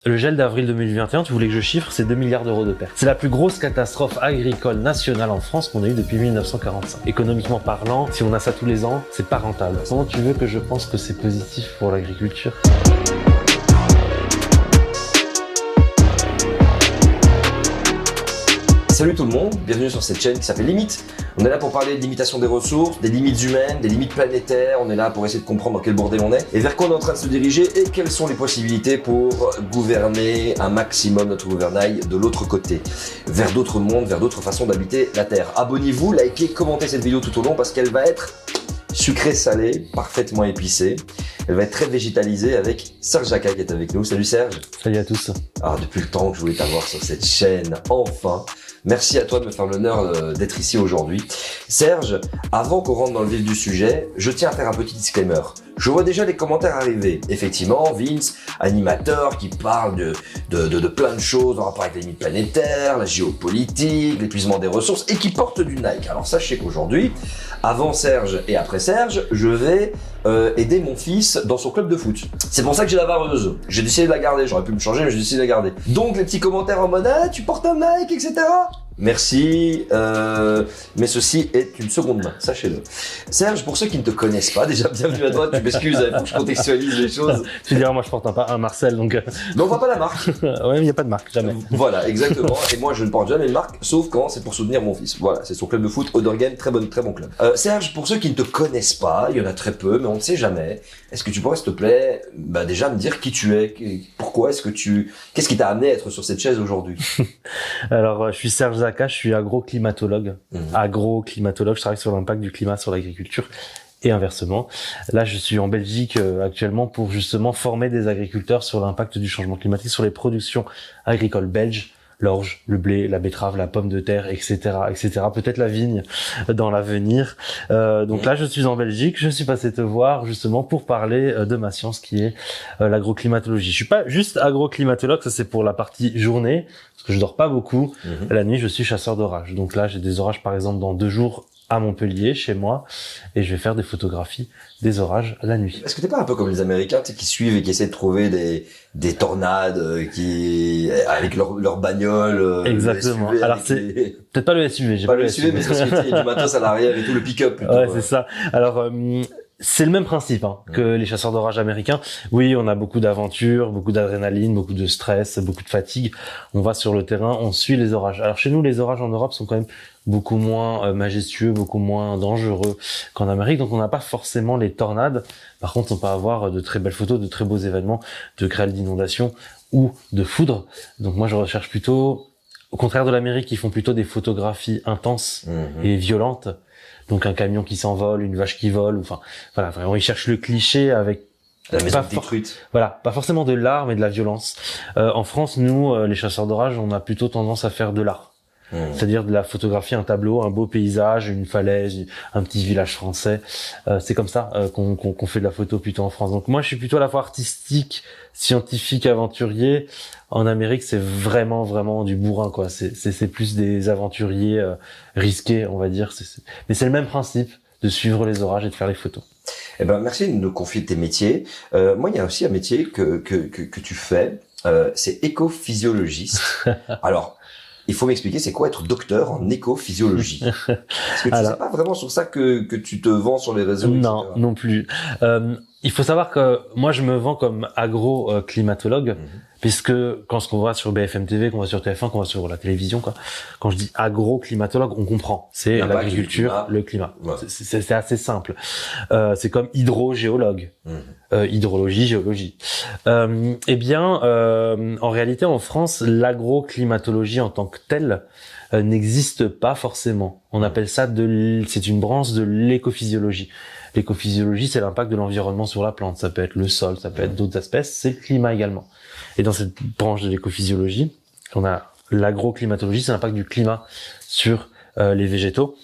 Le gel d'avril 2021, tu voulais que je chiffre, c'est 2 milliards d'euros de pertes. C'est la plus grosse catastrophe agricole nationale en France qu'on ait eue depuis 1945. Économiquement parlant, si on a ça tous les ans, c'est pas rentable. Comment tu veux que je pense que c'est positif pour l'agriculture ? Salut tout le monde, bienvenue sur cette chaîne qui s'appelle Limite. On est là pour parler de limitation des ressources, des limites humaines, des limites planétaires. On est là pour essayer de comprendre dans quel bordel on est et vers quoi on est en train de se diriger et quelles sont les possibilités pour gouverner un maximum notre gouvernail de l'autre côté, vers d'autres mondes, vers d'autres façons d'habiter la Terre. Abonnez-vous, likez, commentez cette vidéo tout au long parce qu'elle va être sucrée, salée, parfaitement épicée. Elle va être très végétalisée avec Serge Jacquat qui est avec nous. Salut Serge. Salut à tous. Alors depuis le temps que je voulais t'avoir sur cette chaîne, enfin. Merci à toi de me faire l'honneur d'être ici aujourd'hui. Serge, avant qu'on rentre dans le vif du sujet, je tiens à faire un petit disclaimer. Je vois déjà les commentaires arriver. Effectivement, Vince, animateur qui parle de plein de choses en rapport avec les limites planétaires, la géopolitique, l'épuisement des ressources et qui porte du Nike. Alors sachez qu'aujourd'hui, avant Serge et après Serge, je vais aider mon fils dans son club de foot. C'est pour ça que j'ai la vareuse. J'ai décidé de la garder. J'aurais pu me changer, mais j'ai décidé de la garder. Donc les petits commentaires en mode « Ah, tu portes un Nike, etc. » Merci, mais ceci est une seconde main, sachez-le. Serge, pour ceux qui ne te connaissent pas, déjà bienvenue à toi, tu m'excuses, il faut que je contextualise les choses. Tu diras, moi je porte un Marcel, donc... Mais on voit pas la marque. Ouais, il n'y a pas de marque, jamais. Voilà, exactement. Et moi, je ne porte jamais de marque, sauf quand c'est pour soutenir mon fils. Voilà, c'est son club de foot, Odergame, très bon club. Serge, pour ceux qui ne te connaissent pas, il y en a très peu, mais on ne sait jamais. Est-ce que tu pourrais, s'il te plaît, déjà me dire qui tu es, pourquoi est-ce que qu'est-ce qui t'a amené à être sur cette chaise aujourd'hui? Alors, je suis Serge Jacquat, je suis agroclimatologue. Agroclimatologue, je travaille sur l'impact du climat sur l'agriculture et inversement. Là, je suis en Belgique actuellement pour justement former des agriculteurs sur l'impact du changement climatique sur les productions agricoles belges, l'orge, le blé, la betterave, la pomme de terre, etc., etc. Peut-être la vigne dans l'avenir. Donc là, je suis en Belgique. Je suis passé te voir justement pour parler de ma science qui est l'agroclimatologie. Je suis pas juste agroclimatologue, ça c'est pour la partie journée, parce que je dors pas beaucoup. La nuit, je suis chasseur d'orages. Donc là, j'ai des orages par exemple dans 2 jours à Montpellier, chez moi, et je vais faire des photographies des orages la nuit. Est-ce que t'es pas un peu comme les Américains, tu sais, qui suivent et qui essaient de trouver des tornades, avec leur bagnole, exactement. Le Alors SUV c'est peut-être pas le SUV, j'ai pas le SUV, mais c'est parce qu'il y a du matos à l'arrière et tout, le pick-up plutôt. Ouais, c'est ça. Alors c'est le même principe que les chasseurs d'orage américains. Oui, on a beaucoup d'aventures, beaucoup d'adrénaline, beaucoup de stress, beaucoup de fatigue. On va sur le terrain, on suit les orages. Alors chez nous, les orages en Europe sont quand même beaucoup moins majestueux, beaucoup moins dangereux qu'en Amérique. Donc on n'a pas forcément les tornades. Par contre, on peut avoir de très belles photos, de très beaux événements, de grêles, d'inondations ou de foudre. Donc moi, je recherche plutôt, au contraire de l'Amérique, ils font plutôt des photographies intenses et violentes. Donc un camion qui s'envole, une vache qui vole, enfin voilà, vraiment ils cherchent le cliché avec la maison détruite. Voilà, pas forcément de l'art mais de la violence. En France, nous les chasseurs d'orage, on a plutôt tendance à faire de l'art. C'est-à-dire de la photographie, un tableau, un beau paysage, une falaise, un petit village français. C'est comme ça qu'on fait de la photo plutôt en France. Donc moi, je suis plutôt à la fois artistique, scientifique, aventurier. En Amérique, c'est vraiment du bourrin, quoi. C'est plus des aventuriers risqués, on va dire. Mais c'est le même principe de suivre les orages et de faire les photos. Eh ben, merci de nous confier tes métiers. Moi, il y a aussi un métier que tu fais. C'est écophysiologiste. Alors, il faut m'expliquer, c'est quoi être docteur en écophysiologie? Parce que tu sais pas vraiment sur ça que tu te vends sur les réseaux, non, etc. Non plus. Il faut savoir que moi, je me vends comme agro-climatologue, puisque quand on voit sur BFM TV, qu'on voit sur TF1, qu'on voit sur la télévision, quoi, quand je dis agro-climatologue, on comprend. C'est l'agriculture, le climat. Ouais. C'est assez simple. C'est comme hydrogéologue. Hydrologie, géologie. Eh bien, en réalité, en France, l'agroclimatologie en tant que telle n'existe pas forcément. On appelle ça c'est une branche de l'écophysiologie. L'écophysiologie, c'est l'impact de l'environnement sur la plante. Ça peut être le sol, ça peut être d'autres aspects, c'est le climat également. Et dans cette branche de l'écophysiologie, on a l'agroclimatologie, c'est l'impact du climat sur les végétaux.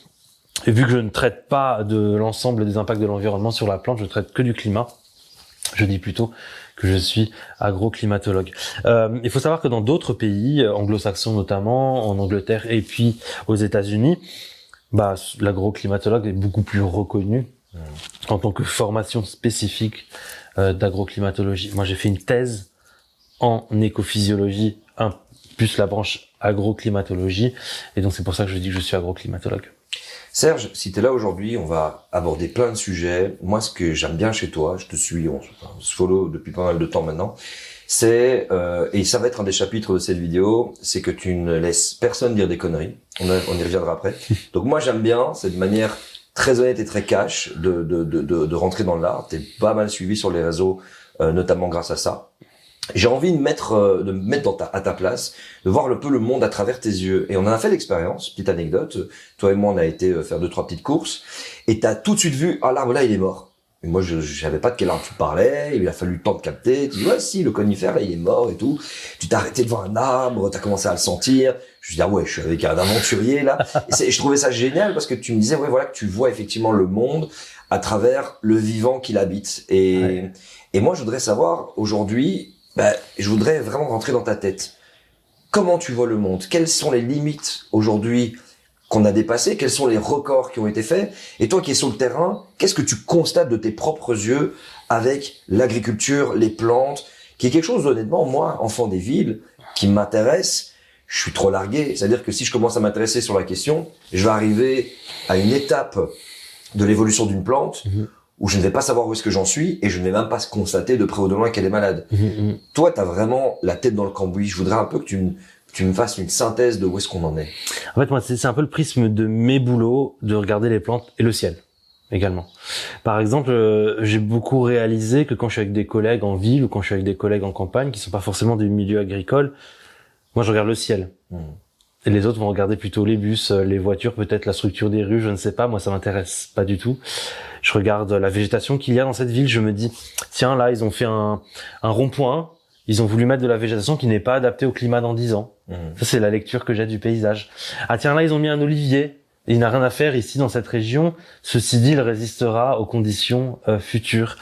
Et vu que je ne traite pas de l'ensemble des impacts de l'environnement sur la plante, je traite que du climat. Je dis plutôt que je suis agroclimatologue. Il faut savoir que dans d'autres pays, anglo-saxons notamment, en Angleterre et puis aux États-Unis, l'agroclimatologue est beaucoup plus reconnu en tant que formation spécifique d'agroclimatologie. Moi, j'ai fait une thèse en écophysiologie, plus la branche agroclimatologie. Et donc, c'est pour ça que je dis que je suis agroclimatologue. Serge, si tu es là aujourd'hui, on va aborder plein de sujets. Moi, ce que j'aime bien chez toi, je te suis, on se follow depuis pas mal de temps maintenant, c'est, et ça va être un des chapitres de cette vidéo, c'est que tu ne laisses personne dire des conneries. On y reviendra après. Donc moi, j'aime bien cette manière très honnête et très cash de rentrer dans l'art. T'es pas mal suivi sur les réseaux, notamment grâce à ça. J'ai envie de me mettre à ta place, de voir un peu le monde à travers tes yeux. Et on en a fait l'expérience, petite anecdote. Toi et moi, on a été faire 2-3 petites courses. Et t'as tout de suite vu, ah l'arbre là, il est mort. Et moi, je savais pas de quel arbre tu parlais. Il a fallu le temps de capter. Tu dis, ouais, si, le conifère, là, il est mort et tout. Tu t'es arrêté devant un arbre, t'as commencé à le sentir. Je me dis, ah ouais, je suis avec un aventurier, là. Et je trouvais ça génial parce que tu me disais, ouais, voilà, que tu vois effectivement le monde à travers le vivant qu'il habite. Et moi, je voudrais savoir, aujourd'hui, je voudrais vraiment rentrer dans ta tête. Comment tu vois le monde? Quelles sont les limites aujourd'hui qu'on a dépassées? Quels sont les records qui ont été faits? Et toi qui es sur le terrain, qu'est-ce que tu constates de tes propres yeux avec l'agriculture, les plantes, qui est quelque chose, honnêtement, moi, enfant des villes, qui m'intéresse. Je suis trop largué. C'est-à-dire que si je commence à m'intéresser sur la question, je vais arriver à une étape de l'évolution d'une plante où je ne vais pas savoir où est-ce que j'en suis et je ne vais même pas constater de près ou de loin qu'elle est malade. Toi, tu as vraiment la tête dans le cambouis. Je voudrais un peu que tu me fasses une synthèse de où est-ce qu'on en est. En fait, moi, c'est un peu le prisme de mes boulots de regarder les plantes et le ciel également. Par exemple, j'ai beaucoup réalisé que quand je suis avec des collègues en ville ou quand je suis avec des collègues en campagne qui sont pas forcément des milieux agricoles, moi, je regarde le ciel. Et les autres vont regarder plutôt les bus, les voitures, peut-être la structure des rues, je ne sais pas. Moi, ça m'intéresse pas du tout. Je regarde la végétation qu'il y a dans cette ville. Je me dis, tiens, là, ils ont fait un rond-point. Ils ont voulu mettre de la végétation qui n'est pas adaptée au climat dans 10 ans. Ça, c'est la lecture que j'ai du paysage. Ah, tiens, là, ils ont mis un olivier. Il n'a rien à faire ici dans cette région. Ceci dit, il résistera aux conditions futures.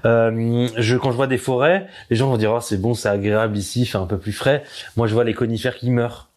Quand je vois des forêts, les gens vont dire, oh, c'est bon, c'est agréable ici, il fait un peu plus frais. Moi, je vois les conifères qui meurent.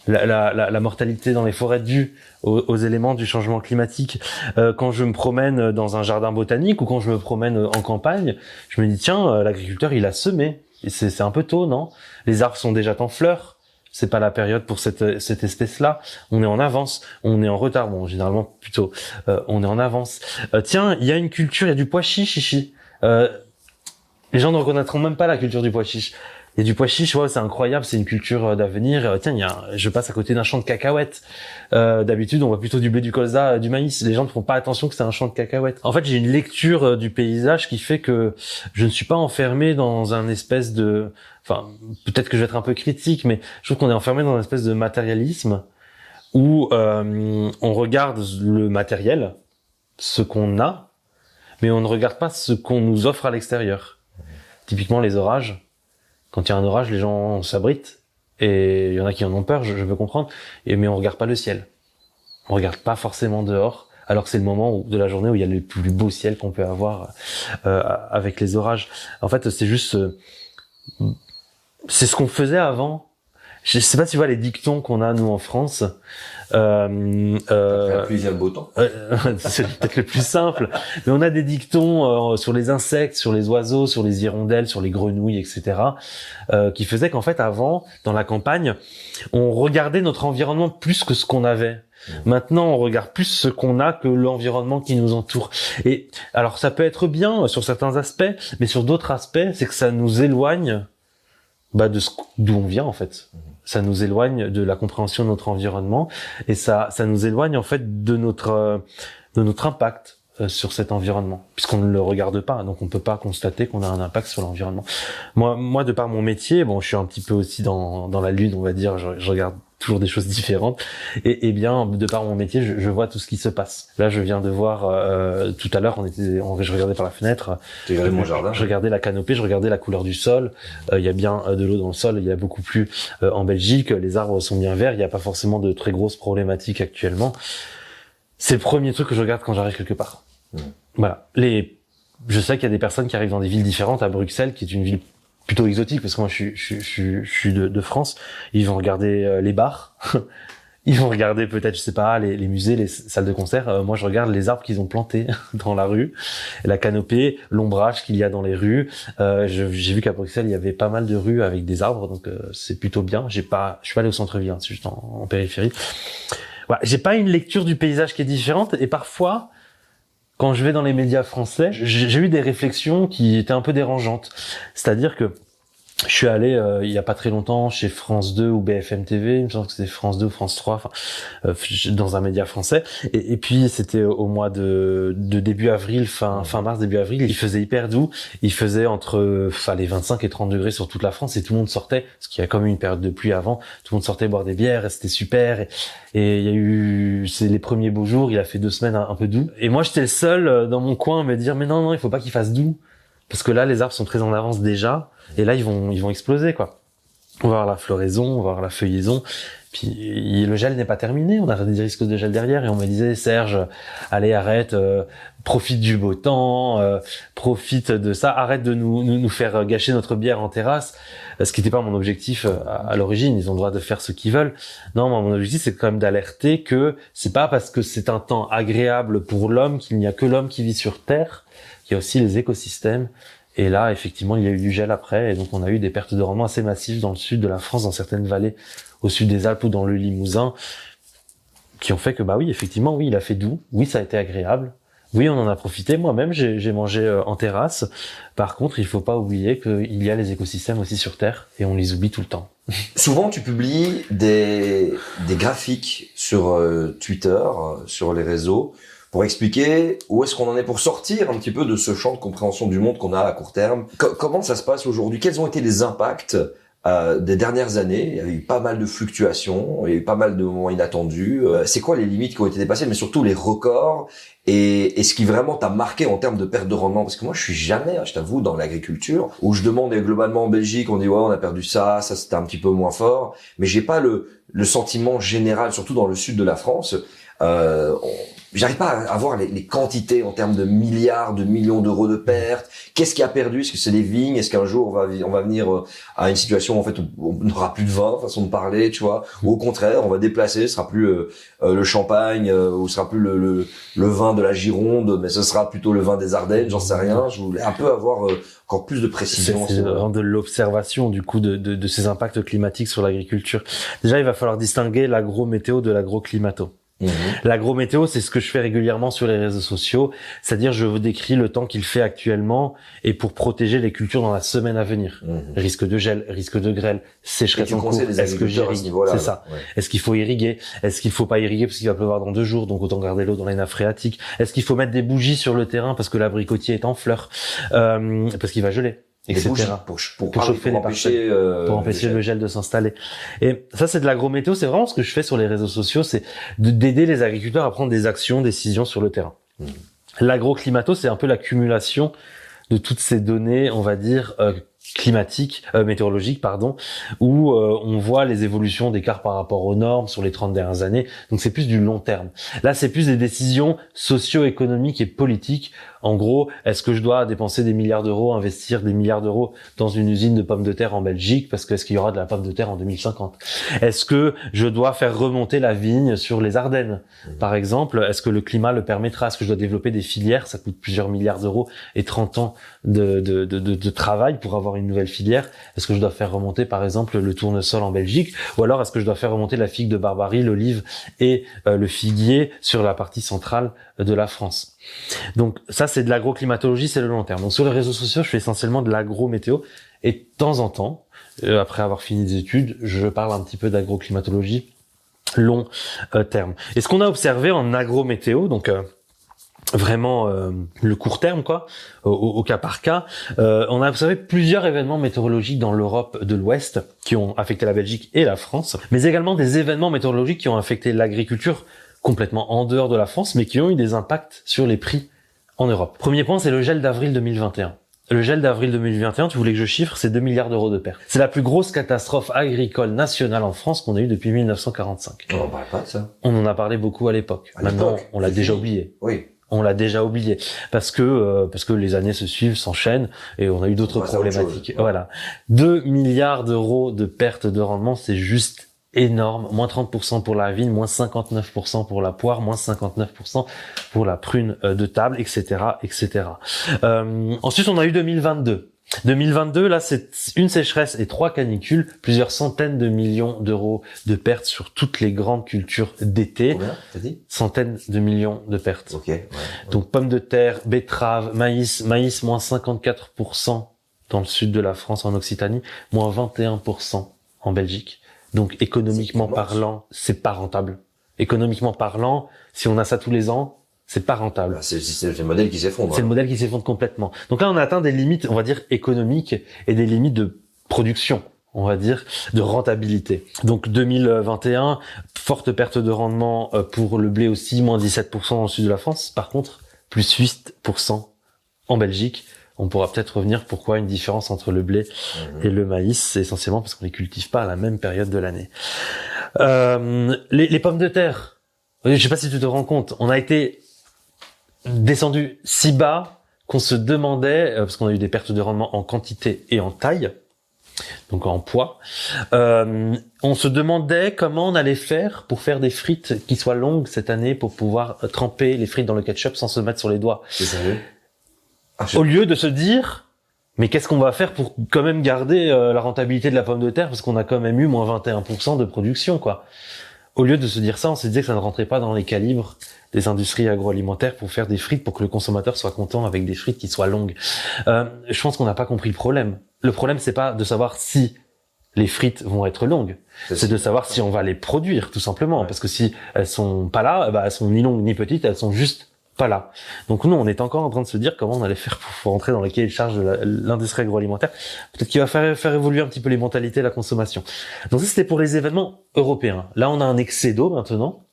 La mortalité dans les forêts due aux éléments du changement climatique. Quand je me promène dans un jardin botanique ou quand je me promène en campagne, je me dis tiens, l'agriculteur il a semé. Et c'est un peu tôt, non? Les arbres sont déjà en fleurs. C'est pas la période pour cette espèce-là. On est en avance, on est en retard. Bon, généralement plutôt, on est en avance. Tiens, il y a une culture, il y a du pois chiche ici. Les gens ne reconnaîtront même pas la culture du pois chiche. Il y a du pois chiche, ouais, c'est incroyable, c'est une culture d'avenir. Tiens, je passe à côté d'un champ de cacahuètes. D'habitude, on voit plutôt du blé, du colza, du maïs. Les gens ne font pas attention que c'est un champ de cacahuètes. En fait, j'ai une lecture du paysage qui fait que je ne suis pas enfermé dans un espèce de... Enfin, peut-être que je vais être un peu critique, mais je trouve qu'on est enfermé dans une espèce de matérialisme où on regarde le matériel, ce qu'on a, mais on ne regarde pas ce qu'on nous offre à l'extérieur. Typiquement, les orages. Quand il y a un orage, les gens s'abritent et il y en a qui en ont peur, je peux comprendre. Mais on regarde pas le ciel. On regarde pas forcément dehors, alors que c'est le moment de la journée où il y a le plus beau ciel qu'on peut avoir avec les orages. En fait, c'est juste, c'est ce qu'on faisait avant. Je sais pas si tu vois les dictons qu'on a nous en France. Après la pluie vient le beau temps. C'est peut-être le plus simple. Mais on a des dictons sur les insectes, sur les oiseaux, sur les hirondelles, sur les grenouilles, etc. Qui faisaient qu'en fait, avant, dans la campagne, on regardait notre environnement plus que ce qu'on avait. Maintenant, on regarde plus ce qu'on a que l'environnement qui nous entoure. Et alors, ça peut être bien sur certains aspects, mais sur d'autres aspects, c'est que ça nous éloigne d'où on vient en fait. Ça nous éloigne de la compréhension de notre environnement et ça nous éloigne en fait de notre impact sur cet environnement, puisqu'on ne le regarde pas, donc on peut pas constater qu'on a un impact sur l'environnement. Moi, de par mon métier, bon, je suis un petit peu aussi dans la lune, on va dire, je regarde toujours des choses différentes, et bien, de par mon métier, je vois tout ce qui se passe. Là, je viens de voir, tout à l'heure, je regardais par la fenêtre, tu regardais mon jardin, je regardais la canopée, je regardais la couleur du sol, il y a bien de l'eau dans le sol, il y a beaucoup plus en Belgique, les arbres sont bien verts, il n'y a pas forcément de très grosses problématiques actuellement. C'est le premier truc que je regarde quand j'arrive quelque part. Voilà. Je sais qu'il y a des personnes qui arrivent dans des villes différentes, à Bruxelles, qui est une ville plutôt exotique, parce que moi je suis de France. Ils vont regarder les bars. Ils vont regarder peut-être, je sais pas, les musées, les salles de concert. Moi, je regarde les arbres qu'ils ont plantés dans la rue, la canopée, l'ombrage qu'il y a dans les rues. J'ai vu qu'à Bruxelles, il y avait pas mal de rues avec des arbres, donc c'est plutôt bien. Je suis pas allé au centre-ville, hein, c'est juste en périphérie. Voilà, j'ai pas une lecture du paysage qui est différente, et parfois, quand je vais dans les médias français, j'ai eu des réflexions qui étaient un peu dérangeantes. C'est-à-dire que je suis allé il y a pas très longtemps chez France 2 ou BFM TV, il me semble que c'était France 2 ou France 3, enfin dans un média français, et puis c'était au mois de début avril, fin mars, début avril, il faisait hyper doux, il faisait entre les 25 et 30 degrés sur toute la France, et tout le monde sortait, parce qu'il y a comme une période de pluie avant, tout le monde sortait boire des bières, et c'était super, et il y a eu, c'est les premiers beaux jours, il a fait 2 semaines un peu doux, et moi j'étais le seul dans mon coin à me dire mais non, il faut pas qu'il fasse doux, parce que là les arbres sont très en avance déjà, et là ils vont exploser quoi. On va avoir la floraison, on va avoir la feuillaison, puis le gel n'est pas terminé, on a des risques de gel derrière, et on me disait Serge, allez arrête, profite du beau temps, profite de ça, arrête de nous faire gâcher notre bière en terrasse, ce qui n'était pas mon objectif à l'origine, ils ont le droit de faire ce qu'ils veulent. Non, moi, mon objectif c'est quand même d'alerter que c'est pas parce que c'est un temps agréable pour l'homme qu'il n'y a que l'homme qui vit sur Terre, qu'il y a aussi les écosystèmes. Et là, effectivement, il y a eu du gel après, et donc on a eu des pertes de rendement assez massives dans le sud de la France, dans certaines vallées, au sud des Alpes ou dans le Limousin, qui ont fait que, oui, effectivement, oui, il a fait doux, oui, ça a été agréable, oui, on en a profité, moi-même, j'ai mangé en terrasse. Par contre, il faut pas oublier qu'il y a les écosystèmes aussi sur Terre, et on les oublie tout le temps. Souvent, tu publies des graphiques sur Twitter, sur les réseaux, pour expliquer où est-ce qu'on en est pour sortir un petit peu de ce champ de compréhension du monde qu'on a à court terme. Comment ça se passe aujourd'hui? Quels ont été les impacts des dernières années? Il y a eu pas mal de fluctuations, il y a eu pas mal de moments inattendus. C'est quoi les limites qui ont été dépassées, mais surtout les records, et ce qui vraiment t'a marqué en termes de perte de rendement? Parce que moi, je suis jamais, je t'avoue, dans l'agriculture, où je demande, et globalement en Belgique, on dit ouais, on a perdu ça c'était un petit peu moins fort, mais j'ai pas le sentiment général, surtout dans le sud de la France. J'arrive pas à avoir les quantités en termes de milliards, de millions d'euros de pertes. Qu'est-ce qui a perdu? Est-ce que c'est les vignes? Est-ce qu'un jour on va venir à une situation en fait où on n'aura plus de vin, façon de parler, tu vois? Ou au contraire, on va déplacer, ce sera plus le champagne, ou ce sera plus le vin de la Gironde, mais ce sera plutôt le vin des Ardennes, j'en sais rien. Je voulais un peu avoir encore plus de précision. C'est vraiment de l'observation du coup de ces impacts climatiques sur l'agriculture. Déjà, il va falloir distinguer l'agro-météo de l'agro-climato. L'agro-météo, c'est ce que je fais régulièrement sur les réseaux sociaux, c'est-à-dire je vous décris le temps qu'il fait actuellement et pour protéger les cultures dans la semaine à venir. Risque de gel, risque de grêle, sécheresse en cours, est-ce que j'irrigue? C'est ça. Ouais. Est-ce qu'il faut irriguer? Est-ce qu'il faut pas irriguer parce qu'il va pleuvoir dans 2 jours, donc autant garder l'eau dans les nappes phréatiques? Est-ce qu'il faut mettre des bougies sur le terrain parce que l'abricotier est en fleurs, parce qu'il va geler? Etc. Pour chauffer les parcelles, pour empêcher le gel de s'installer. Et ça, c'est de l'agrométéo. C'est vraiment ce que je fais sur les réseaux sociaux, c'est d'aider les agriculteurs à prendre des actions, décisions sur le terrain. L'agroclimato, c'est un peu l'accumulation de toutes ces données, on va dire, météorologiques, où on voit les évolutions d'écart par rapport aux normes sur les 30 dernières années. Donc c'est plus du long terme. Là, c'est plus des décisions socio-économiques et politiques. En gros, est-ce que je dois dépenser des milliards d'euros, investir des milliards d'euros dans une usine de pommes de terre en Belgique parce que est-ce qu'il y aura de la pomme de terre en 2050? Est-ce que je dois faire remonter la vigne sur les Ardennes, par exemple? Est-ce que le climat le permettra? Est-ce que je dois développer des filières? Ça coûte plusieurs milliards d'euros et 30 ans de travail pour avoir une nouvelle filière. Est-ce que je dois faire remonter, par exemple, le tournesol en Belgique? Ou alors est-ce que je dois faire remonter la figue de Barbarie, l'olive et le figuier sur la partie centrale de la France? Donc ça, c'est de l'agroclimatologie, c'est le long terme. Donc sur les réseaux sociaux, je fais essentiellement de l'agrométéo, et de temps en temps, après avoir fini des études, je parle un petit peu d'agroclimatologie long terme. Et ce qu'on a observé en agrométéo, donc vraiment le court terme au cas par cas, on a observé plusieurs événements météorologiques dans l'Europe de l'Ouest qui ont affecté la Belgique et la France, mais également des événements météorologiques qui ont affecté l'agriculture complètement en dehors de la France, mais qui ont eu des impacts sur les prix en Europe. Premier point, c'est le gel d'avril 2021. Le gel d'avril 2021, tu voulais que je chiffre, c'est 2 milliards d'euros de pertes. C'est la plus grosse catastrophe agricole nationale en France qu'on a eue depuis 1945. On n'en parle pas de ça. On en a parlé beaucoup à l'époque. Maintenant, on l'a déjà oublié. Oui. On l'a déjà oublié parce que les années se suivent, s'enchaînent, et on a eu d'autres problématiques. Voilà. 2 milliards d'euros de pertes de rendement, c'est juste énorme, moins 30% pour la vigne, moins 59% pour la poire, moins 59% pour la prune de table, etc., etc. Ensuite, on a eu 2022. 2022, là, c'est une sécheresse et 3 canicules, plusieurs centaines de millions d'euros de pertes sur toutes les grandes cultures d'été. Combien, t'as dit? Centaines de millions de pertes. Ok. Ouais. Donc, pommes de terre, betteraves, maïs, moins 54% dans le sud de la France, en Occitanie, moins 21% en Belgique. Donc, économiquement parlant, c'est pas rentable. Économiquement parlant, si on a ça tous les ans, c'est pas rentable. C'est le modèle qui s'effondre. C'est le modèle qui s'effondre complètement. Donc là, on a atteint des limites, on va dire, économiques et des limites de production, on va dire, de rentabilité. Donc 2021, forte perte de rendement pour le blé aussi, moins 17% dans le sud de la France. Par contre, plus 8% en Belgique. On pourra peut-être revenir pourquoi une différence entre le blé et le maïs. C'est essentiellement parce qu'on les cultive pas à la même période de l'année. Les pommes de terre, je sais pas si tu te rends compte, on a été descendu si bas qu'on se demandait, parce qu'on a eu des pertes de rendement en quantité et en taille, donc en poids, on se demandait comment on allait faire pour faire des frites qui soient longues cette année pour pouvoir tremper les frites dans le ketchup sans se mettre sur les doigts. C'est sérieux? Au lieu de se dire, mais qu'est-ce qu'on va faire pour quand même garder la rentabilité de la pomme de terre, parce qu'on a quand même eu moins 21% de production, quoi. Au lieu de se dire ça, on s'est dit que ça ne rentrait pas dans les calibres des industries agroalimentaires pour faire des frites, pour que le consommateur soit content avec des frites qui soient longues. Je pense qu'on n'a pas compris le problème. Le problème, c'est pas de savoir si les frites vont être longues, c'est de savoir si on va les produire, tout simplement. Ouais. Parce que si elles sont pas là, bah, elles sont ni longues ni petites, elles sont juste pas là. Donc nous, on est encore en train de se dire comment on allait faire pour rentrer dans les cahiers de charges de l'industrie agroalimentaire. Peut-être qu'il va faire évoluer un petit peu les mentalités, la consommation. Donc ça, c'était pour les événements européens. Là, on a un excès d'eau maintenant,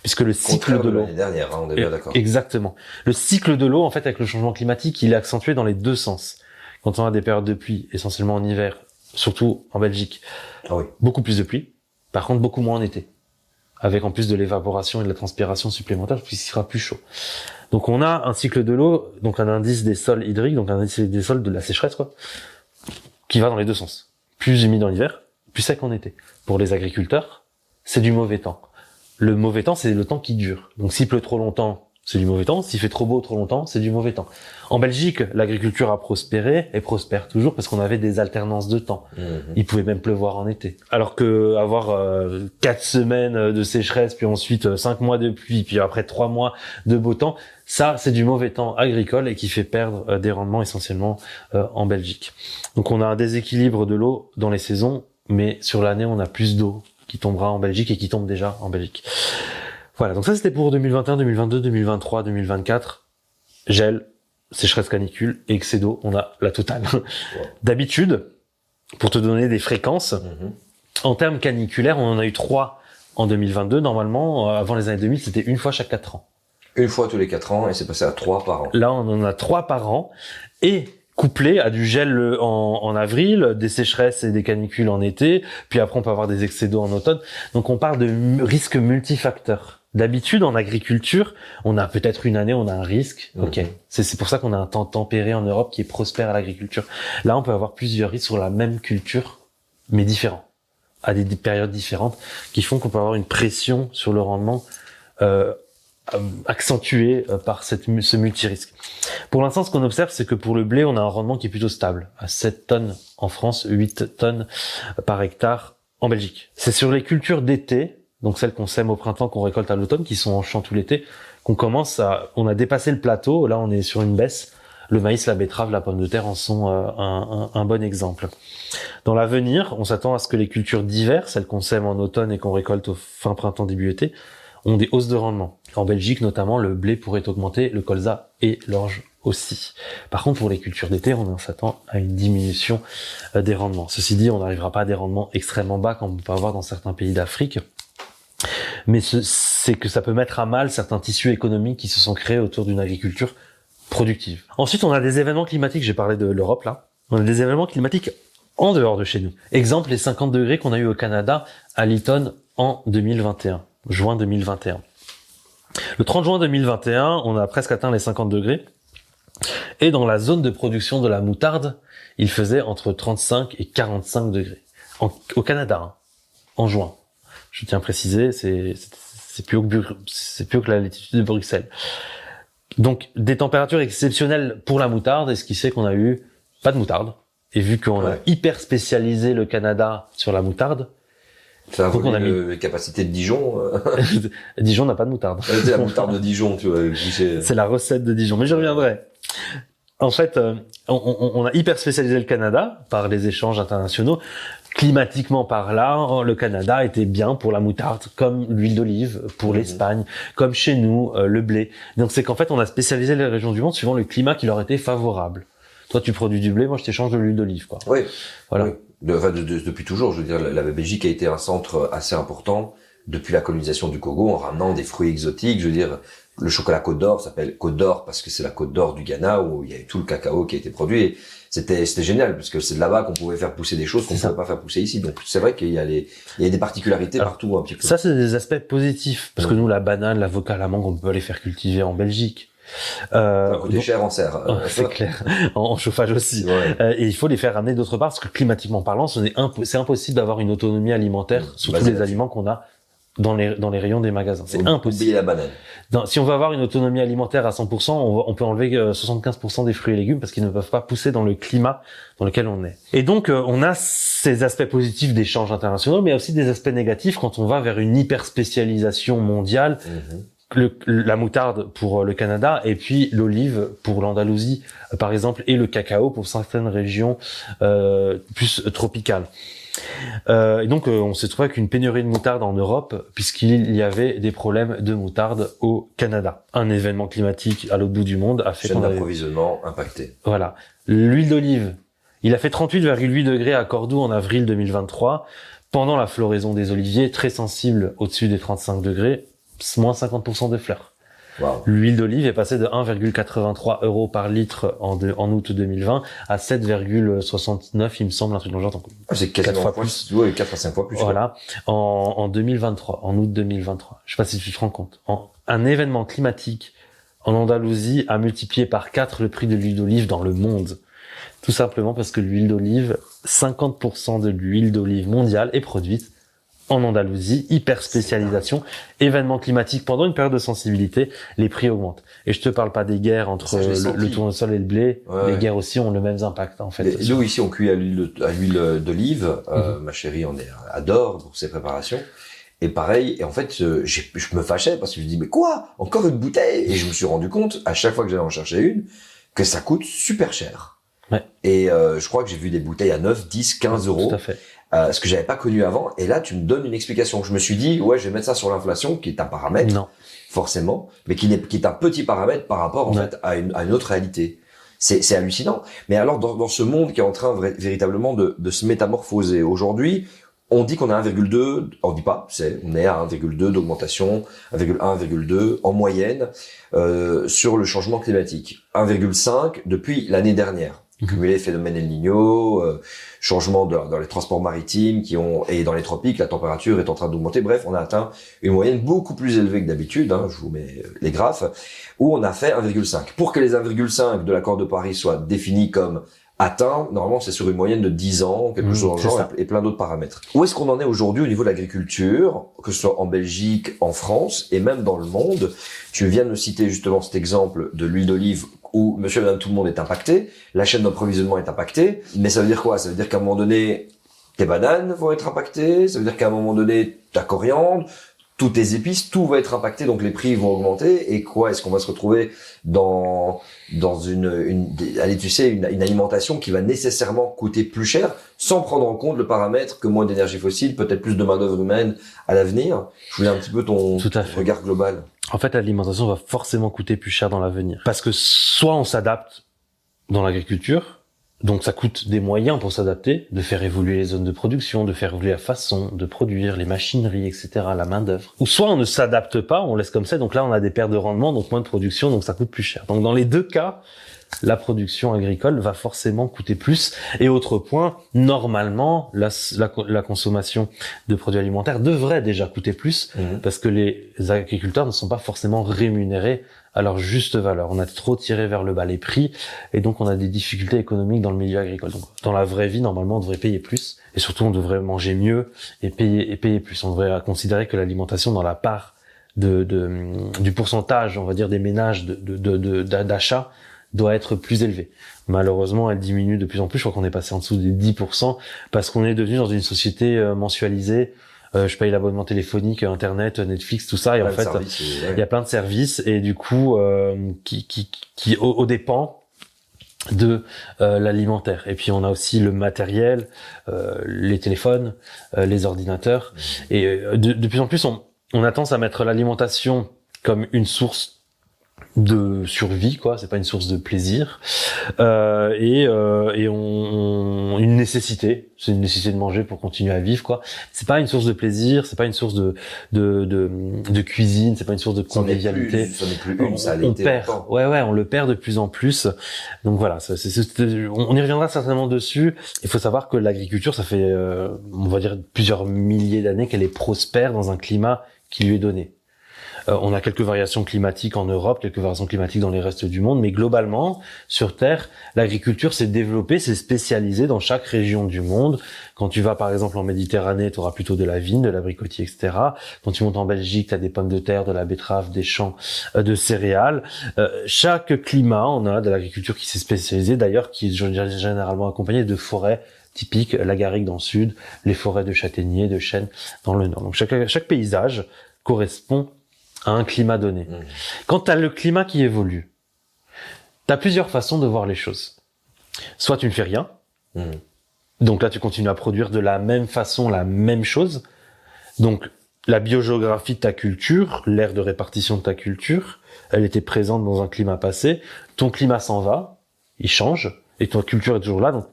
puisque le cycle de l'eau. L'année dernière, hein, on est bien d'accord. Exactement. Le cycle de l'eau, en fait, avec le changement climatique, il est accentué dans les deux sens. Quand on a des périodes de pluie, essentiellement en hiver, surtout en Belgique, beaucoup plus de pluie. Par contre, beaucoup moins en été. Avec en plus de l'évaporation et de la transpiration supplémentaire, puisqu'il sera plus chaud. Donc on a un cycle de l'eau, donc un indice des sols hydriques, donc un indice des sols de la sécheresse, quoi, qui va dans les deux sens. Plus humide en hiver, plus sec en été. Pour les agriculteurs, c'est du mauvais temps. Le mauvais temps, c'est le temps qui dure. Donc s'il pleut trop longtemps, c'est du mauvais temps. S'il fait trop beau trop longtemps, c'est du mauvais temps. En Belgique, l'agriculture a prospéré et prospère toujours parce qu'on avait des alternances de temps. Il pouvait même pleuvoir en été. Alors que avoir 4 semaines de sécheresse, puis ensuite 5 mois de pluie, puis après 3 mois de beau temps, ça, c'est du mauvais temps agricole et qui fait perdre des rendements essentiellement en Belgique. Donc on a un déséquilibre de l'eau dans les saisons, mais sur l'année, on a plus d'eau qui tombera en Belgique et qui tombe déjà en Belgique. Voilà, donc ça c'était pour 2021, 2022, 2023, 2024. Gel, sécheresse canicule et excès d'eau, on a la totale. D'habitude, pour te donner des fréquences, en termes caniculaires, on en a eu 3 en 2022. Normalement, avant les années 2000, c'était une fois chaque 4 ans. Une fois tous les 4 ans et c'est passé à 3 par an. Là, on en a 3 par an et couplé à du gel en avril, des sécheresses et des canicules en été, puis après on peut avoir des excès d'eau en automne. Donc on parle de risques multifacteurs. D'habitude, en agriculture, on a peut-être une année, on a un risque. Ok, c'est pour ça qu'on a un temps tempéré en Europe qui est prospère à l'agriculture. Là, on peut avoir plusieurs risques sur la même culture, mais différents, à des périodes différentes, qui font qu'on peut avoir une pression sur le rendement accentuée par ce multirisque. Pour l'instant, ce qu'on observe, c'est que pour le blé, on a un rendement qui est plutôt stable, à 7 tonnes en France, 8 tonnes par hectare en Belgique. C'est sur les cultures d'été, donc celles qu'on sème au printemps, qu'on récolte à l'automne, qui sont en champ tout l'été, on a dépassé le plateau, là on est sur une baisse. Le maïs, la betterave, la pomme de terre en sont un bon exemple. Dans l'avenir, on s'attend à ce que les cultures d'hiver, celles qu'on sème en automne et qu'on récolte au fin printemps, début été, ont des hausses de rendement. En Belgique notamment, le blé pourrait augmenter, le colza et l'orge aussi. Par contre, pour les cultures d'été, on s'attend à une diminution des rendements. Ceci dit, on n'arrivera pas à des rendements extrêmement bas comme on peut avoir dans certains pays d'Afrique. Mais c'est que ça peut mettre à mal certains tissus économiques qui se sont créés autour d'une agriculture productive. Ensuite, on a des événements climatiques, j'ai parlé de l'Europe là, on a des événements climatiques en dehors de chez nous. Exemple, les 50 degrés qu'on a eu au Canada à Lytton en 2021, juin 2021. Le 30 juin 2021, on a presque atteint les 50 degrés. Et dans la zone de production de la moutarde, il faisait entre 35 et 45 degrés. Au Canada, hein, en juin. Je tiens à préciser, c'est plus haut que la latitude de Bruxelles. Donc, des températures exceptionnelles pour la moutarde, et ce qui fait qu'on a eu pas de moutarde. Et vu qu'on a hyper spécialisé le Canada sur la moutarde, ça a volé les capacités de Dijon. Dijon n'a pas de moutarde. C'est la moutarde de Dijon, tu vois. C'est la recette de Dijon, mais je reviendrai. En fait, on a hyper spécialisé le Canada par les échanges internationaux. Climatiquement parlant, le Canada était bien pour la moutarde, comme l'huile d'olive pour l'Espagne, comme chez nous, le blé. Donc c'est qu'en fait, on a spécialisé les régions du monde suivant le climat qui leur était favorable. Toi, tu produis du blé, moi, je t'échange de l'huile d'olive, quoi. Oui. Voilà. Oui. Depuis toujours, je veux dire, la Belgique a été un centre assez important depuis la colonisation du Congo en ramenant des fruits exotiques. Je veux dire, le chocolat Côte d'Or s'appelle Côte d'Or parce que c'est la Côte d'Or du Ghana où il y avait tout le cacao qui a été produit. Et c'était génial parce que c'est de là-bas qu'on pouvait faire pousser des choses qu'on ne pouvait pas faire pousser ici. Donc c'est vrai qu'il y a des particularités partout un petit peu. Ça, c'est des aspects positifs parce que nous, la banane, l'avocat, la mangue, on peut les faire cultiver en Belgique. Ça coûtait cher en serre. C'est clair. En chauffage aussi. Ouais. Et il faut les faire ramener d'autre part parce que climatiquement parlant, c'est impossible d'avoir une autonomie alimentaire sur tous les aliments qu'on a dans les rayons des magasins. C'est impossible. Oublier la banane. Si on veut avoir une autonomie alimentaire à 100%, on peut enlever 75% des fruits et légumes parce qu'ils ne peuvent pas pousser dans le climat dans lequel on est. Et donc, on a ces aspects positifs d'échanges internationaux, mais aussi des aspects négatifs quand on va vers une hyper spécialisation mondiale. La moutarde pour le Canada et puis l'olive pour l'Andalousie par exemple et le cacao pour certaines régions plus tropicales. Et donc on s'est trouvé avec une pénurie de moutarde en Europe puisqu'il y avait des problèmes de moutarde au Canada. Un événement climatique à l'autre bout du monde a fait chaîne d'approvisionnement impactée. Voilà. L'huile d'olive, il a fait 38,8 degrés à Cordoue en avril 2023 pendant la floraison des oliviers très sensible au-dessus des 35 degrés. Moins 50% de fleurs. Wow. L'huile d'olive est passée de 1,83 € par litre en août 2020 à 7,69, il me semble, un truc dans le genre. C'est quasiment 4 fois plus. Oui, 4 à 5 fois plus. Voilà. En 2023, en août 2023. Je sais pas si tu te rends compte. Un événement climatique en Andalousie a multiplié par 4 le prix de l'huile d'olive dans le monde. Tout simplement parce que l'huile d'olive, 50% de l'huile d'olive mondiale est produite en Andalousie, hyper spécialisation, événement climatique pendant une période de sensibilité, les prix augmentent. Et je te parle pas des guerres entre le tournesol et le blé, les guerres aussi ont le même impact en fait. Nous ici on cuit à l'huile d'olive, ma chérie adore pour ses préparations. Et pareil, et en fait je me fâchais parce que je me dis mais quoi, encore une bouteille? Et je me suis rendu compte à chaque fois que j'allais en chercher une que ça coûte super cher. Ouais. Et je crois que j'ai vu des bouteilles à 9, 10, 15 euros. Tout à fait. Ce que j'avais pas connu avant, et là tu me donnes une explication. Je me suis dit ouais, je vais mettre ça sur l'inflation qui est un paramètre, non forcément, mais qui est un petit paramètre par rapport en fait à une autre réalité. C'est hallucinant. Mais alors dans ce monde qui est en train véritablement de se métamorphoser aujourd'hui, on dit qu'on a 1,2, on dit pas, on est à 1,2 d'augmentation, 1,1, 1,2 en moyenne sur le changement climatique, 1,5 depuis l'année dernière. Cumulé phénomène El Niño, changement dans les transports maritimes et dans les tropiques, la température est en train d'augmenter. Bref, on a atteint une moyenne beaucoup plus élevée que d'habitude, je vous mets les graphes, où on a fait 1,5. Pour que les 1,5 de l'accord de Paris soient définis comme atteints, normalement c'est sur une moyenne de 10 ans, quelque chose dans le genre, et plein d'autres paramètres. Où est-ce qu'on en est aujourd'hui au niveau de l'agriculture, que ce soit en Belgique, en France, et même dans le monde? Tu viens de me citer justement cet exemple de l'huile d'olive où monsieur et madame tout le monde est impacté, la chaîne d'approvisionnement est impactée, mais ça veut dire quoi? Ça veut dire qu'à un moment donné, tes bananes vont être impactées, ça veut dire qu'à un moment donné, ta coriandre, toutes tes épices, tout va être impacté, donc les prix vont augmenter, et quoi? Est-ce qu'on va se retrouver dans allez, tu sais, une alimentation qui va nécessairement coûter plus cher, sans prendre en compte le paramètre que moins d'énergie fossile, peut-être plus de main-d'œuvre humaine à l'avenir? Je voulais un petit peu ton regard global. En fait, l'alimentation va forcément coûter plus cher dans l'avenir. Parce que soit on s'adapte dans l'agriculture, donc ça coûte des moyens pour s'adapter, de faire évoluer les zones de production, de faire évoluer la façon de produire, les machineries, etc., la main-d'œuvre. Ou soit on ne s'adapte pas, on laisse comme ça, donc là on a des pertes de rendement, donc moins de production, donc ça coûte plus cher. Donc dans les deux cas, la production agricole va forcément coûter plus. Et autre point, normalement, la consommation de produits alimentaires devrait déjà coûter plus, parce que les agriculteurs ne sont pas forcément rémunérés à leur juste valeur. On a trop tiré vers le bas les prix, et donc on a des difficultés économiques dans le milieu agricole. Donc dans la vraie vie, normalement, on devrait payer plus, Et surtout, on devrait manger mieux et payer plus. On devrait considérer que l'alimentation dans la part du pourcentage, on va dire, des ménages d'achat doit être plus élevée. Malheureusement, elle diminue de plus en plus. Je crois qu'on est passé en dessous des 10% parce qu'on est devenu dans une société mensualisée. Je paye l'abonnement téléphonique, Internet, Netflix, tout ça. Et en fait, il y a plein de services et du coup, qui au dépend de l'alimentaire. Et puis on a aussi le matériel, les téléphones, les ordinateurs. Et de plus en plus, on a tendance à mettre l'alimentation comme une source de survie, quoi. C'est pas une source de plaisir, et une nécessité. C'est une nécessité de manger pour continuer à vivre, quoi. C'est pas une source de plaisir, c'est pas une source de cuisine, c'est pas une source de convivialité. Ça n'est plus une, ça on perd. Ouais, on le perd de plus en plus. Donc voilà, on y reviendra certainement dessus. Il faut savoir que l'agriculture, ça fait, on va dire, plusieurs milliers d'années qu'elle est prospère dans un climat qui lui est donné. On a quelques variations climatiques en Europe, quelques variations climatiques dans les restes du monde, mais globalement, sur Terre, l'agriculture s'est développée, s'est spécialisée dans chaque région du monde. Quand tu vas, par exemple, en Méditerranée, tu auras plutôt de la vigne, de l'abricotier, etc. Quand tu montes en Belgique, tu as des pommes de terre, de la betterave, des champs de céréales. Chaque climat, on a de l'agriculture qui s'est spécialisée, d'ailleurs, qui est généralement accompagnée de forêts typiques, la garrigue dans le sud, les forêts de châtaigniers, de chênes dans le nord. Donc chaque paysage correspond à un climat donné. Quand tu as le climat qui évolue, tu as plusieurs façons de voir les choses. Soit tu ne fais rien, donc là tu continues à produire de la même façon la même chose, donc la biogéographie de ta culture, l'aire de répartition de ta culture, elle était présente dans un climat passé, ton climat s'en va, il change, et ton culture est toujours là, donc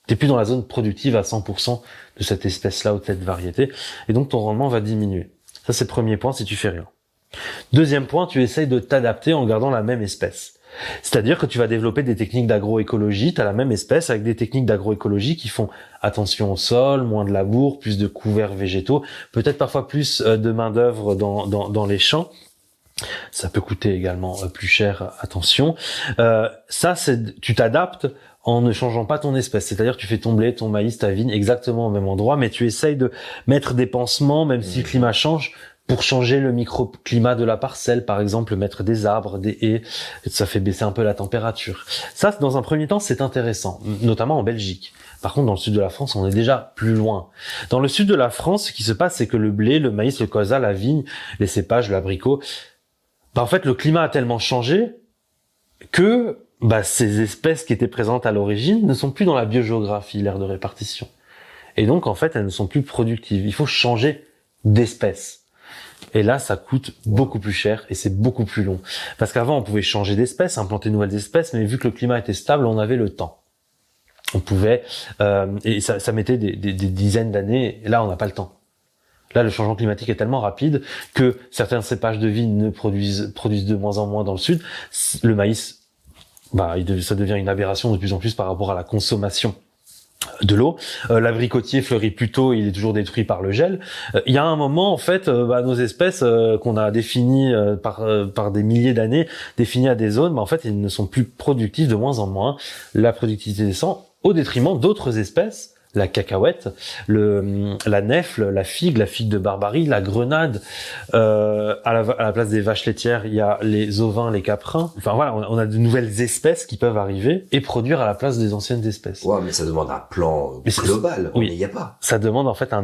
t'es plus dans la zone productive à 100% de cette espèce-là ou de cette variété, et donc ton rendement va diminuer. Ça c'est le premier point si tu fais rien. Deuxième point, tu essayes de t'adapter en gardant la même espèce. C'est-à-dire que tu vas développer des techniques d'agroécologie, tu as la même espèce avec des techniques d'agroécologie qui font attention au sol, moins de labour, plus de couverts végétaux, peut-être parfois plus de main-d'œuvre dans les champs. Ça peut coûter également plus cher, attention. Tu t'adaptes en ne changeant pas ton espèce. C'est-à-dire que tu fais tomber ton maïs, ta vigne exactement au même endroit, mais tu essayes de mettre des pansements, même si le climat change, pour changer le microclimat de la parcelle, par exemple, mettre des arbres, des haies, ça fait baisser un peu la température. Ça, dans un premier temps, c'est intéressant, notamment en Belgique. Par contre, dans le sud de la France, on est déjà plus loin. Dans le sud de la France, ce qui se passe, c'est que le blé, le maïs, le colza, la vigne, les cépages, l'abricot, en fait, le climat a tellement changé que ces espèces qui étaient présentes à l'origine ne sont plus dans la biogéographie, l'aire de répartition. Et donc, en fait, elles ne sont plus productives. Il faut changer d'espèce. Et là, ça coûte beaucoup plus cher et c'est beaucoup plus long. Parce qu'avant, on pouvait changer d'espèce, implanter de nouvelles espèces, mais vu que le climat était stable, on avait le temps. On pouvait, et ça mettait des dizaines d'années, et là, on n'a pas le temps. Là, le changement climatique est tellement rapide que certains cépages de vigne ne produisent de moins en moins dans le sud. Le maïs, ça devient une aberration de plus en plus par rapport à la consommation de l'eau. L'abricotier fleurit plus tôt, il est toujours détruit par le gel. Il y a un moment, en fait, nos espèces qu'on a définies par des milliers d'années, définies à des zones, en fait, elles ne sont plus productives de moins en moins. La productivité descend au détriment d'autres espèces, la cacahuète, la nèfle, la figue de Barbarie, la grenade. À la place des vaches laitières, il y a les ovins, les caprins. Enfin voilà, on a de nouvelles espèces qui peuvent arriver et produire à la place des anciennes espèces. Ouais, mais ça demande un plan global. Oui, il n'y a pas. Ça demande en fait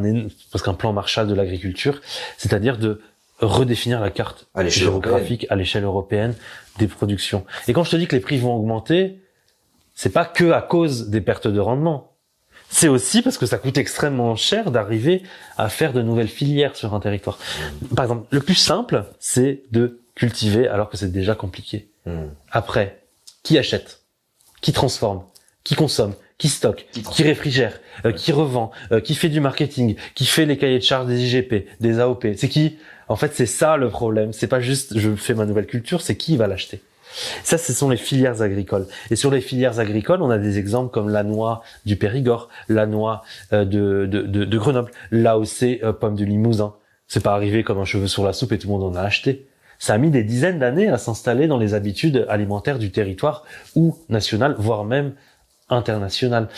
parce qu'un plan Marshall de l'agriculture, c'est-à-dire de redéfinir la carte géographique à l'échelle européenne des productions. Et quand je te dis que les prix vont augmenter, c'est pas que à cause des pertes de rendement. C'est aussi parce que ça coûte extrêmement cher d'arriver à faire de nouvelles filières sur un territoire. Par exemple, le plus simple, c'est de cultiver alors que c'est déjà compliqué. Après, qui achète? Qui transforme? Qui consomme? Qui stocke? Qui réfrigère? Qui revend? Qui fait du marketing? Qui fait les cahiers de charges des IGP, des AOP? C'est qui? En fait, c'est ça le problème. C'est pas juste je fais ma nouvelle culture, c'est qui va l'acheter. Ça, ce sont les filières agricoles. Et sur les filières agricoles, on a des exemples comme la noix du Périgord, la noix de Grenoble, l'AOC pomme du Limousin. C'est pas arrivé comme un cheveu sur la soupe et tout le monde en a acheté. Ça a mis des dizaines d'années à s'installer dans les habitudes alimentaires du territoire ou national, voire même international.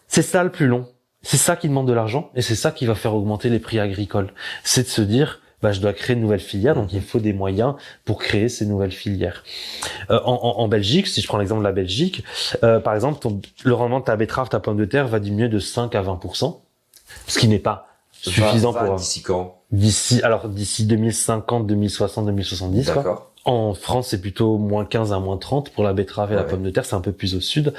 C'est ça le plus long. c'est ça qui demande de l'argent et c'est ça qui va faire augmenter les prix agricoles. C'est de se dire, bah, je dois créer de nouvelles filières, donc il faut des moyens pour créer ces nouvelles filières. En Belgique, si je prends l'exemple de la Belgique, par exemple, le rendement de ta betterave, ta pomme de terre va diminuer de 5 à 20%, ce qui n'est pas suffisant pour... D'ici quand? D'ici 2050, 2060, 2070. D'accord. Quoi. En France, c'est plutôt moins 15 à moins 30 pour la betterave et la pomme de terre, c'est un peu plus au sud.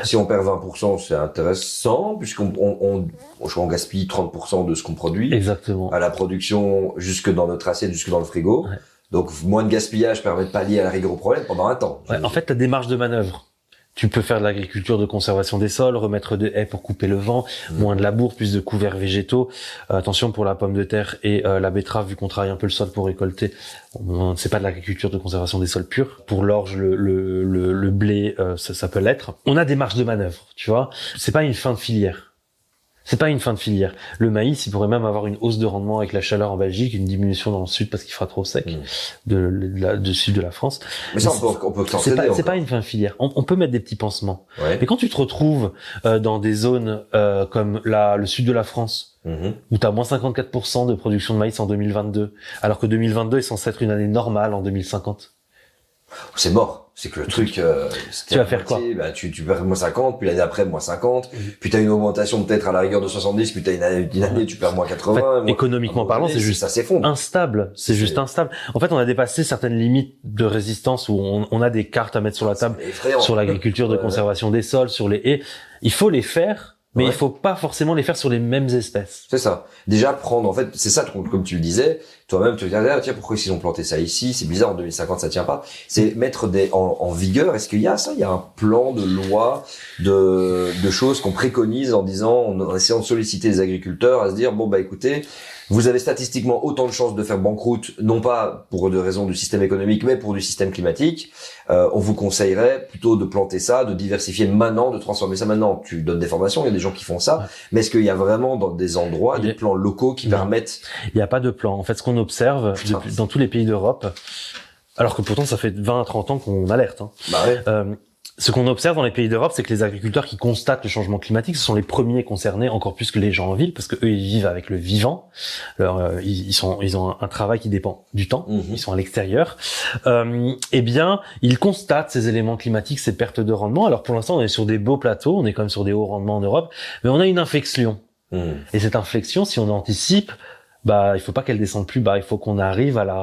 Si on perd 20%, c'est intéressant, puisqu'on gaspille 30% de ce qu'on produit. Exactement. À la production, jusque dans notre assiette, jusque dans le frigo. Ouais. Donc, moins de gaspillage permet de pallier à la rigueur au problème pendant un temps. Ouais, en fait, tu as des marges de manœuvre. Tu peux faire de l'agriculture de conservation des sols, remettre des haies pour couper le vent, moins de labour, plus de couverts végétaux. Attention pour la pomme de terre et la betterave, vu qu'on travaille un peu le sol pour récolter. C'est pas de l'agriculture de conservation des sols purs. Pour l'orge, le blé, ça peut l'être. On a des marges de manœuvre, tu vois. C'est pas une fin de filière. C'est pas une fin de filière. Le maïs, il pourrait même avoir une hausse de rendement avec la chaleur en Belgique, une diminution dans le sud parce qu'il fera trop sec du sud de la France. Mais ça, on peut c'est pas une fin de filière. On peut mettre des petits pansements. Ouais. Mais quand tu te retrouves dans des zones comme le sud de la France, où tu as moins 54% de production de maïs en 2022, alors que 2022 est censé être une année normale en 2050. C'est mort. C'est que le truc, tu vas faire quoi? Bah, tu perds moins 50, puis l'année après, moins 50, puis t'as une augmentation peut-être à la rigueur de 70, puis t'as une année, tu perds moins 80. En fait, économiquement parlant, c'est juste instable. C'est juste instable. En fait, on a dépassé certaines limites de résistance où on a des cartes à mettre sur la table sur l'agriculture de conservation des sols, sur les haies. Il faut les faire. Mais il faut pas forcément les faire sur les mêmes espèces. C'est ça. Déjà prendre, en fait, c'est ça, comme tu le disais, toi-même tu regardais, tiens, pourquoi ils ont planté ça ici, c'est bizarre, en 2050 ça tient pas. C'est mettre en vigueur, est-ce qu'il y a ça? Il y a un plan de loi, de choses qu'on préconise en disant, en essayant de solliciter les agriculteurs à se dire, bon, bah, écoutez, vous avez statistiquement autant de chances de faire banqueroute, non pas pour des raisons du système économique, mais pour du système climatique. On vous conseillerait plutôt de planter ça, de diversifier maintenant, de transformer ça maintenant. Tu donnes des formations, il y a des gens qui font ça, mais est-ce qu'il y a vraiment dans des endroits des plans locaux qui permettent... Il n'y a pas de plan. En fait, ce qu'on observe dans tous les pays d'Europe, alors que pourtant ça fait 20 à 30 ans qu'on alerte, hein. Bah ouais. Ce qu'on observe dans les pays d'Europe, c'est que les agriculteurs qui constatent le changement climatique, ce sont les premiers concernés, encore plus que les gens en ville, parce que eux, ils vivent avec le vivant. Alors, ils ont un travail qui dépend du temps. Ils sont à l'extérieur. Eh bien, ils constatent ces éléments climatiques, ces pertes de rendement. Alors, pour l'instant, on est sur des beaux plateaux, on est quand même sur des hauts rendements en Europe, mais on a une inflexion. Et cette inflexion, si on anticipe, bah, il faut pas qu'elle descende plus bas, il faut qu'on arrive à la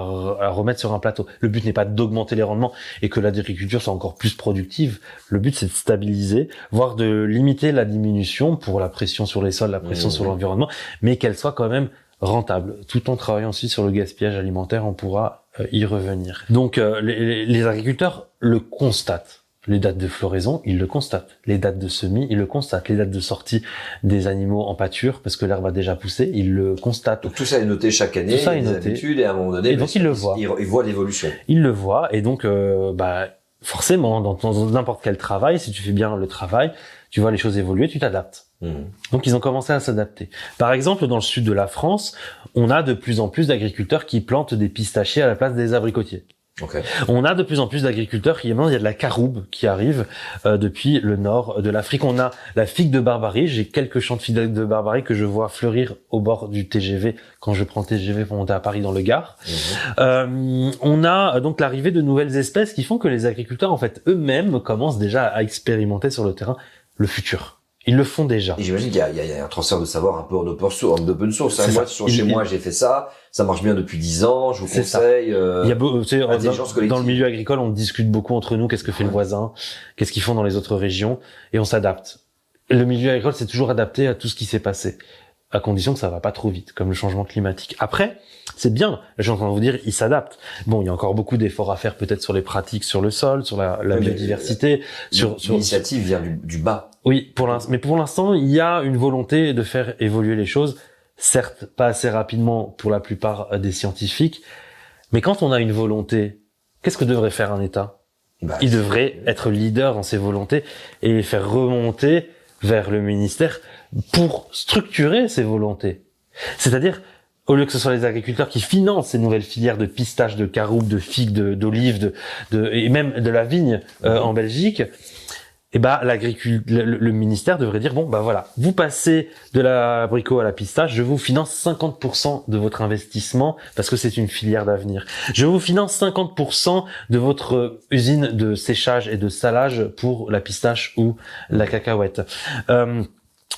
remettre sur un plateau. Le but n'est pas d'augmenter les rendements et que l'agriculture soit encore plus productive. Le but, c'est de stabiliser, voire de limiter la diminution pour la pression sur les sols, la pression sur l'environnement, mais qu'elle soit quand même rentable. Tout en travaillant aussi sur le gaspillage alimentaire, on pourra y revenir. Donc, les agriculteurs le constatent. Les dates de floraison, ils le constatent. Les dates de semis, ils le constatent. Les dates de sortie des animaux en pâture, parce que l'herbe a déjà poussé, ils le constatent. Donc tout ça est noté chaque année, tout ça est des noté. habitudes, et à un moment donné, et donc ils le voient. Ils voient l'évolution. Ils le voient, et donc forcément, dans n'importe quel travail, si tu fais bien le travail, tu vois les choses évoluer, tu t'adaptes. Donc ils ont commencé à s'adapter. Par exemple, dans le sud de la France, on a de plus en plus d'agriculteurs qui plantent des pistachiers à la place des abricotiers. Okay. On a de plus en plus d'agriculteurs il y a de la caroube qui arrive depuis le nord de l'Afrique. On a la figue de Barbarie. J'ai quelques champs de figue de Barbarie que je vois fleurir au bord du TGV quand je prends TGV pour monter à Paris dans le Gard. On a donc l'arrivée de nouvelles espèces qui font que les agriculteurs, en fait, eux-mêmes commencent déjà à expérimenter sur le terrain le futur. Ils le font déjà. Et j'imagine qu'il y a un transfert de savoir un peu en open source. Moi, chez moi, j'ai fait ça. Ça marche bien depuis 10 ans. Je vous conseille. Il y a dans le milieu agricole, on discute beaucoup entre nous. Qu'est-ce que fait le voisin? Qu'est-ce qu'ils font dans les autres régions? Et on s'adapte. Le milieu agricole s'est toujours adapté à tout ce qui s'est passé, à condition que ça va pas trop vite, comme le changement climatique. Après, c'est bien. Je suis en train de vous dire, ils s'adaptent. Bon, il y a encore beaucoup d'efforts à faire, peut-être sur les pratiques, sur le sol, sur la biodiversité. L'initiative vient du bas. Oui, mais pour l'instant, il y a une volonté de faire évoluer les choses. Certes, pas assez rapidement pour la plupart des scientifiques, mais quand on a une volonté, qu'est-ce que devrait faire un État? Il devrait être leader dans ses volontés et les faire remonter vers le ministère pour structurer ces volontés. C'est-à-dire, au lieu que ce soit les agriculteurs qui financent ces nouvelles filières de pistaches, de caroubes, de figues, d'olives, et même de la vigne en Belgique, et bah le ministère devrait dire bon bah voilà, vous passez de l'abricot à la pistache, je vous finance 50% de votre investissement parce que c'est une filière d'avenir. Je vous finance 50% de votre usine de séchage et de salage pour la pistache ou la cacahuète.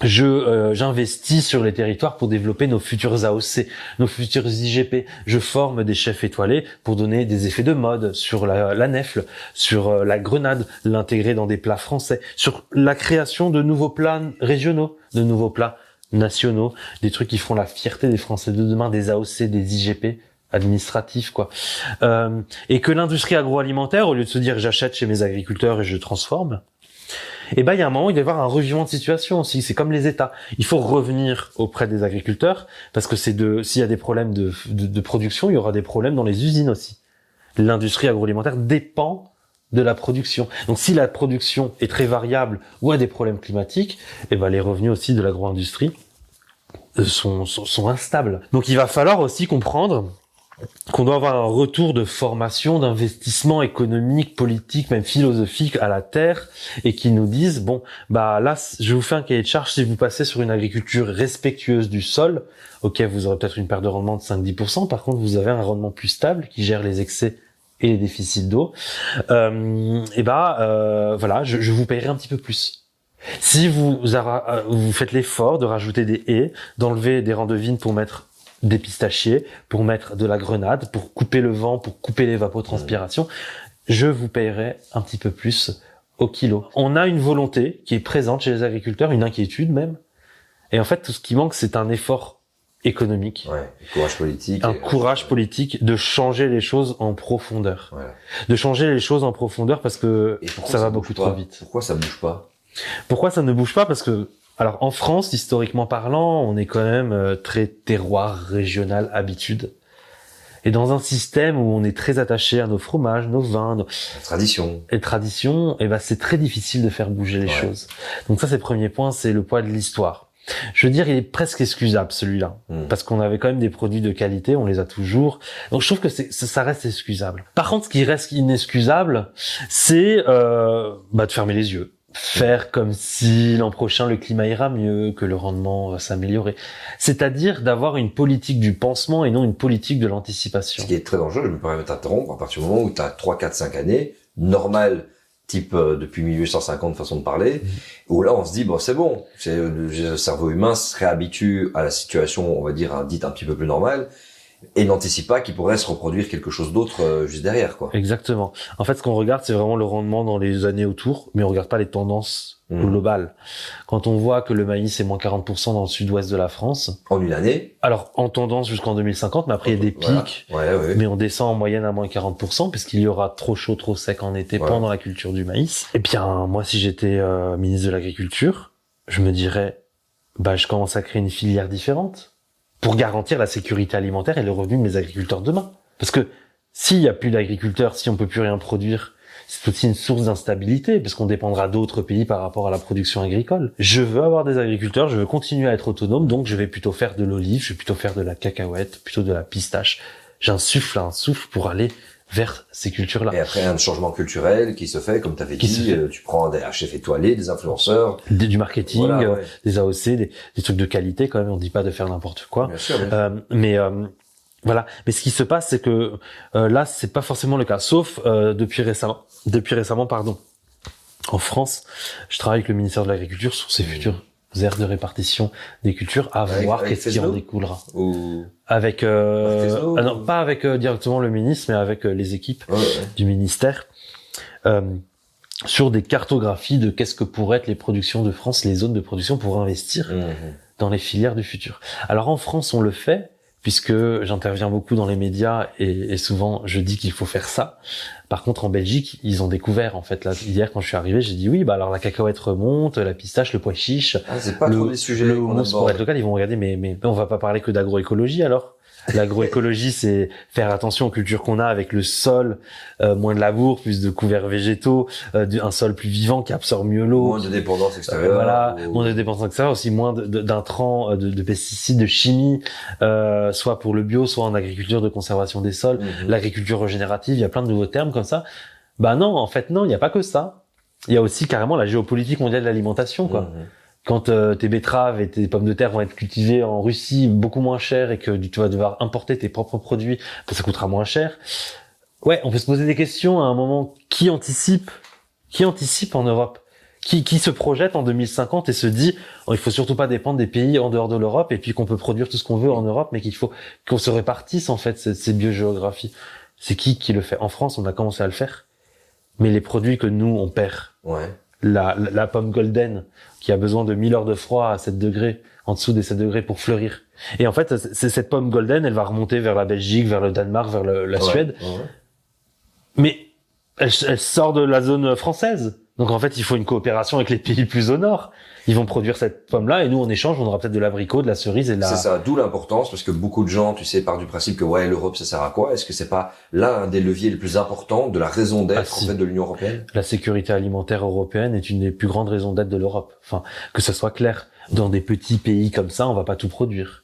J'investis sur les territoires pour développer nos futurs AOC, nos futurs IGP. Je forme des chefs étoilés pour donner des effets de mode sur la nèfle, sur la grenade, l'intégrer dans des plats français, sur la création de nouveaux plats régionaux, de nouveaux plats nationaux, des trucs qui feront la fierté des Français de demain, des AOC, des IGP administratifs, quoi. Et que l'industrie agroalimentaire, au lieu de se dire j'achète chez mes agriculteurs et je transforme, et ben il y a un moment, il doit y avoir un revirement de situation aussi. C'est comme les États. Il faut revenir auprès des agriculteurs parce que s'il y a des problèmes de production, il y aura des problèmes dans les usines aussi. L'industrie agroalimentaire dépend de la production. Donc si la production est très variable ou a des problèmes climatiques, et ben les revenus aussi de l'agro-industrie sont instables. Donc il va falloir aussi comprendre qu'on doit avoir un retour de formation, d'investissement économique, politique, même philosophique à la terre, et qui nous disent bon bah là je vous fais un cahier de charge si vous passez sur une agriculture respectueuse du sol, ok vous aurez peut-être une perte de rendement de 5-10%, par contre vous avez un rendement plus stable qui gère les excès et les déficits d'eau, voilà je vous paierai un petit peu plus. Si vous faites l'effort de rajouter des haies, d'enlever des rangs de vignes pour mettre des pistachiers, pour mettre de la grenade, pour couper le vent, pour couper l'évapotranspiration, je vous paierai un petit peu plus au kilo. On a une volonté qui est présente chez les agriculteurs, une inquiétude même. Et en fait, tout ce qui manque, c'est un effort économique. Ouais, courage politique. Un courage politique de changer les choses en profondeur. Voilà. De changer les choses en profondeur parce que ça va beaucoup trop vite. Pourquoi ça bouge pas? Pourquoi ça ne bouge pas? Parce que alors en France, historiquement parlant, on est quand même très terroir, régional, habitude. Et dans un système où on est très attaché à nos fromages, nos vins, les traditions, et ben c'est très difficile de faire bouger les choses. Donc ça c'est le premier point, c'est le poids de l'histoire. Je veux dire, il est presque excusable celui-là, parce qu'on avait quand même des produits de qualité, on les a toujours. Donc je trouve que ça reste excusable. Par contre, ce qui reste inexcusable, c'est de fermer les yeux. Faire comme si l'an prochain le climat ira mieux, que le rendement va s'améliorer. C'est-à-dire d'avoir une politique du pansement et non une politique de l'anticipation. Ce qui est très dangereux, je me permets de t'interrompre, à partir du moment où tu as 3, 4, 5 années, normales, type depuis 1850 façon de parler, où là on se dit bon c'est bon, le cerveau humain se réhabitue à la situation, on va dire dite un petit peu plus normale, et n'anticipe pas qu'il pourrait se reproduire quelque chose d'autre juste derrière, quoi. Exactement. En fait, ce qu'on regarde, c'est vraiment le rendement dans les années autour, mais on regarde pas les tendances globales. Quand on voit que le maïs est moins 40% dans le sud-ouest de la France. En une année? Alors, en tendance jusqu'en 2050, mais après il y a des pics. Voilà. Ouais. Mais on descend en moyenne à moins 40%, parce qu'il y aura trop chaud, trop sec en été pendant la culture du maïs. Et bien, moi, si j'étais ministre de l'Agriculture, je me dirais, je commence à créer une filière différente pour garantir la sécurité alimentaire et le revenu de mes agriculteurs demain. Parce que s'il y a plus d'agriculteurs, si on peut plus rien produire, c'est aussi une source d'instabilité, parce qu'on dépendra d'autres pays par rapport à la production agricole. Je veux avoir des agriculteurs, je veux continuer à être autonome, donc je vais plutôt faire de l'olive, je vais plutôt faire de la cacahuète, plutôt de la pistache. J'insuffle un souffle pour aller vers ces cultures-là. Et après, un changement culturel qui se fait, comme tu avais dit, tu prends des chefs étoilés, des influenceurs. Du marketing, des AOC, des trucs de qualité quand même, on dit pas de faire n'importe quoi. Bien sûr. Voilà. Mais ce qui se passe, c'est que là, c'est pas forcément le cas, sauf depuis récemment, pardon. En France, je travaille avec le ministère de l'Agriculture sur ces futures aires de répartition des cultures, à voir qu'est-ce qui en découlera. Avec non, pas avec directement le ministre, mais avec les équipes du ministère, sur des cartographies de qu'est-ce que pourraient être les productions de France, les zones de production pour investir dans les filières du futur. Alors en France, on le fait, puisque j'interviens beaucoup dans les médias et souvent je dis qu'il faut faire ça. Par contre, en Belgique, ils ont découvert, en fait, là, hier, quand je suis arrivé, j'ai dit oui, alors la cacahuète remonte, la pistache, le pois chiche. C'est pas trop des sujets. Le houmous pour être local, ils vont regarder, mais on va pas parler que d'agroécologie, alors. L'agroécologie, c'est faire attention aux cultures qu'on a avec le sol, moins de labour, plus de couverts végétaux, un sol plus vivant qui absorbe mieux l'eau. Moins de dépendance extérieure. Moins de dépendance extérieure, aussi moins d'intrants, de pesticides, de chimie, soit pour le bio, soit en agriculture de conservation des sols, l'agriculture régénérative, il y a plein de nouveaux termes comme ça. Non, en fait, non, il n'y a pas que ça. il y a aussi carrément la géopolitique mondiale de l'alimentation, quoi. Quand tes betteraves et tes pommes de terre vont être cultivées en Russie beaucoup moins cher et que tu vas devoir importer tes propres produits, parce que ça coûtera moins cher. Ouais, on peut se poser des questions à un moment. Qui anticipe en Europe? Qui se projette en 2050 et se dit il faut surtout pas dépendre des pays en dehors de l'Europe et puis qu'on peut produire tout ce qu'on veut en Europe, mais qu'il faut qu'on se répartisse en fait ces biogéographies. C'est qui le fait? En France, on a commencé à le faire, mais les produits que nous on perd. Ouais. La pomme golden qui a besoin de 1000 heures de froid à 7 degrés, en dessous des 7 degrés pour fleurir. Et en fait, c'est cette pomme golden, elle va remonter vers la Belgique, vers le Danemark, vers la Suède. Ouais. Mais elle sort de la zone française. Donc en fait, il faut une coopération avec les pays plus au nord. Ils vont produire cette pomme-là et nous, en échange, on aura peut-être de l'abricot, de la cerise et de la... C'est ça, d'où l'importance, parce que beaucoup de gens, tu sais, partent du principe que ouais, l'Europe, ça sert à quoi? Est-ce que c'est pas l'un des leviers les plus importants de la raison d'être en fait de l'Union européenne? La sécurité alimentaire européenne est une des plus grandes raisons d'être de l'Europe. Enfin, que ça soit clair. Dans des petits pays comme ça, on va pas tout produire.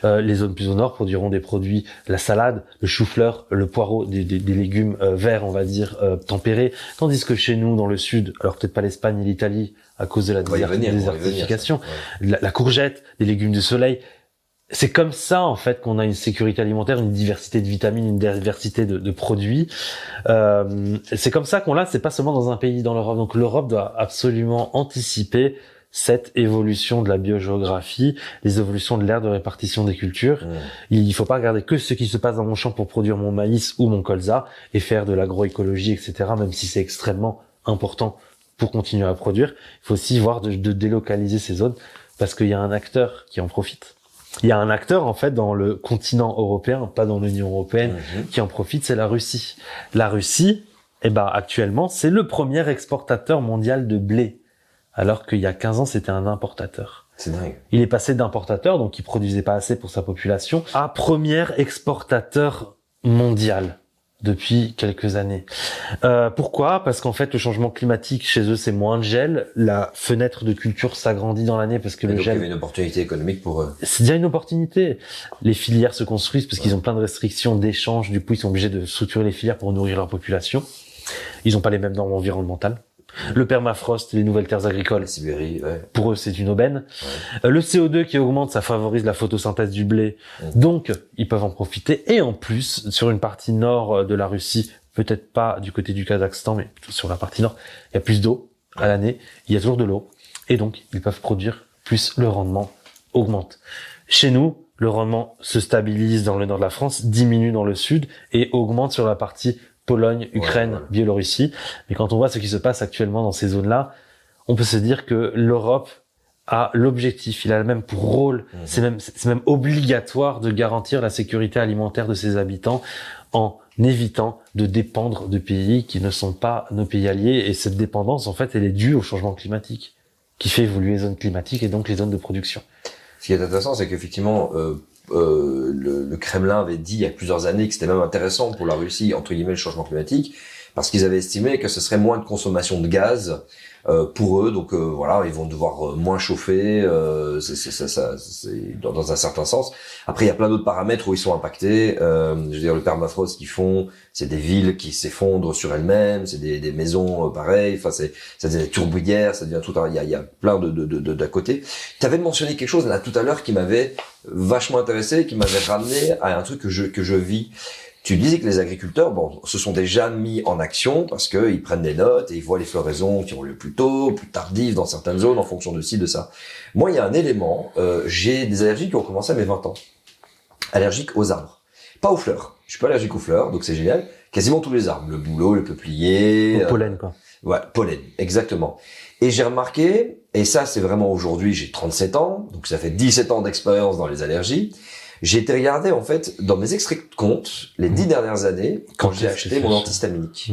Les zones plus au nord produiront des produits, la salade, le chou-fleur, le poireau, des légumes verts, on va dire, tempérés. Tandis que chez nous, dans le sud, alors peut-être pas l'Espagne et l'Italie, à cause de la désertification, la courgette, des légumes du soleil. C'est comme ça, en fait, qu'on a une sécurité alimentaire, une diversité de vitamines, une diversité de produits. C'est comme ça qu'on l'a, c'est pas seulement dans un pays, dans l'Europe. Donc l'Europe doit absolument anticiper cette évolution de la biogéographie, les évolutions de l'aire de répartition des cultures. Il faut pas regarder que ce qui se passe dans mon champ pour produire mon maïs ou mon colza et faire de l'agroécologie, etc., même si c'est extrêmement important pour continuer à produire. Il faut aussi voir de délocaliser ces zones parce qu'il y a un acteur qui en profite. Il y a un acteur, en fait, dans le continent européen, pas dans l'Union européenne, qui en profite, c'est la Russie. La Russie, actuellement, c'est le premier exportateur mondial de blé. Alors qu'il y a 15 ans, c'était un importateur. C'est dingue. Il est passé d'importateur, donc il produisait pas assez pour sa population, à premier exportateur mondial depuis quelques années. Pourquoi? Parce qu'en fait, le changement climatique chez eux, c'est moins de gel. La fenêtre de culture s'agrandit dans l'année parce que le gel... il y avait une opportunité économique pour eux. C'est déjà une opportunité. Les filières se construisent parce qu'ils ont plein de restrictions d'échange. Du coup, ils sont obligés de structurer les filières pour nourrir leur population. Ils n'ont pas les mêmes normes environnementales. Le permafrost, les nouvelles terres agricoles, la Sibérie, pour eux c'est une aubaine. Le CO2 qui augmente, ça favorise la photosynthèse du blé, donc ils peuvent en profiter. Et en plus, sur une partie nord de la Russie, peut-être pas du côté du Kazakhstan, mais plutôt sur la partie nord, il y a plus d'eau à l'année, il y a toujours de l'eau, et donc ils peuvent produire plus, le rendement augmente. Chez nous, le rendement se stabilise dans le nord de la France, diminue dans le sud et augmente sur la partie Pologne, Ukraine, Biélorussie. Mais quand on voit ce qui se passe actuellement dans ces zones-là, on peut se dire que l'Europe a l'objectif, il a même pour rôle, c'est même obligatoire de garantir la sécurité alimentaire de ses habitants en évitant de dépendre de pays qui ne sont pas nos pays alliés. Et cette dépendance, en fait, elle est due au changement climatique, qui fait évoluer les zones climatiques et donc les zones de production. Ce qui est intéressant, c'est qu'effectivement, le Kremlin avait dit il y a plusieurs années que c'était même intéressant pour la Russie, entre guillemets, le changement climatique, parce qu'ils avaient estimé que ce serait moins de consommation de gaz pour eux, donc voilà, ils vont devoir moins chauffer, c'est dans un certain sens. Après, il y a plein d'autres paramètres où ils sont impactés. Je veux dire, le permafrost qu'ils font, c'est des villes qui s'effondrent sur elles-mêmes, c'est des maisons pareilles. Enfin, ça devient des tourbières, ça devient tout. Il y a plein d'à côté. Tu avais mentionné quelque chose là tout à l'heure qui m'avait vachement intéressé, qui m'avait ramené à un truc que je vis. Tu disais que les agriculteurs, se sont déjà mis en action parce que ils prennent des notes et ils voient les floraisons qui ont lieu plus tôt, plus tardives dans certaines zones en fonction de ci, de ça. Moi, il y a un élément, j'ai des allergies qui ont commencé à mes 20 ans. Allergique aux arbres. Pas aux fleurs. Je suis pas allergique aux fleurs, donc c'est génial. Quasiment tous les arbres. Le bouleau, le peuplier. Au pollen, quoi. Ouais, pollen, exactement. Et j'ai remarqué, et ça c'est vraiment aujourd'hui, j'ai 37 ans, donc ça fait 17 ans d'expérience dans les allergies. J'ai été regarder, en fait, dans mes extraits de compte, les 10 dernières années, quand j'ai acheté mon antihistaminique.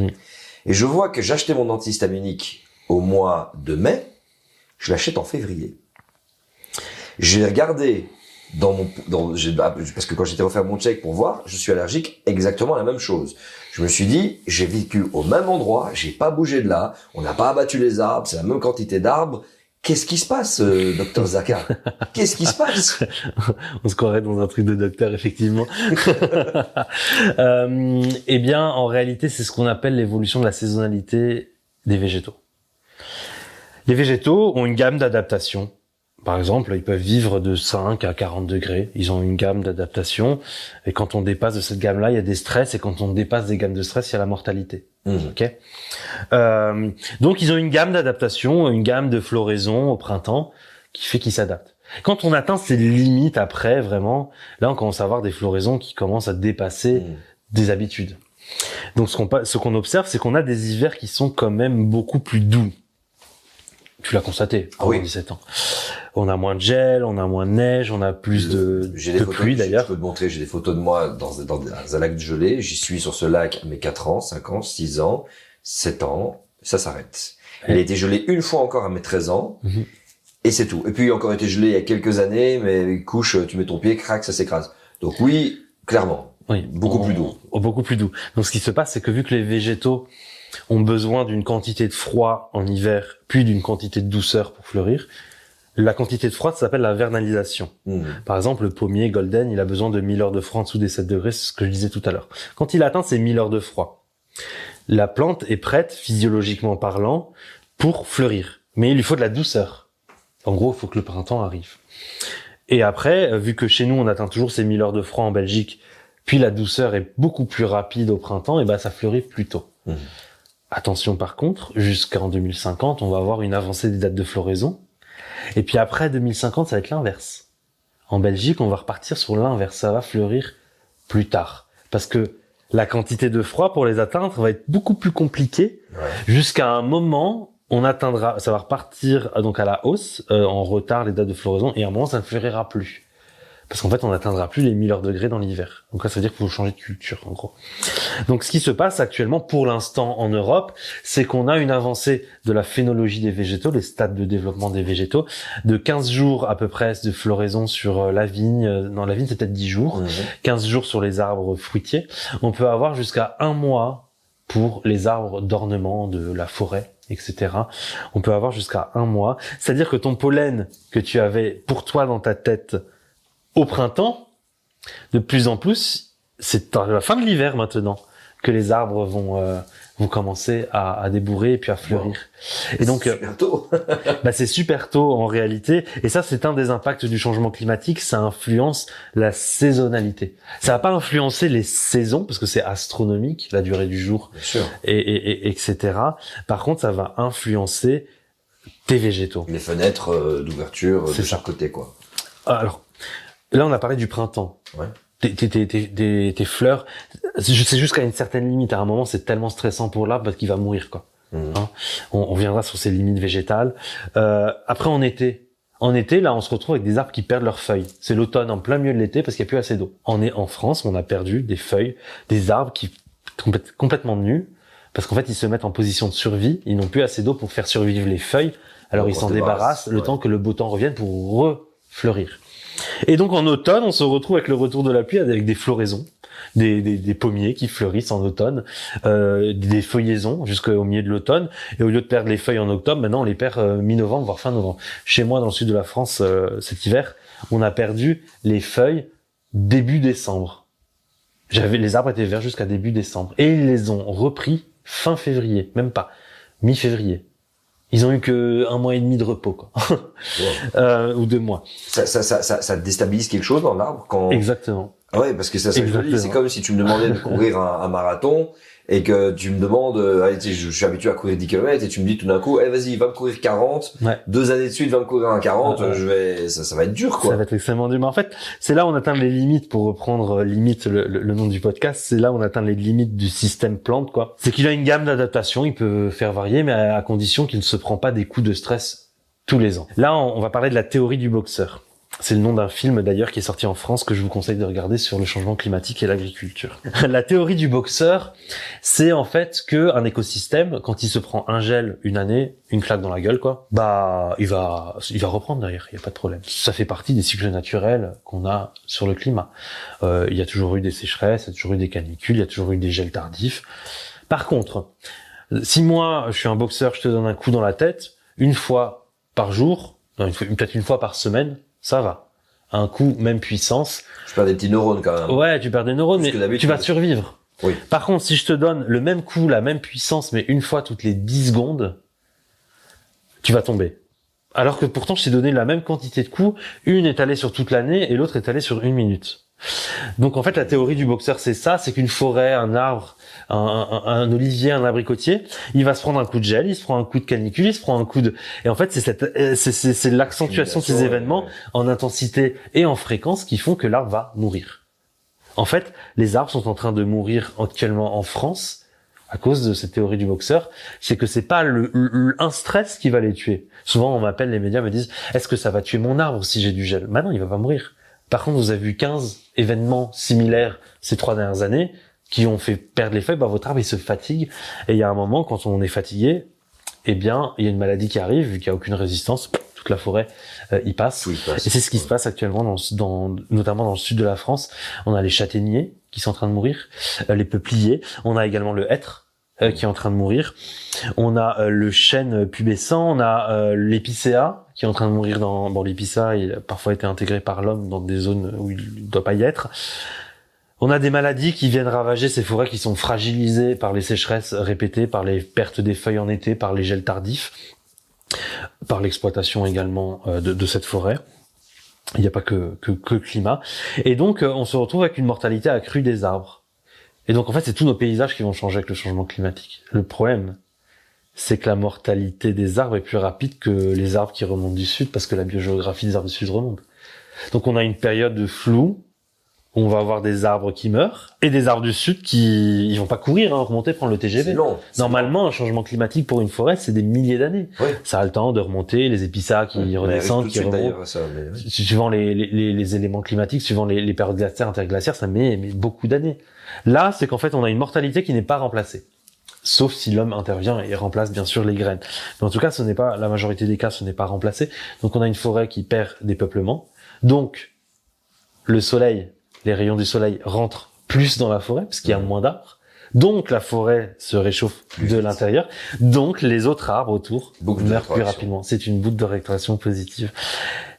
Et je vois que j'achetais mon antihistaminique au mois de mai, je l'achète en février. J'ai regardé parce que quand j'étais refaire mon check pour voir, je suis allergique exactement à la même chose. Je me suis dit, j'ai vécu au même endroit, j'ai pas bougé de là, on n'a pas abattu les arbres, c'est la même quantité d'arbres. Qu'est-ce qui se passe, docteur Zaka? Qu'est-ce qui se passe? On se croirait dans un truc de docteur, effectivement. Eh bien, en réalité, c'est ce qu'on appelle l'évolution de la saisonnalité des végétaux. Les végétaux ont une gamme d'adaptation. Par exemple, ils peuvent vivre de 5 à 40 degrés. Ils ont une gamme d'adaptation. Et quand on dépasse de cette gamme-là, il y a des stress. Et quand on dépasse des gammes de stress, il y a la mortalité. Ok. Donc, ils ont une gamme d'adaptation, une gamme de floraison au printemps qui fait qu'ils s'adaptent. Quand on atteint ces limites après, vraiment, là, on commence à avoir des floraisons qui commencent à dépasser des habitudes. Donc, ce qu'on observe, c'est qu'on a des hivers qui sont quand même beaucoup plus doux. Tu l'as constaté, pendant 17 ans. On a moins de gel, on a moins de neige, on a plus de pluie d'ailleurs. Je peux te montrer, j'ai des photos de moi dans un lac gelé. J'y suis sur ce lac à mes 4 ans, 5 ans, 6 ans, 7 ans. Ça s'arrête. Il a été gelé une fois encore à mes 13 ans. Et c'est tout. Et puis, il a encore été gelé il y a quelques années, mais couche, tu mets ton pied, crac, ça s'écrase. Donc oui, clairement. Oui. Beaucoup plus doux. Beaucoup plus doux. Donc, ce qui se passe, c'est que vu que les végétaux ont besoin d'une quantité de froid en hiver, puis d'une quantité de douceur pour fleurir, la quantité de froid, ça s'appelle la vernalisation. Par exemple, le pommier golden, il a besoin de 1000 heures de froid en dessous des 7 degrés, c'est ce que je disais tout à l'heure. Quand il atteint ces 1000 heures de froid, la plante est prête, physiologiquement parlant, pour fleurir. Mais il lui faut de la douceur. En gros, il faut que le printemps arrive. Et après, vu que chez nous, on atteint toujours ces 1000 heures de froid en Belgique, puis la douceur est beaucoup plus rapide au printemps, et ben ça fleurit plus tôt. Attention par contre, jusqu'en 2050, on va avoir une avancée des dates de floraison. Et puis après 2050, ça va être l'inverse. En Belgique, on va repartir sur l'inverse. Ça va fleurir plus tard. Parce que la quantité de froid pour les atteindre va être beaucoup plus compliquée. Jusqu'à un moment, on atteindra, ça va repartir donc à la hausse, en retard les dates de floraison, et à un moment, ça ne fleurira plus. Parce qu'en fait, on n'atteindra plus les 1000 heures degrés dans l'hiver. Donc là, ça veut dire qu'il faut changer de culture, en gros. Donc, ce qui se passe actuellement, pour l'instant, en Europe, c'est qu'on a une avancée de la phénologie des végétaux, les stades de développement des végétaux, de 15 jours à peu près de floraison sur la vigne. Non, la vigne, c'est peut-être 10 jours. 15 jours sur les arbres fruitiers. On peut avoir jusqu'à 1 mois pour les arbres d'ornement de la forêt, etc. On peut avoir jusqu'à 1 mois. C'est-à-dire que ton pollen que tu avais pour toi dans ta tête au printemps, de plus en plus, c'est à la fin de l'hiver maintenant que les arbres vont commencer à débourrer et puis à fleurir. Et donc, c'est super tôt. C'est super tôt en réalité. Et ça, c'est un des impacts du changement climatique. Ça influence la saisonnalité. Ça va pas influencer les saisons parce que c'est astronomique, la durée du jour, et etc. Par contre, ça va influencer tes végétaux. Les fenêtres d'ouverture de chaque côté, quoi. Alors, là, on a parlé du printemps. Tes fleurs, c'est jusqu'à une certaine limite. À un moment, c'est tellement stressant pour l'arbre parce qu'il va mourir, quoi. Hein, on reviendra sur ces limites végétales. Après, en été, là, on se retrouve avec des arbres qui perdent leurs feuilles. C'est l'automne, en plein milieu de l'été, parce qu'il n'y a plus assez d'eau. En France, on a perdu des feuilles, des arbres qui complètement nus, parce qu'en fait, ils se mettent en position de survie. Ils n'ont plus assez d'eau pour faire survivre les feuilles. Alors, ils s'en débarrassent le temps que le beau temps revienne pour refleurir. Et donc en automne, on se retrouve avec le retour de la pluie, avec des floraisons, des pommiers qui fleurissent en automne, des feuillaisons jusqu'au milieu de l'automne. Et au lieu de perdre les feuilles en octobre, maintenant on les perd mi-novembre, voire fin novembre. Chez moi, dans le sud de la France, cet hiver, on a perdu les feuilles début décembre. Les arbres étaient verts jusqu'à début décembre. Et ils les ont repris fin février, même pas, mi-février. Ils ont eu que 1 mois et demi de repos, quoi. Ou 2 mois. Ça déstabilise quelque chose dans l'arbre quand... Exactement. Ah ouais, parce que ça c'est comme si tu me demandais de courir un marathon et que tu me demandes, je suis habitué à courir 10 km et tu me dis tout d'un coup, vas-y, va me courir 40, 2 années de suite, va me courir un 40, ça va être dur, quoi. Ça va être extrêmement dur. Mais en fait, c'est là où on atteint les limites, pour reprendre le nom du podcast, c'est là où on atteint les limites du système plante, quoi. C'est qu'il a une gamme d'adaptation, il peut faire varier, mais à condition qu'il ne se prend pas des coups de stress tous les ans. Là, on va parler de la théorie du boxeur. C'est le nom d'un film d'ailleurs qui est sorti en France que je vous conseille de regarder sur le changement climatique et l'agriculture. La théorie du boxeur, c'est en fait que un écosystème, quand il se prend un gel une année, une claque dans la gueule, quoi, il va reprendre derrière, il y a pas de problème. Ça fait partie des cycles naturels qu'on a sur le climat. Il y a toujours eu des sécheresses, il y a toujours eu des canicules, il y a toujours eu des gels tardifs. Par contre, si moi je suis un boxeur, je te donne un coup dans la tête, une fois par jour, peut-être une fois par semaine, ça va. Un coup, même puissance. Tu perds des petits neurones quand même. Ouais, tu perds des neurones, mais tu vas survivre. Oui. Par contre, si je te donne le même coup, la même puissance, mais une fois toutes les 10 secondes, tu vas tomber. Alors que pourtant, je t'ai donné la même quantité de coups, une est allée sur toute l'année et l'autre est allée sur 1 minute. Donc en fait, la théorie du boxeur, c'est ça, c'est qu'une forêt, un arbre, un olivier, un abricotier, il va se prendre un coup de gel, il se prend un coup de canicule, il se prend un coup de... Et en fait, c'est l'accentuation de ces événements en intensité et en fréquence qui font que l'arbre va mourir. En fait, les arbres sont en train de mourir actuellement en France à cause de cette théorie du boxeur. C'est que c'est pas un stress qui va les tuer. Souvent, on m'appelle, les médias me disent, est-ce que ça va tuer mon arbre si j'ai du gel? Bah non, il va pas mourir. Par contre, vous avez vu 15 événements similaires ces 3 dernières années qui ont fait perdre les feuilles. Bah, votre arbre, il se fatigue. Et il y a un moment, quand on est fatigué, eh bien, il y a une maladie qui arrive, vu qu'il n'y a aucune résistance, toute la forêt y passe. Et c'est ce qui se passe actuellement notamment dans le sud de la France. On a les châtaigniers qui sont en train de mourir, les peupliers. On a également le hêtre qui est en train de mourir. On a le chêne pubescent. On a l'épicéa qui est en train de mourir l'épicéa. Il a parfois été intégré par l'homme dans des zones où il ne doit pas y être. On a des maladies qui viennent ravager ces forêts qui sont fragilisées par les sécheresses répétées, par les pertes des feuilles en été, par les gels tardifs, par l'exploitation également de cette forêt. Il n'y a pas que le climat. Et donc, on se retrouve avec une mortalité accrue des arbres. Et donc, en fait, c'est tous nos paysages qui vont changer avec le changement climatique. Le problème, c'est que la mortalité des arbres est plus rapide que les arbres qui remontent du sud, parce que la biogéographie des arbres du sud remonte. Donc, on a une période de flou, où on va avoir des arbres qui meurent, et des arbres du sud qui, ils vont pas courir, remonter, prendre le TGV. C'est long. Normalement, un changement climatique pour une forêt, c'est des milliers d'années. Oui. Ça a le temps de remonter, les épicéas qui redescendent, qui remontent. Suivant les éléments climatiques, suivant les périodes glaciaires, interglaciaires, ça met beaucoup d'années. Là, c'est qu'en fait, on a une mortalité qui n'est pas remplacée. Sauf si l'homme intervient et remplace bien sûr les graines. Mais en tout cas, la majorité des cas, ce n'est pas remplacé. Donc on a une forêt qui perd des peuplements. Donc, le soleil, les rayons du soleil rentrent plus dans la forêt, parce qu'il y a moins d'arbres. Donc la forêt se réchauffe de l'intérieur. Donc les autres arbres autour meurent plus rapidement. C'est une boucle de rétroaction positive.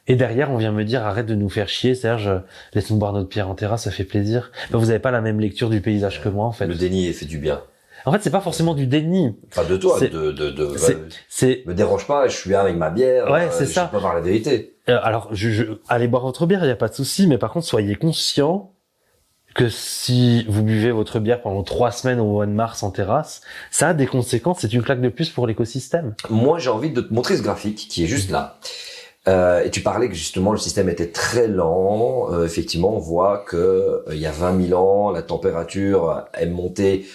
Et derrière, on vient me dire, arrête de nous faire chier, Serge, laisse-nous boire notre pierre en terrasse, ça fait plaisir. Ben, vous avez pas la même lecture du paysage que moi, en fait. Le déni fait du bien. En fait, c'est pas forcément du déni. Enfin, de toi, me dérange pas, je suis bien avec ma bière. Ouais, c'est ça. Je peux voir la vérité. Alors, allez boire votre bière, il y a pas de souci, mais par contre, soyez conscient que si vous buvez votre bière pendant 3 semaines au mois de mars en terrasse, ça a des conséquences, c'est une claque de plus pour l'écosystème. Moi, j'ai envie de te montrer ce graphique qui est juste là. Et tu parlais que justement le système était très lent. Effectivement, on voit que il y a 20 000 ans, la température est montée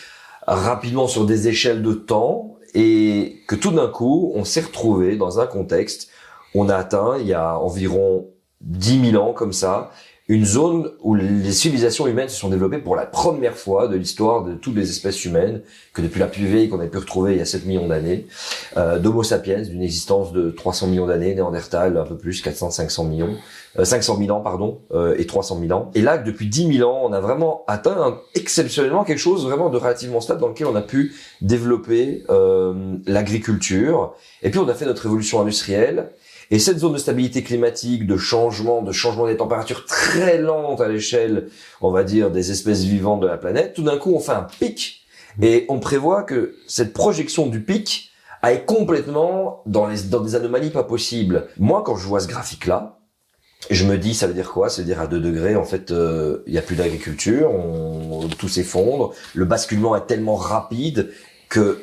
rapidement sur des échelles de temps et que tout d'un coup, on s'est retrouvé dans un contexte où on a atteint, il y a environ 10 000 ans comme ça, une zone où les civilisations humaines se sont développées pour la première fois de l'histoire de toutes les espèces humaines, que depuis la plus vieille qu'on ait pu retrouver il y a 7 millions d'années, d'Homo sapiens, d'une existence de 300 millions d'années, Néandertal un peu plus, 500 000 ans, pardon, et 300 000 ans. Et là, depuis 10 000 ans, on a vraiment atteint exceptionnellement quelque chose vraiment de relativement stable dans lequel on a pu développer l'agriculture. Et puis on a fait notre révolution industrielle. Et cette zone de stabilité climatique, de changement des températures très lentes à l'échelle, on va dire, des espèces vivantes de la planète, tout d'un coup, on fait un pic. Et on prévoit que cette projection du pic aille complètement dans des anomalies pas possibles. Moi, quand je vois ce graphique-là, je me dis, ça veut dire quoi? Ça veut dire à 2 degrés, en fait, il y a plus d'agriculture, tout s'effondre, le basculement est tellement rapide que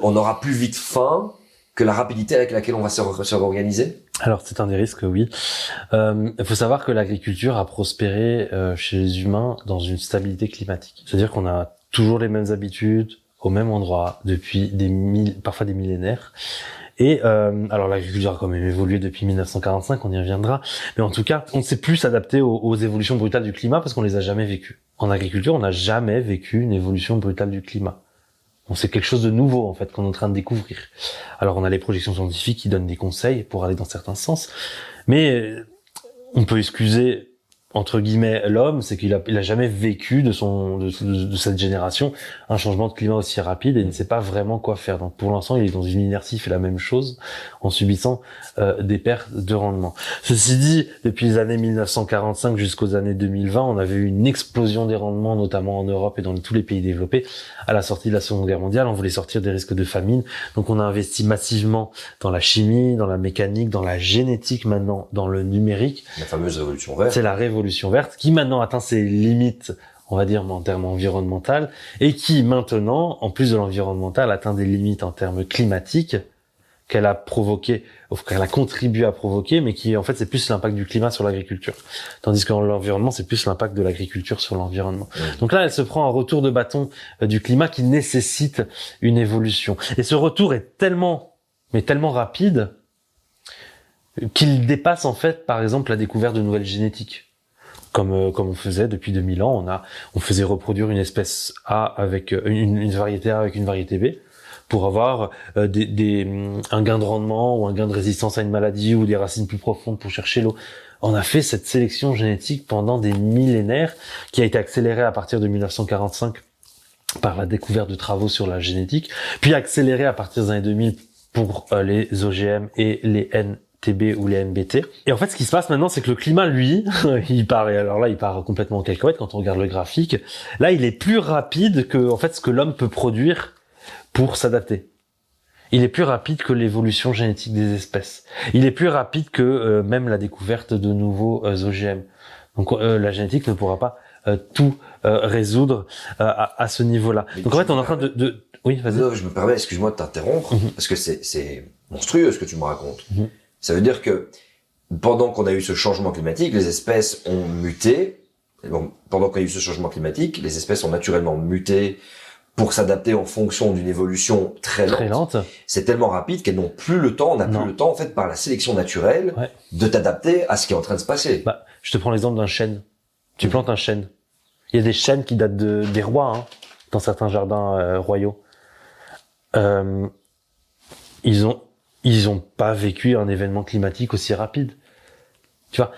on aura plus vite faim que la rapidité avec laquelle on va se réorganiser? Alors, c'est un des risques, oui. Il faut savoir que l'agriculture a prospéré chez les humains dans une stabilité climatique. C'est-à-dire qu'on a toujours les mêmes habitudes, au même endroit, depuis parfois des millénaires. Et alors l'agriculture a quand même évolué depuis 1945, on y reviendra. Mais en tout cas, on ne s'est plus s'adapter aux évolutions brutales du climat parce qu'on les a jamais vécues. En agriculture, on n'a jamais vécu une évolution brutale du climat. Donc c'est quelque chose de nouveau en fait qu'on est en train de découvrir. Alors on a les projections scientifiques qui donnent des conseils pour aller dans certains sens, mais on peut excuser entre guillemets l'homme, c'est qu'il a jamais vécu de cette génération un changement de climat aussi rapide et il ne sait pas vraiment quoi faire. Donc pour l'instant, il est dans une inertie, il fait la même chose en subissant des pertes de rendement. Ceci dit, depuis les années 1945 jusqu'aux années 2020, on avait eu une explosion des rendements, notamment en Europe et dans tous les pays développés. À la sortie de la Seconde Guerre mondiale, on voulait sortir des risques de famine, donc on a investi massivement dans la chimie, dans la mécanique, dans la génétique, maintenant dans le numérique. La fameuse révolution verte. C'est la révolution verte qui maintenant atteint ses limites, on va dire en termes environnementaux, et qui maintenant, en plus de l'environnemental, atteint des limites en termes climatiques qu'elle a provoqué, ou qu'elle a contribué à provoquer, mais qui en fait c'est plus l'impact du climat sur l'agriculture, tandis que l'environnement c'est plus l'impact de l'agriculture sur l'environnement. Donc là, elle se prend un retour de bâton du climat qui nécessite une évolution, et ce retour est tellement rapide qu'il dépasse en fait, par exemple, la découverte de nouvelles génétiques. Comme on faisait depuis 2000 ans, on faisait reproduire une espèce A avec une variété A avec une variété B pour avoir un gain de rendement ou un gain de résistance à une maladie ou des racines plus profondes pour chercher l'eau. On a fait cette sélection génétique pendant des millénaires qui a été accélérée à partir de 1945 par la découverte de travaux sur la génétique, puis accélérée à partir des années 2000 pour les OGM et les NTB ou les NBT. Et en fait, ce qui se passe maintenant, c'est que le climat, lui, il part complètement en cacahuète quand on regarde le graphique. Là, il est plus rapide que, en fait, ce que l'homme peut produire pour s'adapter. Il est plus rapide que l'évolution génétique des espèces. Il est plus rapide que même la découverte de nouveaux OGM. Donc, la génétique ne pourra pas tout résoudre à ce niveau-là. Mais donc, en fait, on est en train de... Oui, vas-y. Non, je me permets, excuse-moi de t'interrompre, parce que c'est monstrueux ce que tu me racontes. Ça veut dire que pendant qu'on a eu ce changement climatique, les espèces ont muté. Bon, pendant qu'on a eu ce changement climatique, les espèces ont naturellement muté pour s'adapter en fonction d'une évolution très lente. C'est tellement rapide qu'elles n'ont plus le temps, on n'a plus le temps, en fait, par la sélection naturelle, de t'adapter à ce qui est en train de se passer. Bah, je te prends l'exemple d'un chêne. Tu plantes un chêne. Il y a des chênes qui datent des rois, hein, dans certains jardins royaux. Ils ont pas vécu un événement climatique aussi rapide. Tu vois.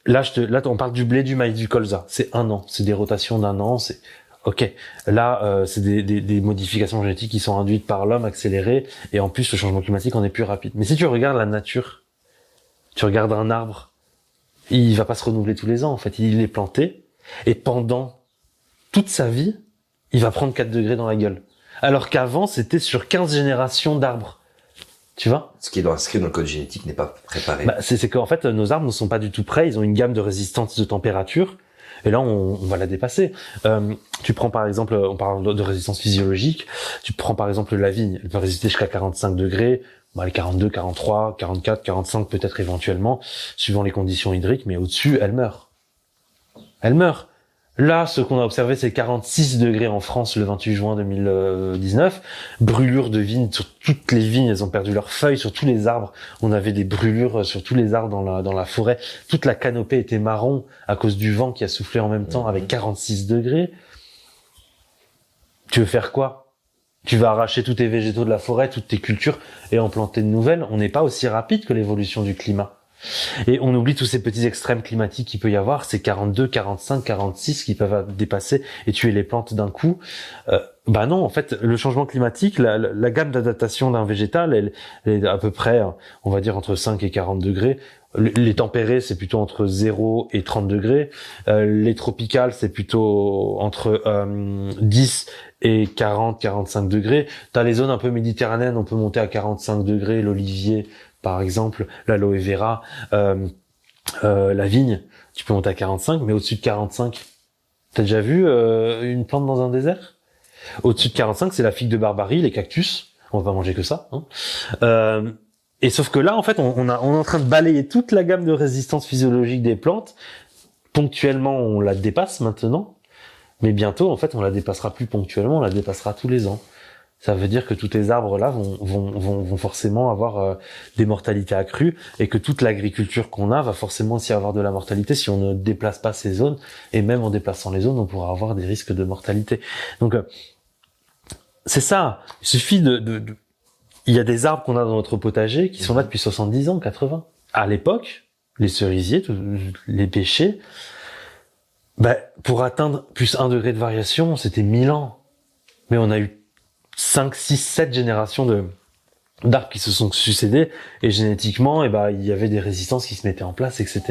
Là, on parle du blé, du maïs, du colza. C'est 1 an. C'est des rotations d'1 an. C'est, ok. Là, c'est des modifications génétiques qui sont induites par l'homme accélérées. Et en plus, le changement climatique en est plus rapide. Mais si tu regardes la nature, tu regardes un arbre, il va pas se renouveler tous les ans. En fait, il est planté. Et pendant toute sa vie, il va prendre 4 degrés dans la gueule. Alors qu'avant, c'était sur 15 générations d'arbres. Tu vois? Ce qui est inscrit dans le code génétique n'est pas préparé. Bah, c'est qu'en fait, nos arbres ne sont pas du tout prêts. Ils ont une gamme de résistance de température. Et là, on va la dépasser. Tu prends par exemple, on parle de résistance physiologique. Tu prends par exemple la vigne. Elle peut résister jusqu'à 45 degrés. Bon, les 42, 43, 44, 45 peut-être éventuellement, suivant les conditions hydriques. Mais au-dessus, elle meurt. Elle meurt. Là, ce qu'on a observé, c'est 46 degrés en France le 28 juin 2019. Brûlure de vignes sur toutes les vignes, elles ont perdu leurs feuilles sur tous les arbres. On avait des brûlures sur tous les arbres dans la forêt. Toute la canopée était marron à cause du vent qui a soufflé en même temps avec 46 degrés. Tu veux faire quoi? Tu vas arracher tous tes végétaux de la forêt, toutes tes cultures et en planter de nouvelles. On n'est pas aussi rapide que l'évolution du climat. Et on oublie tous ces petits extrêmes climatiques qu'il peut y avoir, ces 42, 45, 46 qui peuvent dépasser et tuer les plantes d'un coup. Bah non, en fait, le changement climatique, la gamme d'adaptation d'un végétal, elle est à peu près, on va dire, entre 5 et 40 degrés. Les tempérés, c'est plutôt entre 0 et 30 degrés. Les tropicales, c'est plutôt entre 10 et 40, 45 degrés. T'as les zones un peu méditerranéennes, on peut monter à 45 degrés, l'olivier, par exemple, l'aloe vera, la vigne, tu peux monter à 45, mais au-dessus de 45, t'as déjà vu une plante dans un désert? Au-dessus de 45, c'est la figue de Barbarie, les cactus. On va pas manger que ça. Hein. Et sauf que là, en fait, on est en train de balayer toute la gamme de résistance physiologique des plantes. Ponctuellement, on la dépasse maintenant, mais bientôt, en fait, on la dépassera plus ponctuellement, on la dépassera tous les ans. Ça veut dire que tous les arbres là vont forcément avoir des mortalités accrues et que toute l'agriculture qu'on a va forcément aussi avoir de la mortalité si on ne déplace pas ces zones, et même en déplaçant les zones on pourra avoir des risques de mortalité. Donc c'est ça, il suffit il y a des arbres qu'on a dans notre potager qui sont là depuis 70 ans, 80. À l'époque, les cerisiers, les pêchers, Pour atteindre plus 1 degré de variation, c'était 1000 ans. Mais on a eu 5, 6, 7 générations d'arbres qui se sont succédés, et génétiquement, il y avait des résistances qui se mettaient en place, etc.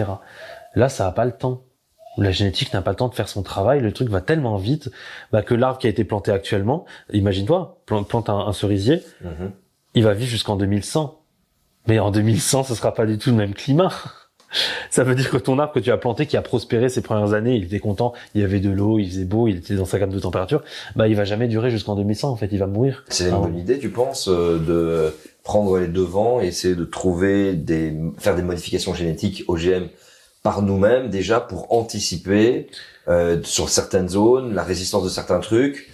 Là, ça a pas le temps. La génétique n'a pas le temps de faire son travail, le truc va tellement vite, que l'arbre qui a été planté actuellement, imagine-toi, plante un cerisier, il va vivre jusqu'en 2100. Mais en 2100, ce sera pas du tout le même climat. Ça veut dire que ton arbre que tu as planté, qui a prospéré ces premières années, il était content, il y avait de l'eau, il faisait beau, il était dans sa gamme de température, il va jamais durer jusqu'en 2100, en fait, il va mourir. C'est une bonne idée, tu penses, de prendre les devants, essayer de faire des modifications génétiques OGM par nous-mêmes, déjà, pour anticiper, sur certaines zones, la résistance de certains trucs?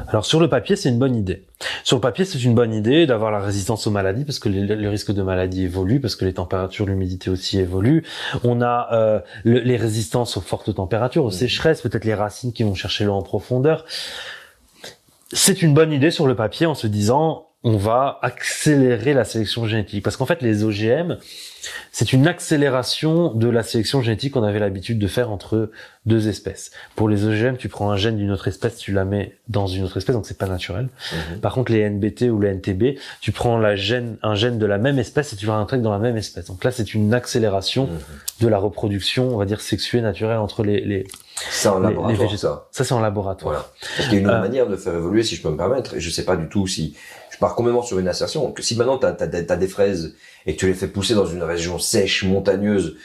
Alors sur le papier, c'est une bonne idée. Sur le papier, c'est une bonne idée d'avoir la résistance aux maladies, parce que le risque de maladie évolue, parce que les températures, l'humidité aussi évoluent. On a les résistances aux fortes températures, aux sécheresses, peut-être les racines qui vont chercher l'eau en profondeur. C'est une bonne idée sur le papier en se disant on va accélérer la sélection génétique. Parce qu'en fait, les OGM, c'est une accélération de la sélection génétique qu'on avait l'habitude de faire entre deux espèces. Pour les OGM, tu prends un gène d'une autre espèce, tu la mets dans une autre espèce, donc c'est pas naturel. Par contre, les NBT ou les NTB, tu prends un gène de la même espèce et tu le réintègres dans la même espèce. Donc là, c'est une accélération de la reproduction, on va dire, sexuée naturelle entre les c'est en laboratoire, ça c'est en laboratoire. Voilà. Parce qu'il y a une autre manière de faire évoluer, si je peux me permettre, et je sais pas du tout si, je pars complètement sur une assertion, que si maintenant t'as des fraises et que tu les fais pousser dans une région sèche, montagneuse,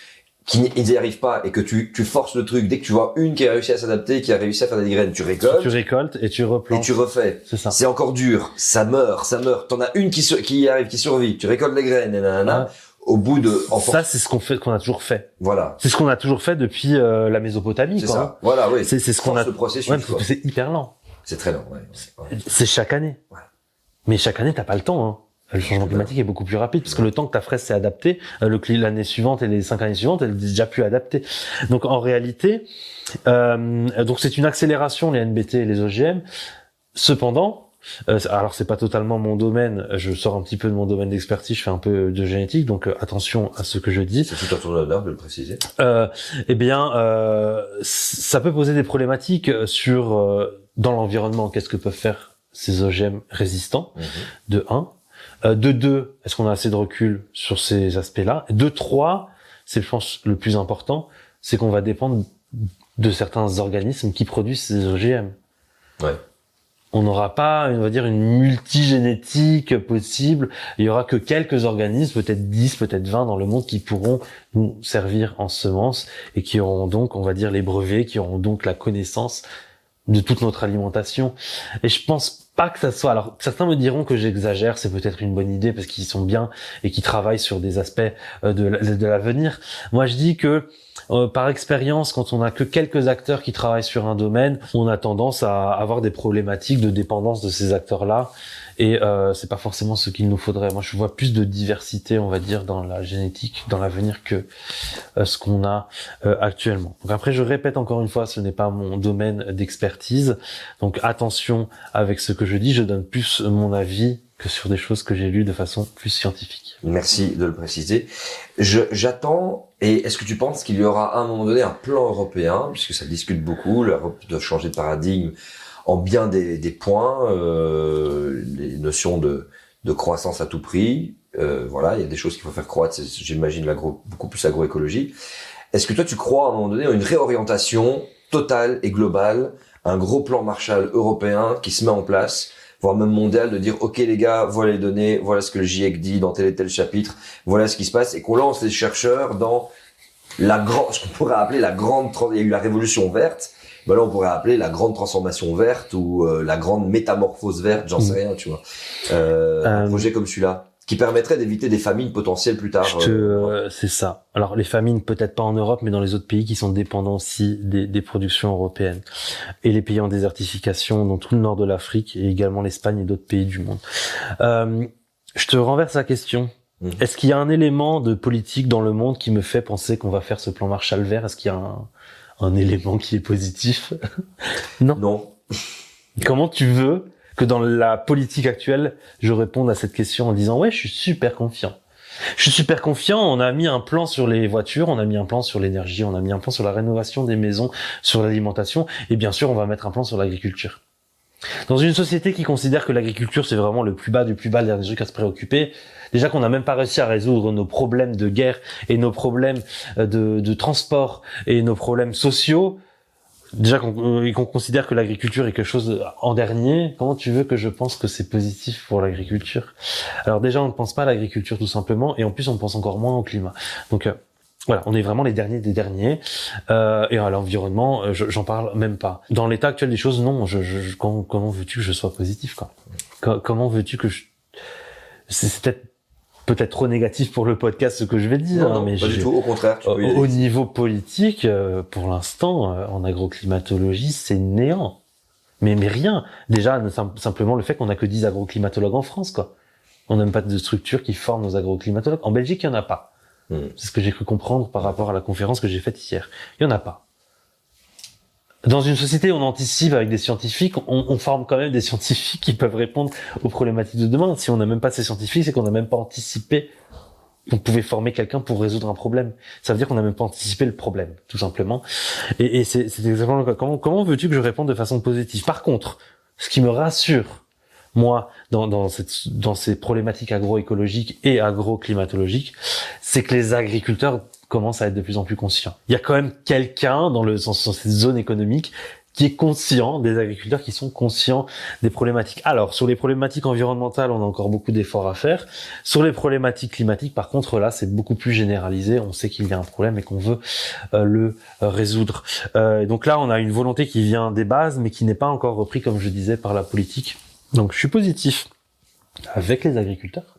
ils n'y arrivent pas, et que tu forces le truc, dès que tu vois une qui a réussi à s'adapter, qui a réussi à faire des graines, tu récoltes et tu replantes. Et tu refais. C'est ça. C'est encore dur. Ça meurt. T'en as une qui arrive, qui survit. Tu récoltes les graines, et nanana. Au bout de... Ça, c'est ce qu'on a toujours fait. Voilà. C'est ce qu'on a toujours fait depuis la Mésopotamie. C'est ça. Voilà, oui. C'est ce qu'on a. Le processus. Ouais, parce que c'est hyper lent. C'est très lent. Ouais. C'est chaque année. Ouais. Mais chaque année, t'as pas le temps. Le changement climatique est beaucoup plus rapide, parce que le temps que ta fraise s'est adaptée, l'année suivante et les 5 années suivantes, elle est déjà plus adaptée. Donc en réalité, donc c'est une accélération, les NBT et les OGM. Cependant, alors c'est pas totalement mon domaine, je sors un petit peu de mon domaine d'expertise, je fais un peu de génétique, donc attention à ce que je dis. C'est tout à ton honneur de le préciser. Ça peut poser des problématiques dans l'environnement. Qu'est-ce que peuvent faire ces OGM résistants? De 1. De 2, est-ce qu'on a assez de recul sur ces aspects-là? De 3, c'est je pense le plus important, c'est qu'on va dépendre de certains organismes qui produisent ces OGM. Ouais. On n'aura pas, on va dire, une multigénétique possible. Il y aura que quelques organismes, peut-être 10, peut-être 20 dans le monde, qui pourront nous servir en semences et qui auront donc, on va dire, les brevets, qui auront donc la connaissance de toute notre alimentation. Et je pense pas que ça soit... Alors, certains me diront que j'exagère, c'est peut-être une bonne idée parce qu'ils sont bien et qu'ils travaillent sur des aspects de l'avenir. Moi, je dis que par expérience, quand on a que quelques acteurs qui travaillent sur un domaine, on a tendance à avoir des problématiques de dépendance de ces acteurs-là, et c'est pas forcément ce qu'il nous faudrait. Moi, je vois plus de diversité, on va dire, dans la génétique, dans l'avenir, que ce qu'on a actuellement. Donc après, je répète encore une fois, ce n'est pas mon domaine d'expertise, donc attention avec ce que je dis, je donne plus mon avis que sur des choses que j'ai lues de façon plus scientifique. Merci de le préciser. J'attends, et est-ce que tu penses qu'il y aura à un moment donné un plan européen, puisque ça discute beaucoup, l'Europe doit changer de paradigme en bien des points, les notions de croissance à tout prix, voilà, il y a des choses qu'il faut faire croître, j'imagine beaucoup plus agroécologie. Est-ce que toi tu crois à un moment donné à une réorientation totale et globale, un gros plan Marshall européen qui se met en place, voire même mondial, de dire ok les gars, voilà les données, voilà ce que le GIEC dit dans tel et tel chapitre, voilà ce qui se passe, et qu'on lance les chercheurs dans ce qu'on pourrait appeler la grande, il y a eu la révolution verte, ben là on pourrait appeler la grande transformation verte ou la grande métamorphose verte, j'en sais rien, tu vois. Un projet comme celui-là, qui permettrait d'éviter des famines potentielles plus tard. C'est ça. Alors les famines, peut-être pas en Europe, mais dans les autres pays qui sont dépendants aussi des productions européennes. Et les pays en désertification, dont tout le nord de l'Afrique, et également l'Espagne et d'autres pays du monde. Je te renverse la question. Est-ce qu'il y a un élément de politique dans le monde qui me fait penser qu'on va faire ce plan Marshall vert? Est-ce qu'il y a un élément qui est positif? Non. Comment tu veux que dans la politique actuelle, je réponde à cette question en disant ouais, je suis super confiant? Je suis super confiant. On a mis un plan sur les voitures, on a mis un plan sur l'énergie, on a mis un plan sur la rénovation des maisons, sur l'alimentation, et bien sûr, on va mettre un plan sur l'agriculture. Dans une société qui considère que l'agriculture, c'est vraiment le plus bas du plus bas, le dernier truc à se préoccuper, déjà qu'on n'a même pas réussi à résoudre nos problèmes de guerre et nos problèmes de transport et nos problèmes sociaux, déjà qu'on considère que l'agriculture est quelque chose en dernier, comment tu veux que je pense que c'est positif pour l'agriculture? Alors déjà, on ne pense pas à l'agriculture tout simplement, et en plus, on pense encore moins au climat. Donc voilà, on est vraiment les derniers des derniers. Et à l'environnement, j'en parle même pas. Dans l'état actuel des choses, non. Comment veux-tu que je sois positif, quoi? Comment veux-tu que je... C'est peut-être trop négatif pour le podcast ce que je vais dire, non, mais pas du tout. Au contraire, tu peux y aller. Au niveau politique, pour l'instant, en agroclimatologie, c'est néant. Mais rien. Déjà, simplement le fait qu'on a que 10 agroclimatologues en France, quoi. On n'a même pas de structure qui forme nos agroclimatologues. En Belgique, il y en a pas. C'est ce que j'ai cru comprendre par rapport à la conférence que j'ai faite hier. Il y en a pas. Dans une société où on anticipe avec des scientifiques, on forme quand même des scientifiques qui peuvent répondre aux problématiques de demain. Si on n'a même pas ces scientifiques, c'est qu'on n'a même pas anticipé qu'on pouvait former quelqu'un pour résoudre un problème. Ça veut dire qu'on n'a même pas anticipé le problème, tout simplement. Et c'est exactement le cas. Comment veux-tu que je réponde de façon positive? Par contre, ce qui me rassure, moi, dans ces problématiques agroécologiques et agroclimatologiques, c'est que les agriculteurs commencent à être de plus en plus conscients. Il y a quand même quelqu'un dans cette zone économique qui est conscient, des agriculteurs qui sont conscients des problématiques. Alors, sur les problématiques environnementales, on a encore beaucoup d'efforts à faire. Sur les problématiques climatiques, par contre, là, c'est beaucoup plus généralisé. On sait qu'il y a un problème et qu'on veut le résoudre. Donc là, on a une volonté qui vient des bases, mais qui n'est pas encore reprise, comme je disais, par la politique. Donc, je suis positif avec les agriculteurs.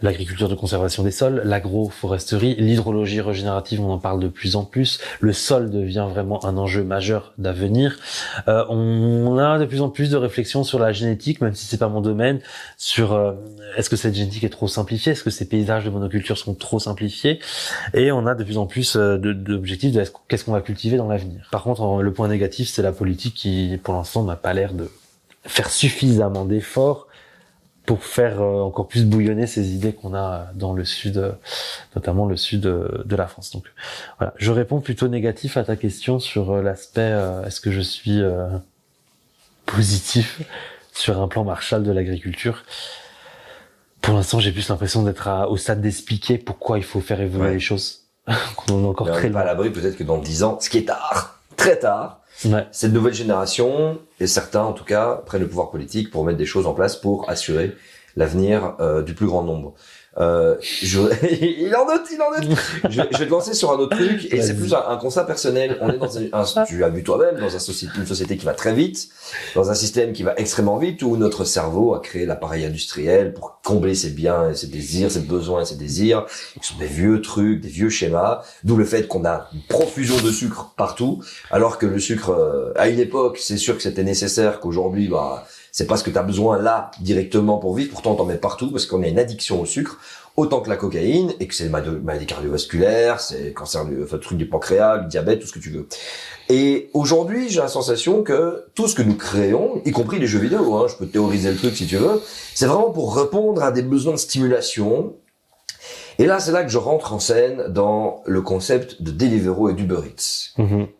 L'agriculture de conservation des sols, l'agroforesterie, l'hydrologie régénérative, on en parle de plus en plus. Le sol devient vraiment un enjeu majeur d'avenir. On a de plus en plus de réflexions sur la génétique, même si c'est pas mon domaine, sur est-ce que cette génétique est trop simplifiée, est-ce que ces paysages de monoculture sont trop simplifiés, et on a de plus en plus d'objectifs de qu'est-ce qu'on va cultiver dans l'avenir. Par contre, le point négatif, c'est la politique qui, pour l'instant, n'a pas l'air de faire suffisamment d'efforts pour faire encore plus bouillonner ces idées qu'on a dans le sud, notamment le sud de la France. Donc voilà, je réponds plutôt négatif à ta question sur l'aspect est-ce que je suis positif sur un plan Marshall de l'agriculture. Pour l'instant, j'ai plus l'impression d'être au stade d'expliquer pourquoi il faut faire évoluer les choses. Qu'on en est encore très loin. Pas à l'abri, peut-être que dans 10 ans, ce qui est tard, très tard, cette nouvelle génération, et certains en tout cas, prennent le pouvoir politique pour mettre des choses en place pour assurer l'avenir du plus grand nombre. Il en note. Je vais te lancer sur un autre truc, et c'est plus un constat personnel. On est dans tu as vu toi-même, dans une société qui va très vite, dans un système qui va extrêmement vite, où notre cerveau a créé l'appareil industriel pour combler ses biens, et ses désirs, ses besoins, et ses désirs, qui sont des vieux trucs, des vieux schémas, d'où le fait qu'on a une profusion de sucre partout, alors que le sucre, à une époque, c'est sûr que c'était nécessaire, qu'aujourd'hui, c'est pas ce que tu as besoin là, directement pour vivre, pourtant on t'en met partout, parce qu'on a une addiction au sucre, autant que la cocaïne, et que c'est maladie cardiovasculaire, c'est cancer truc du pancréas, du diabète, tout ce que tu veux. Et aujourd'hui, j'ai la sensation que tout ce que nous créons, y compris les jeux vidéo, je peux théoriser le truc si tu veux, c'est vraiment pour répondre à des besoins de stimulation. Et là, c'est là que je rentre en scène dans le concept de Deliveroo et d'Uber Eats,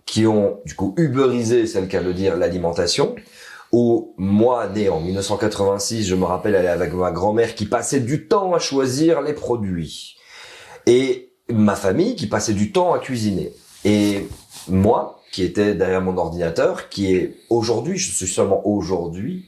qui ont du coup uberisé, c'est le cas de dire, l'alimentation. Où moi, né en 1986, je me rappelle aller avec ma grand-mère qui passait du temps à choisir les produits. Et ma famille qui passait du temps à cuisiner. Et moi, qui était derrière mon ordinateur, qui est aujourd'hui, je suis seulement aujourd'hui,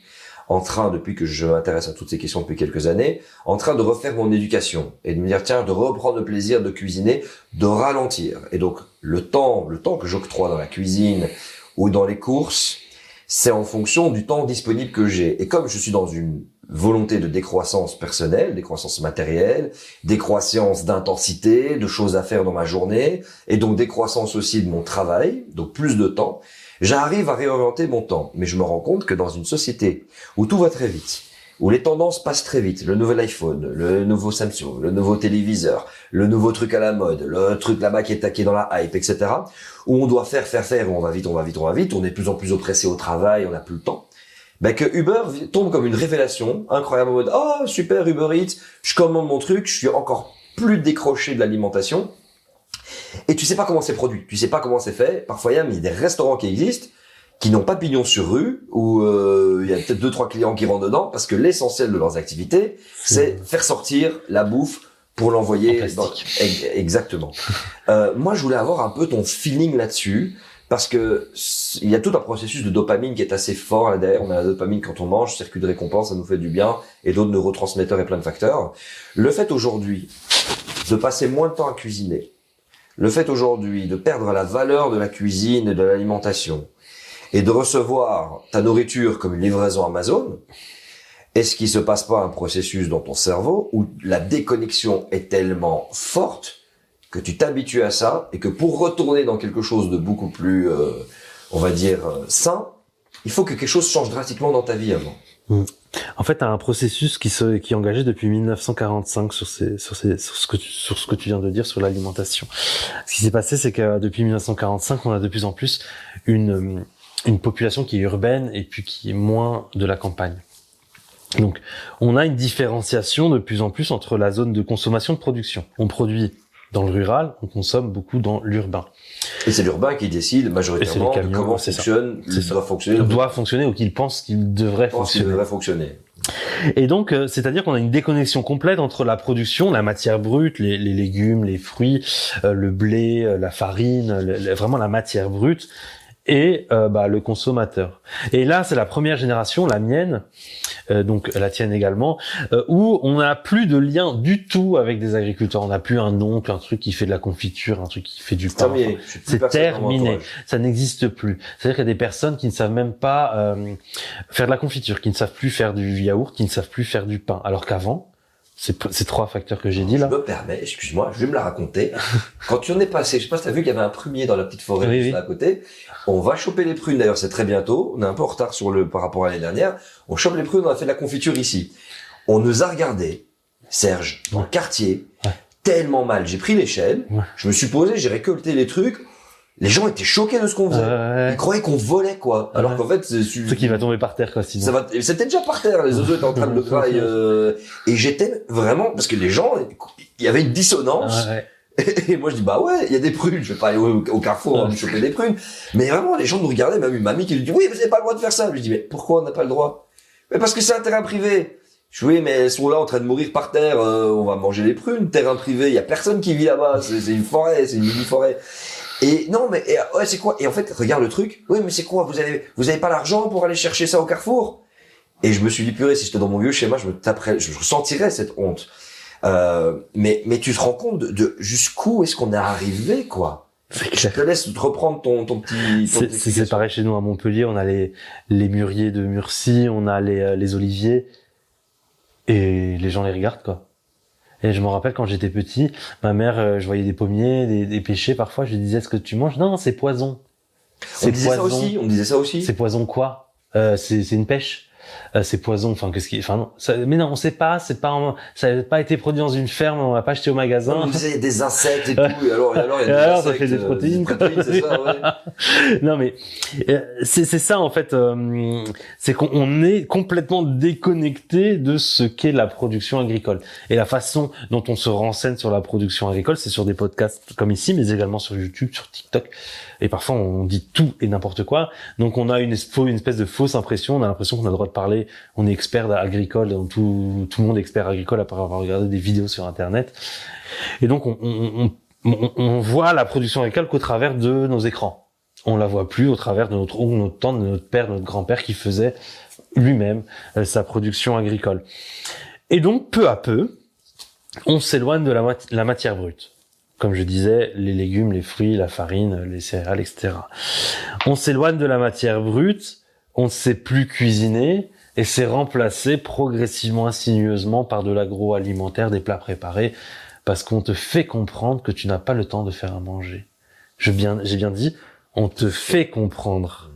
en train, depuis que je m'intéresse à toutes ces questions depuis quelques années, en train de refaire mon éducation. Et de me dire, tiens, de reprendre le plaisir de cuisiner, de ralentir. Et donc, le temps que j'octroie dans la cuisine ou dans les courses, c'est en fonction du temps disponible que j'ai. Et comme je suis dans une volonté de décroissance personnelle, décroissance matérielle, décroissance d'intensité, de choses à faire dans ma journée, et donc décroissance aussi de mon travail, donc plus de temps, j'arrive à réorienter mon temps. Mais je me rends compte que dans une société où tout va très vite, où les tendances passent très vite, le nouvel iPhone, le nouveau Samsung, le nouveau téléviseur, le nouveau truc à la mode, le truc là-bas qui est taqué dans la hype, etc., où on doit faire, on va vite, on est de plus en plus oppressé au travail, on n'a plus le temps. que Uber tombe comme une révélation incroyable en mode oh super Uber Eats, je commande mon truc, je suis encore plus décroché de l'alimentation et tu sais pas comment c'est produit, tu sais pas comment c'est fait. Parfois il y a des restaurants qui existent qui n'ont pas pignon sur rue où il y a peut-être 2-3 clients qui rentrent dedans parce que l'essentiel de leurs activités c'est faire sortir la bouffe pour l'envoyer exactement. Moi je voulais avoir un peu ton feeling là-dessus. Parce que il y a tout un processus de dopamine qui est assez fort là derrière. On a la dopamine quand on mange, circuit de récompense, ça nous fait du bien, et d'autres neurotransmetteurs et plein de facteurs. Le fait aujourd'hui de passer moins de temps à cuisiner, le fait aujourd'hui de perdre la valeur de la cuisine et de l'alimentation, et de recevoir ta nourriture comme une livraison Amazon, est-ce qu'il se passe pas un processus dans ton cerveau où la déconnexion est tellement forte que tu t'habitues à ça et que pour retourner dans quelque chose de beaucoup plus, on va dire, sain, il faut que quelque chose change drastiquement dans ta vie avant. En fait, t'as un processus qui est engagé depuis 1945 sur ce que tu viens de dire sur l'alimentation. Ce qui s'est passé, c'est que depuis 1945, on a de plus en plus une population qui est urbaine et puis qui est moins de la campagne. Donc, on a une différenciation de plus en plus entre la zone de consommation et de production. On produit dans le rural, on consomme beaucoup dans l'urbain. Et c'est l'urbain qui décide majoritairement camions, de comment doit fonctionner ou qu'il pense qu'il devrait fonctionner. Et donc, c'est-à-dire qu'on a une déconnexion complète entre la production, la matière brute, les légumes, les fruits, le blé, la farine, vraiment la matière brute, et le consommateur. Et là, c'est la première génération, la mienne, donc la tienne également, où on n'a plus de lien du tout avec des agriculteurs. On n'a plus un oncle, un truc qui fait de la confiture, un truc qui fait du pain. C'est terminé. Ça n'existe plus. C'est-à-dire qu'il y a des personnes qui ne savent même pas faire de la confiture, qui ne savent plus faire du yaourt, qui ne savent plus faire du pain. Alors qu'avant, ces 3 facteurs que j'ai dit là. Je me permets, excuse-moi, je vais me la raconter. Quand tu en es passé, je sais pas si t'as vu qu'il y avait un prumier dans la petite forêt juste à côté. On va choper les prunes, d'ailleurs c'est très bientôt. On est un peu en retard par rapport à l'année dernière. On chope les prunes, on a fait de la confiture ici. On nous a regardé, Serge, dans le quartier, tellement mal. J'ai pris l'échelle, je me suis posé, j'ai récolté les trucs. Les gens étaient choqués de ce qu'on faisait. Ils croyaient qu'on volait, quoi. Alors qu'en fait, ce qui va tomber par terre, quoi, sinon. C'était déjà par terre. Les oiseaux étaient en train de le travailler. Et j'étais vraiment, parce que les gens, il y avait une dissonance. Et moi, je dis, bah ouais, il y a des prunes. Je vais pas aller au carrefour me choper des prunes. Mais vraiment, les gens nous regardaient. Même une mamie qui lui dit, oui, vous n'avez pas le droit de faire ça. Je dis, mais pourquoi on n'a pas le droit? Mais parce que c'est un terrain privé. Je dis, oui, mais elles sont là en train de mourir par terre. On va manger les prunes. Terrain privé. Il y a personne qui vit là-bas. C'est une forêt. C'est une mini-forêt. Et non, mais c'est quoi? Et en fait, regarde le truc. Oui, mais c'est quoi? Vous avez pas l'argent pour aller chercher ça au Carrefour? Et je me suis dit, purée, si j'étais dans mon vieux schéma, je ressentirais cette honte. Mais tu te rends compte de jusqu'où est-ce qu'on est arrivé, quoi? Je te laisse reprendre ton petit. C'est pareil chez nous à Montpellier. On a les mûriers de Murcie, on a les oliviers, et les gens les regardent, quoi. Et je me rappelle quand j'étais petit, ma mère, je voyais des pommiers, des pêchers parfois, je lui disais, est-ce que tu manges? Non, c'est poison. On disait ça aussi. C'est poison quoi? C'est une pêche. C'est poison, enfin mais non, on sait pas, ça n'a pas été produit dans une ferme, on l'a pas acheté au magasin. Non, il y a des insectes et tout, et alors il y a des insectes, ça fait des protéines. C'est ça, ouais. Non mais c'est ça en fait, c'est qu'on est complètement déconnecté de ce qu'est la production agricole. Et la façon dont on se renseigne sur la production agricole, c'est sur des podcasts comme ici, mais également sur YouTube, sur TikTok. Et parfois on dit tout et n'importe quoi. Donc on a une espèce de fausse impression, on a l'impression qu'on a le droit de parler, on est expert agricole, donc tout le monde est expert agricole après avoir regardé des vidéos sur internet. Et donc on voit la production agricole qu'au travers de nos écrans. On la voit plus au travers de notre oncle, notre tante, de notre père, de notre grand-père qui faisait lui-même sa production agricole. Et donc peu à peu, on s'éloigne de la matière brute. Comme je disais, les légumes, les fruits, la farine, les céréales, etc. On s'éloigne de la matière brute, on ne sait plus cuisiner, et c'est remplacé progressivement, insinueusement par de l'agroalimentaire, des plats préparés, parce qu'on te fait comprendre que tu n'as pas le temps de faire à manger. J'ai bien dit, on te fait comprendre.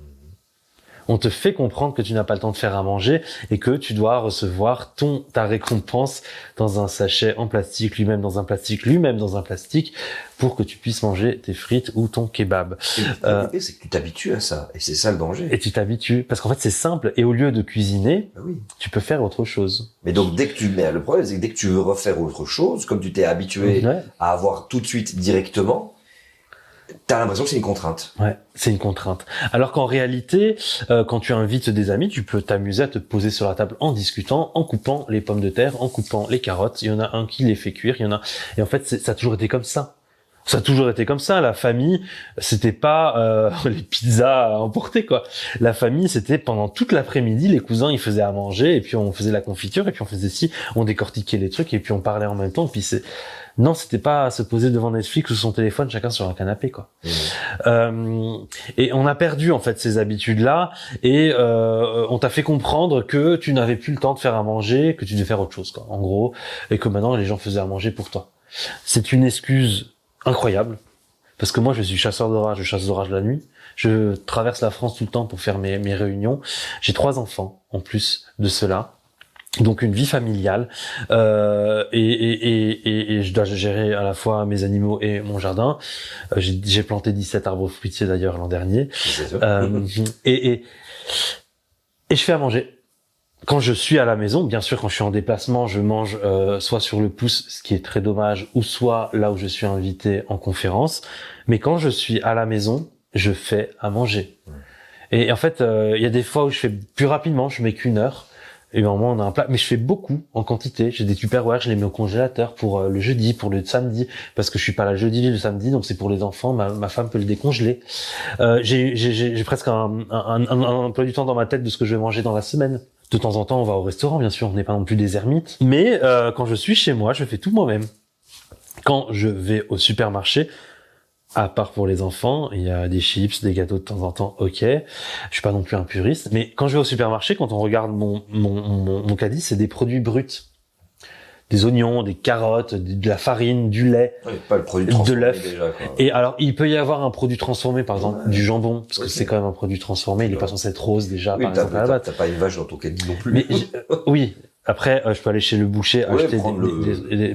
On te fait comprendre que tu n'as pas le temps de faire à manger et que tu dois recevoir ta récompense dans un sachet en plastique, lui-même dans un plastique, lui-même dans un plastique, pour que tu puisses manger tes frites ou ton kebab. Et c'est que tu t'habitues à ça, et c'est ça le danger. Et tu t'habitues, parce qu'en fait c'est simple, et au lieu de cuisiner, Oui. tu peux faire autre chose. Mais donc le problème c'est que dès que tu veux refaire autre chose, comme tu t'es habitué Ouais. à avoir tout de suite directement, t'as l'impression que c'est une contrainte. Ouais, c'est une contrainte. Alors qu'en réalité, quand tu invites des amis, tu peux t'amuser à te poser sur la table en discutant, en coupant les pommes de terre, en coupant les carottes. Il y en a un qui les fait cuire, il y en a. Et en fait, ça a toujours été comme ça. Ça a toujours été comme ça. La famille, c'était pas les pizzas à emporter, quoi. La famille, c'était pendant toute l'après-midi, les cousins, ils faisaient à manger, et puis on faisait la confiture, et puis on faisait ci, on décortiquait les trucs, et puis on parlait en même temps. Et puis non, c'était pas se poser devant Netflix ou son téléphone, chacun sur un canapé, quoi. Et on a perdu en fait ces habitudes-là, et on t'a fait comprendre que tu n'avais plus le temps de faire à manger, que tu devais faire autre chose, quoi. En gros, et que maintenant les gens faisaient à manger pour toi. C'est une excuse incroyable, parce que moi je suis chasseur d'orage, je chasse d'orage la nuit. Je traverse la France tout le temps pour faire mes réunions. J'ai 3 enfants en plus de cela. Donc une vie familiale, et je dois gérer à la fois mes animaux et mon jardin. J'ai planté 17 arbres fruitiers d'ailleurs l'an dernier. C'est sûr. Et je fais à manger. Quand je suis à la maison, bien sûr, quand je suis en déplacement, je mange soit sur le pouce, ce qui est très dommage, ou soit là où je suis invité en conférence. Mais quand je suis à la maison, je fais à manger. Et en fait, il y a des fois où je fais plus rapidement, je mets qu'1 heure. Et normalement, on a un plat, mais je fais beaucoup en quantité. J'ai des Tupperware, je les mets au congélateur pour le jeudi, pour le samedi, parce que je suis pas là le jeudi, le samedi, donc c'est pour les enfants. Ma femme peut le décongeler. J'ai presque un emploi du temps dans ma tête de ce que je vais manger dans la semaine. De temps en temps, on va au restaurant, bien sûr, on n'est pas non plus des ermites. Mais quand je suis chez moi, je fais tout moi-même. Quand je vais au supermarché, à part pour les enfants, il y a des chips, des gâteaux de temps en temps, ok. Je suis pas non plus un puriste, mais quand je vais au supermarché, quand on regarde mon caddie, c'est des produits bruts. Des oignons, des carottes, de la farine, du lait, Oui, pas le produit transformé de l'œuf. déjà, quoi. Et alors, il peut y avoir un produit transformé, par exemple, du jambon, parce que Ok. c'est quand même un produit transformé, il est pas censé être rose déjà, Oui, par exemple, à la base. t'as pas une vache dans ton caddie non plus. Mais oui. Après, je peux aller chez le boucher Ouais, acheter prendre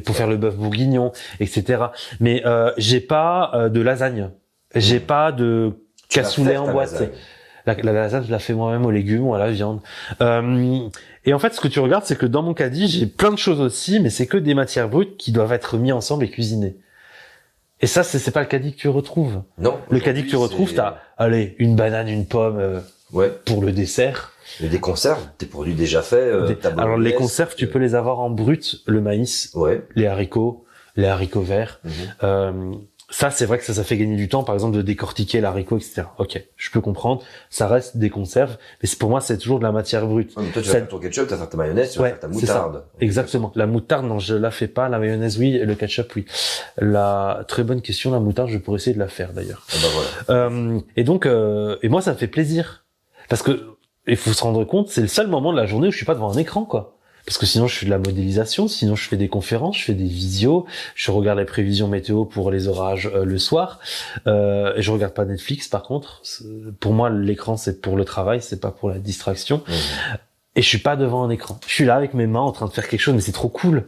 pour faire le bœuf bourguignon, etc. Mais j'ai pas de lasagne, j'ai pas de Tu vas cassoulet faire en ta boîte. lasagne. La lasagne, je la fais moi-même aux légumes ou à la viande. Et en fait, ce que tu regardes, c'est que dans mon caddie, j'ai plein de choses aussi, mais c'est que des matières brutes qui doivent être mises ensemble et cuisinées. Et ça, c'est pas le caddie que tu retrouves. Non. Le caddie que tu retrouves, t'as, allez, une banane, une pomme Ouais. pour le dessert. Mais des conserves, des produits déjà faits. Alors les conserves, tu peux les avoir en brut, le maïs, Ouais. les haricots verts. Ça, c'est vrai que ça fait gagner du temps, par exemple, de décortiquer l'haricot, etc. Ok, je peux comprendre. Ça reste des conserves, mais pour moi, c'est toujours de la matière brute. Ouais, mais toi, tu Ça- vas faire ton ketchup, tu vas faire ta mayonnaise, tu vas Ouais, faire ta c'est ça. moutarde. Exactement. La moutarde, non, je la fais pas. La mayonnaise, oui. Et le ketchup, oui. La très bonne question, la moutarde, je pourrais essayer de la faire d'ailleurs. Ah bah voilà. Et donc, et moi, ça me fait plaisir parce que il faut se rendre compte, c'est le seul moment de la journée où je suis pas devant un écran, quoi. Parce que sinon, je fais de la modélisation, sinon je fais des conférences, je fais des visios, je regarde les prévisions météo pour les orages le soir, et je regarde pas Netflix. Par contre, pour moi, l'écran c'est pour le travail, c'est pas pour la distraction. Et je suis pas devant un écran. Je suis là avec mes mains en train de faire quelque chose, mais c'est trop cool.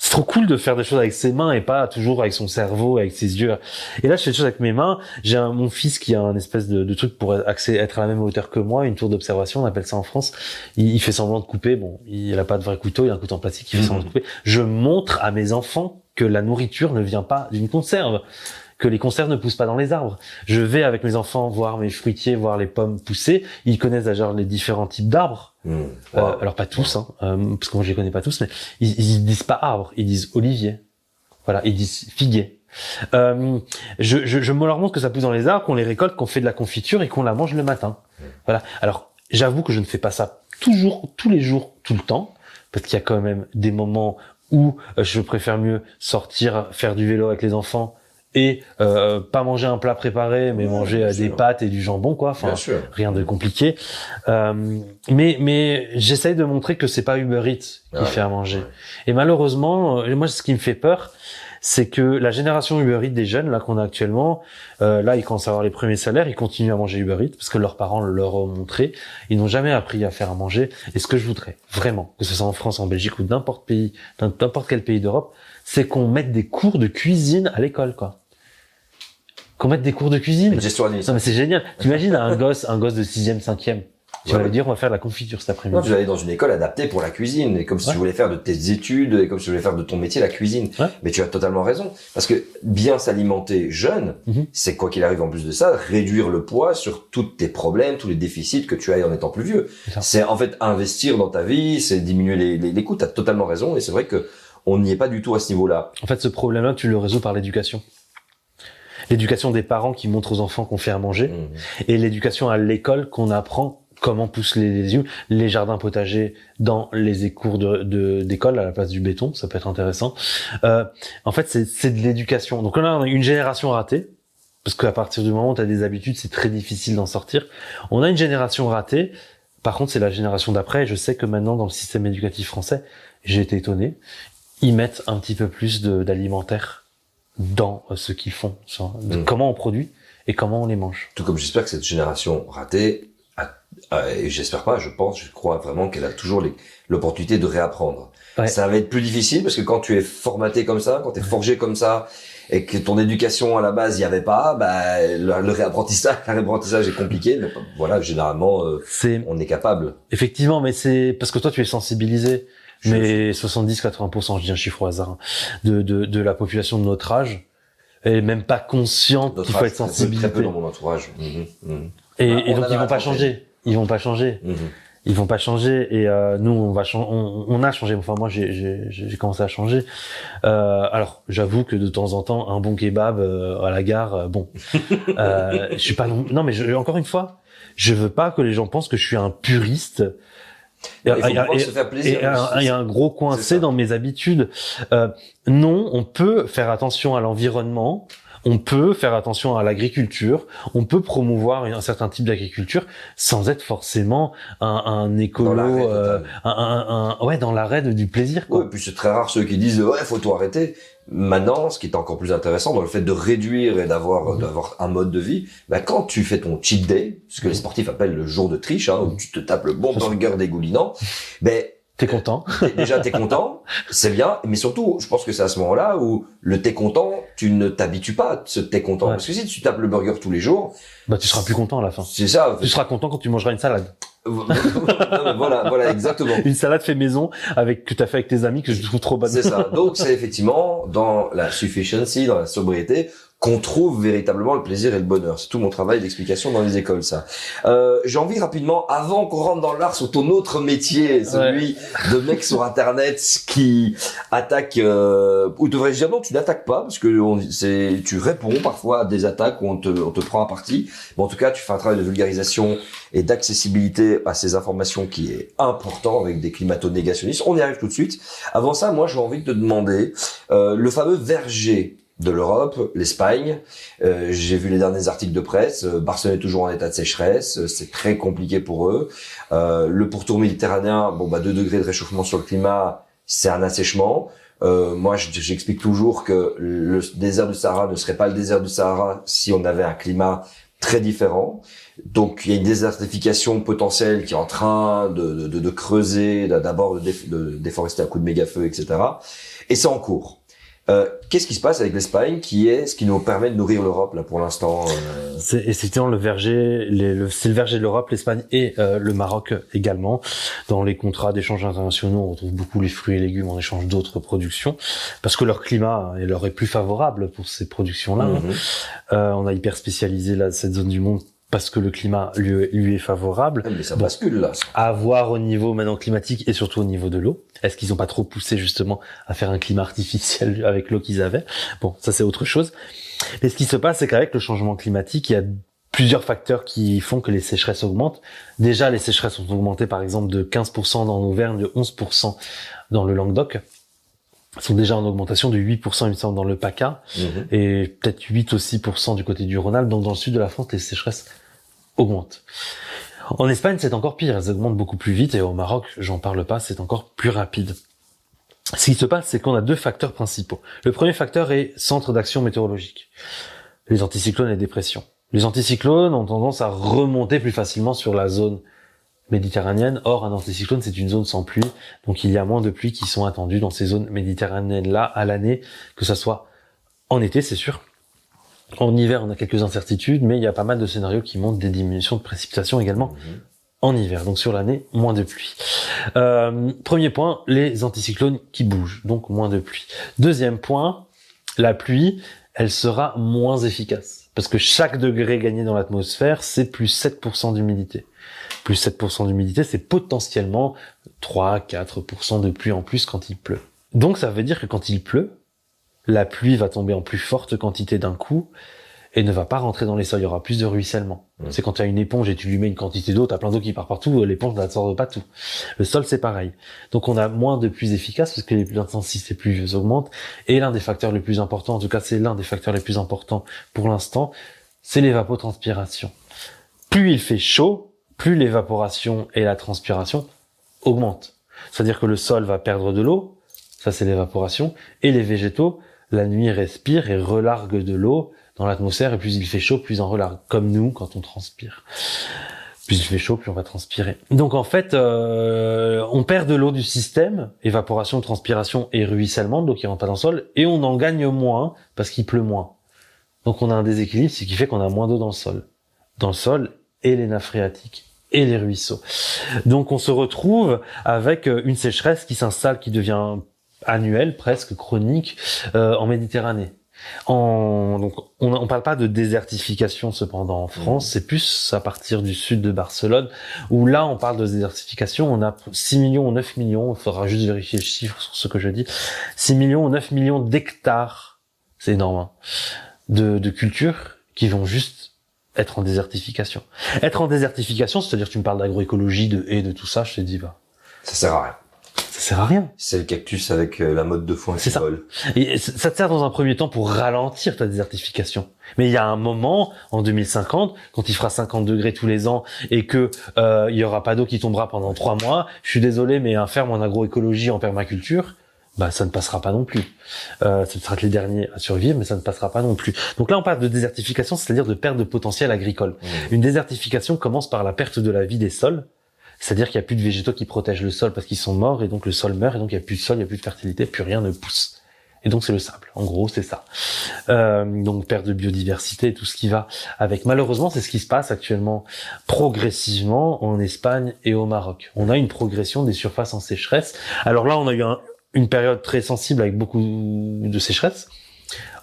C'est trop cool de faire des choses avec ses mains et pas toujours avec son cerveau, avec ses yeux. Et là, je fais des choses avec mes mains. J'ai mon fils qui a un espèce de truc pour être à la même hauteur que moi, une tour d'observation, on appelle ça en France. Il fait semblant de couper. Bon, il a pas de vrai couteau, il a un couteau en plastique, il fait semblant de couper. Je montre à mes enfants que la nourriture ne vient pas d'une conserve, que les conserves ne poussent pas dans les arbres. Je vais avec mes enfants voir mes fruitiers, voir les pommes pousser. Ils connaissent déjà les différents types d'arbres. Wow. Alors pas tous, hein, parce que moi je les connais pas tous, mais ils disent pas arbre, ils disent olivier. Voilà, ils disent figuier. Je me leur montre que ça pousse dans les arbres, qu'on les récolte, qu'on fait de la confiture et qu'on la mange le matin. Voilà. Alors j'avoue que je ne fais pas ça toujours, tous les jours, tout le temps, parce qu'il y a quand même des moments où je préfère mieux sortir, faire du vélo avec les enfants et pas manger un plat préparé, mais manger des pâtes et du jambon, quoi. Enfin, rien de compliqué. Mais j'essaye de montrer que c'est pas Uber Eats qui fait à manger. Et malheureusement, moi, ce qui me fait peur, c'est que la génération Uber Eats des jeunes là qu'on a actuellement, là ils commencent à avoir les premiers salaires, ils continuent à manger Uber Eats parce que leurs parents leur ont montré, ils n'ont jamais appris à faire à manger. Et ce que je voudrais vraiment, que ce soit en France, en Belgique ou n'importe quel pays d'Europe, c'est qu'on mette des cours de cuisine à l'école, quoi. Qu'on mette des cours de cuisine. Gestion Non mais administrative. c'est génial. T'imagines un gosse de 6e, 5e, tu vas Ouais. lui dire on va faire de la confiture cet Non, après-midi. tu vas aller dans une école adaptée pour la cuisine, et comme si Ouais. tu voulais faire de tes études, et comme si tu voulais faire de ton métier la cuisine. Ouais. Mais tu as totalement raison, parce que bien s'alimenter jeune, Mhm. c'est quoi qu'il arrive en plus de ça, réduire le poids sur tous tes problèmes, tous les déficits que tu as en étant plus vieux. C'est ça. C'est en fait investir dans ta vie, c'est diminuer les coûts. T'as totalement raison, et c'est vrai que on n'y est pas du tout à ce niveau-là. En fait, ce problème-là, tu le résous par l'éducation. L'éducation des parents qui montrent aux enfants qu'on fait à manger, Mhm. et l'éducation à l'école qu'on apprend comment poussent les légumes, les jardins potagers dans les cours d'école à la place du béton, ça peut être intéressant. En fait, c'est de l'éducation. Donc là, on a une génération ratée, parce qu'à partir du moment où tu as des habitudes, c'est très difficile d'en sortir. On a une génération ratée. Par contre, c'est la génération d'après. Et je sais que maintenant, dans le système éducatif français, j'ai été étonné, ils mettent un petit peu plus d'alimentaire dans ce qu'ils font, comment on produit et comment on les mange. Tout comme j'espère que cette génération ratée, et j'espère pas, je crois vraiment qu'elle a toujours l'opportunité de réapprendre. Ouais. Ça va être plus difficile parce que quand tu es formaté comme ça, quand tu es forgé comme ça, et que ton éducation à la base il y avait pas, bah le réapprentissage est compliqué. Mais voilà, généralement, C'est on est capable. effectivement, mais c'est parce que toi tu es sensibilisé. Mais 70-80%, je dis un chiffre au hasard, hein, de la population de notre âge est même pas consciente Notre qu'il faut âge, être sensibilisé. très peu dans mon entourage. Et On donc a ils vont la pas trentaine. changer. Ils vont pas changer. Mhm. Ils vont pas changer. Et nous, on va on a changé. Enfin, moi, j'ai commencé à changer. Alors, j'avoue que de temps en temps, un bon kebab à la gare, bon. Je suis pas non, mais encore une fois, je veux pas que les gens pensent que je suis un puriste. Il faut pouvoir se faire plaisir. Il y a un gros C'est coincé ça. dans mes habitudes. Non, on peut faire attention à l'environnement, on peut faire attention à l'agriculture, on peut promouvoir un certain type d'agriculture sans être forcément un écolo, Dans l'arrêt total. dans l'arrêt du plaisir, quoi. Ouais, et puis c'est très rare ceux qui disent ouais, faut tout arrêter. Maintenant, ce qui est encore plus intéressant dans le fait de réduire et d'avoir un mode de vie, bah quand tu fais ton cheat day, ce que les sportifs appellent le jour de triche, hein, où tu te tapes le bon burger dégoulinant, ben T'es content? déjà t'es content, c'est bien, mais surtout, je pense que c'est à ce moment-là où le t'es content, tu ne t'habitues pas à ce t'es content, Ouais. parce que si tu tapes le burger tous les jours, Bah, tu seras plus content à la fin. c'est ça. Tu seras content quand tu mangeras une salade. voilà, exactement. Une salade fait maison que t'as fait avec tes amis que je trouve trop bonne. C'est ça. Donc c'est effectivement dans la sufficiency, dans la sobriété, qu'on trouve véritablement le plaisir et le bonheur. C'est tout mon travail d'explication dans les écoles, ça. J'ai envie rapidement, avant qu'on rentre dans l'art sur ton autre métier, celui de mec sur Internet qui attaque, ou devrais-je dire non, tu n'attaques pas, parce que tu réponds parfois à des attaques où on te prend à partie. Mais en tout cas, tu fais un travail de vulgarisation et d'accessibilité à ces informations qui est important avec des climato-négationnistes. On y arrive tout de suite. Avant ça, moi, j'ai envie de te demander, le fameux verger de l'Europe, l'Espagne. J'ai vu les derniers articles de presse. Barcelone est toujours en état de sécheresse. C'est très compliqué pour eux. Le pourtour méditerranéen, 2 degrés de réchauffement sur le climat, c'est un assèchement. Moi, j'explique toujours que le désert du Sahara ne serait pas le désert du Sahara si on avait un climat très différent. Donc, il y a une désertification potentielle qui est en train de creuser, d'abord de déforester à coups de méga-feu, etc. Et c'est en cours. Qu'est-ce qui se passe avec l'Espagne, qui est ce qui nous permet de nourrir l'Europe là pour l'instant C'est effectivement le verger, c'est le verger de l'Europe, l'Espagne et le Maroc également. Dans les contrats d'échange internationaux, on retrouve beaucoup les fruits et légumes en échange d'autres productions, parce que leur climat leur est plus favorable pour ces productions-là. On a hyper spécialisé cette zone du monde parce que le climat lui est favorable. Mais ça bascule là. À voir au niveau maintenant climatique et surtout au niveau de l'eau. Est-ce qu'ils ont pas trop poussé justement à faire un climat artificiel avec l'eau qu'ils avaient? Bon, ça c'est autre chose. Mais ce qui se passe, c'est qu'avec le changement climatique, il y a plusieurs facteurs qui font que les sécheresses augmentent. Déjà, les sécheresses ont augmenté par exemple de 15% dans l'Auvergne, de 11% dans le Languedoc. Elles sont déjà en augmentation de 8%, il me semble, dans le PACA, et peut-être 8 ou 6% du côté du Rhône-Alpes. Donc dans le sud de la France, les sécheresses augmentent. En Espagne, c'est encore pire, elles augmentent beaucoup plus vite, et au Maroc, j'en parle pas, c'est encore plus rapide. Ce qui se passe, c'est qu'on a deux facteurs principaux. Le premier facteur est centre d'action météorologique. Les anticyclones et les dépressions. Les anticyclones ont tendance à remonter plus facilement sur la zone méditerranéenne. Or, un anticyclone, c'est une zone sans pluie. Donc, il y a moins de pluies qui sont attendues dans ces zones méditerranéennes-là à l'année, que ça soit en été, c'est sûr. En hiver, on a quelques incertitudes, mais il y a pas mal de scénarios qui montrent des diminutions de précipitations également en hiver. Donc, sur l'année, moins de pluie. Premier point, les anticyclones qui bougent. Donc, moins de pluie. Deuxième point, la pluie, elle sera moins efficace. Parce que chaque degré gagné dans l'atmosphère, c'est plus 7% d'humidité. Plus 7% d'humidité, c'est potentiellement 3-4% de pluie en plus quand il pleut. Donc ça veut dire que quand il pleut, la pluie va tomber en plus forte quantité d'un coup et ne va pas rentrer dans les sols. Il y aura plus de ruissellement. C'est quand tu as une éponge et tu lui mets une quantité d'eau, tu as plein d'eau qui part partout, l'éponge n'absorbe pas tout. Le sol, c'est pareil. Donc on a moins de pluies efficaces parce que l'intensité pluvieuse augmente. Et l'un des facteurs les plus importants, en tout cas c'est l'un des facteurs les plus importants pour l'instant, c'est l'évapotranspiration. Plus il fait chaud, plus l'évaporation et la transpiration augmentent. C'est-à-dire que le sol va perdre de l'eau, ça c'est l'évaporation, et les végétaux, la nuit, respirent et relarguent de l'eau dans l'atmosphère, et plus il fait chaud, plus il en relargue, comme nous quand on transpire. Plus il fait chaud, plus on va transpirer. Donc en fait, on perd de l'eau du système, évaporation, transpiration et ruissellement, donc il rentre pas dans le sol, et on en gagne moins parce qu'il pleut moins. Donc on a un déséquilibre, ce qui fait qu'on a moins d'eau dans le sol. Dans le sol, et les nappes phréatiques, et les ruisseaux. Donc on se retrouve avec une sécheresse qui s'installe, qui devient annuelle, presque chronique, en Méditerranée. Donc on parle pas de désertification cependant en France, c'est plus à partir du sud de Barcelone où là on parle de désertification. On a 6 millions ou 9 millions, il faudra juste vérifier le chiffre sur ce que je dis, 6 millions ou 9 millions d'hectares, c'est énorme, hein, de cultures qui vont juste être en désertification. Être en désertification, c'est-à-dire que tu me parles d'agroécologie, de haies, de tout ça, je te dis bah ça sert à rien. Ça sert à rien. C'est le cactus avec la mode de foin qui vole. Et ça te sert dans un premier temps pour ralentir ta désertification. Mais il y a un moment, en 2050, quand il fera 50 degrés tous les ans et que il y aura pas d'eau qui tombera pendant 3 mois, je suis désolé, mais un ferme en agroécologie, en permaculture, bah ça ne passera pas non plus. Ce sera que les derniers à survivre, mais ça ne passera pas non plus. Donc là, on parle de désertification, c'est-à-dire de perte de potentiel agricole. Une désertification commence par la perte de la vie des sols. C'est-à-dire qu'il n'y a plus de végétaux qui protègent le sol parce qu'ils sont morts, et donc le sol meurt, et donc il n'y a plus de sol, il n'y a plus de fertilité, plus rien ne pousse. Et donc c'est le sable. En gros, c'est ça. Donc perte de biodiversité et tout ce qui va avec. Malheureusement, c'est ce qui se passe actuellement progressivement en Espagne et au Maroc. On a une progression des surfaces en sécheresse. Alors là, on a eu une période très sensible avec beaucoup de sécheresse.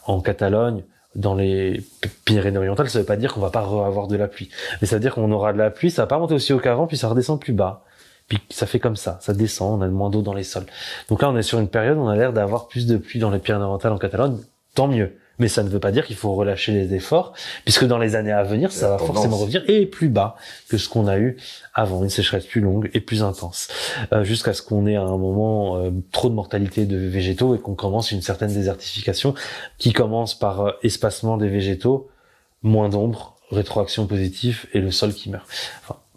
En Catalogne, dans les Pyrénées-Orientales, ça veut pas dire qu'on va pas avoir de la pluie. Mais ça veut dire qu'on aura de la pluie, ça va pas monter aussi haut qu'avant, puis ça redescend plus bas. Puis ça fait comme ça descend, on a moins d'eau dans les sols. Donc là, on est sur une période où on a l'air d'avoir plus de pluie dans les Pyrénées-Orientales, en Catalogne, tant mieux. Mais ça ne veut pas dire qu'il faut relâcher les efforts, puisque dans les années à venir, ça va forcément revenir et plus bas que ce qu'on a eu avant, une sécheresse plus longue et plus intense, jusqu'à ce qu'on ait à un moment trop de mortalité de végétaux et qu'on commence une certaine désertification qui commence par espacement des végétaux, moins d'ombre, rétroaction positive et le sol qui meurt.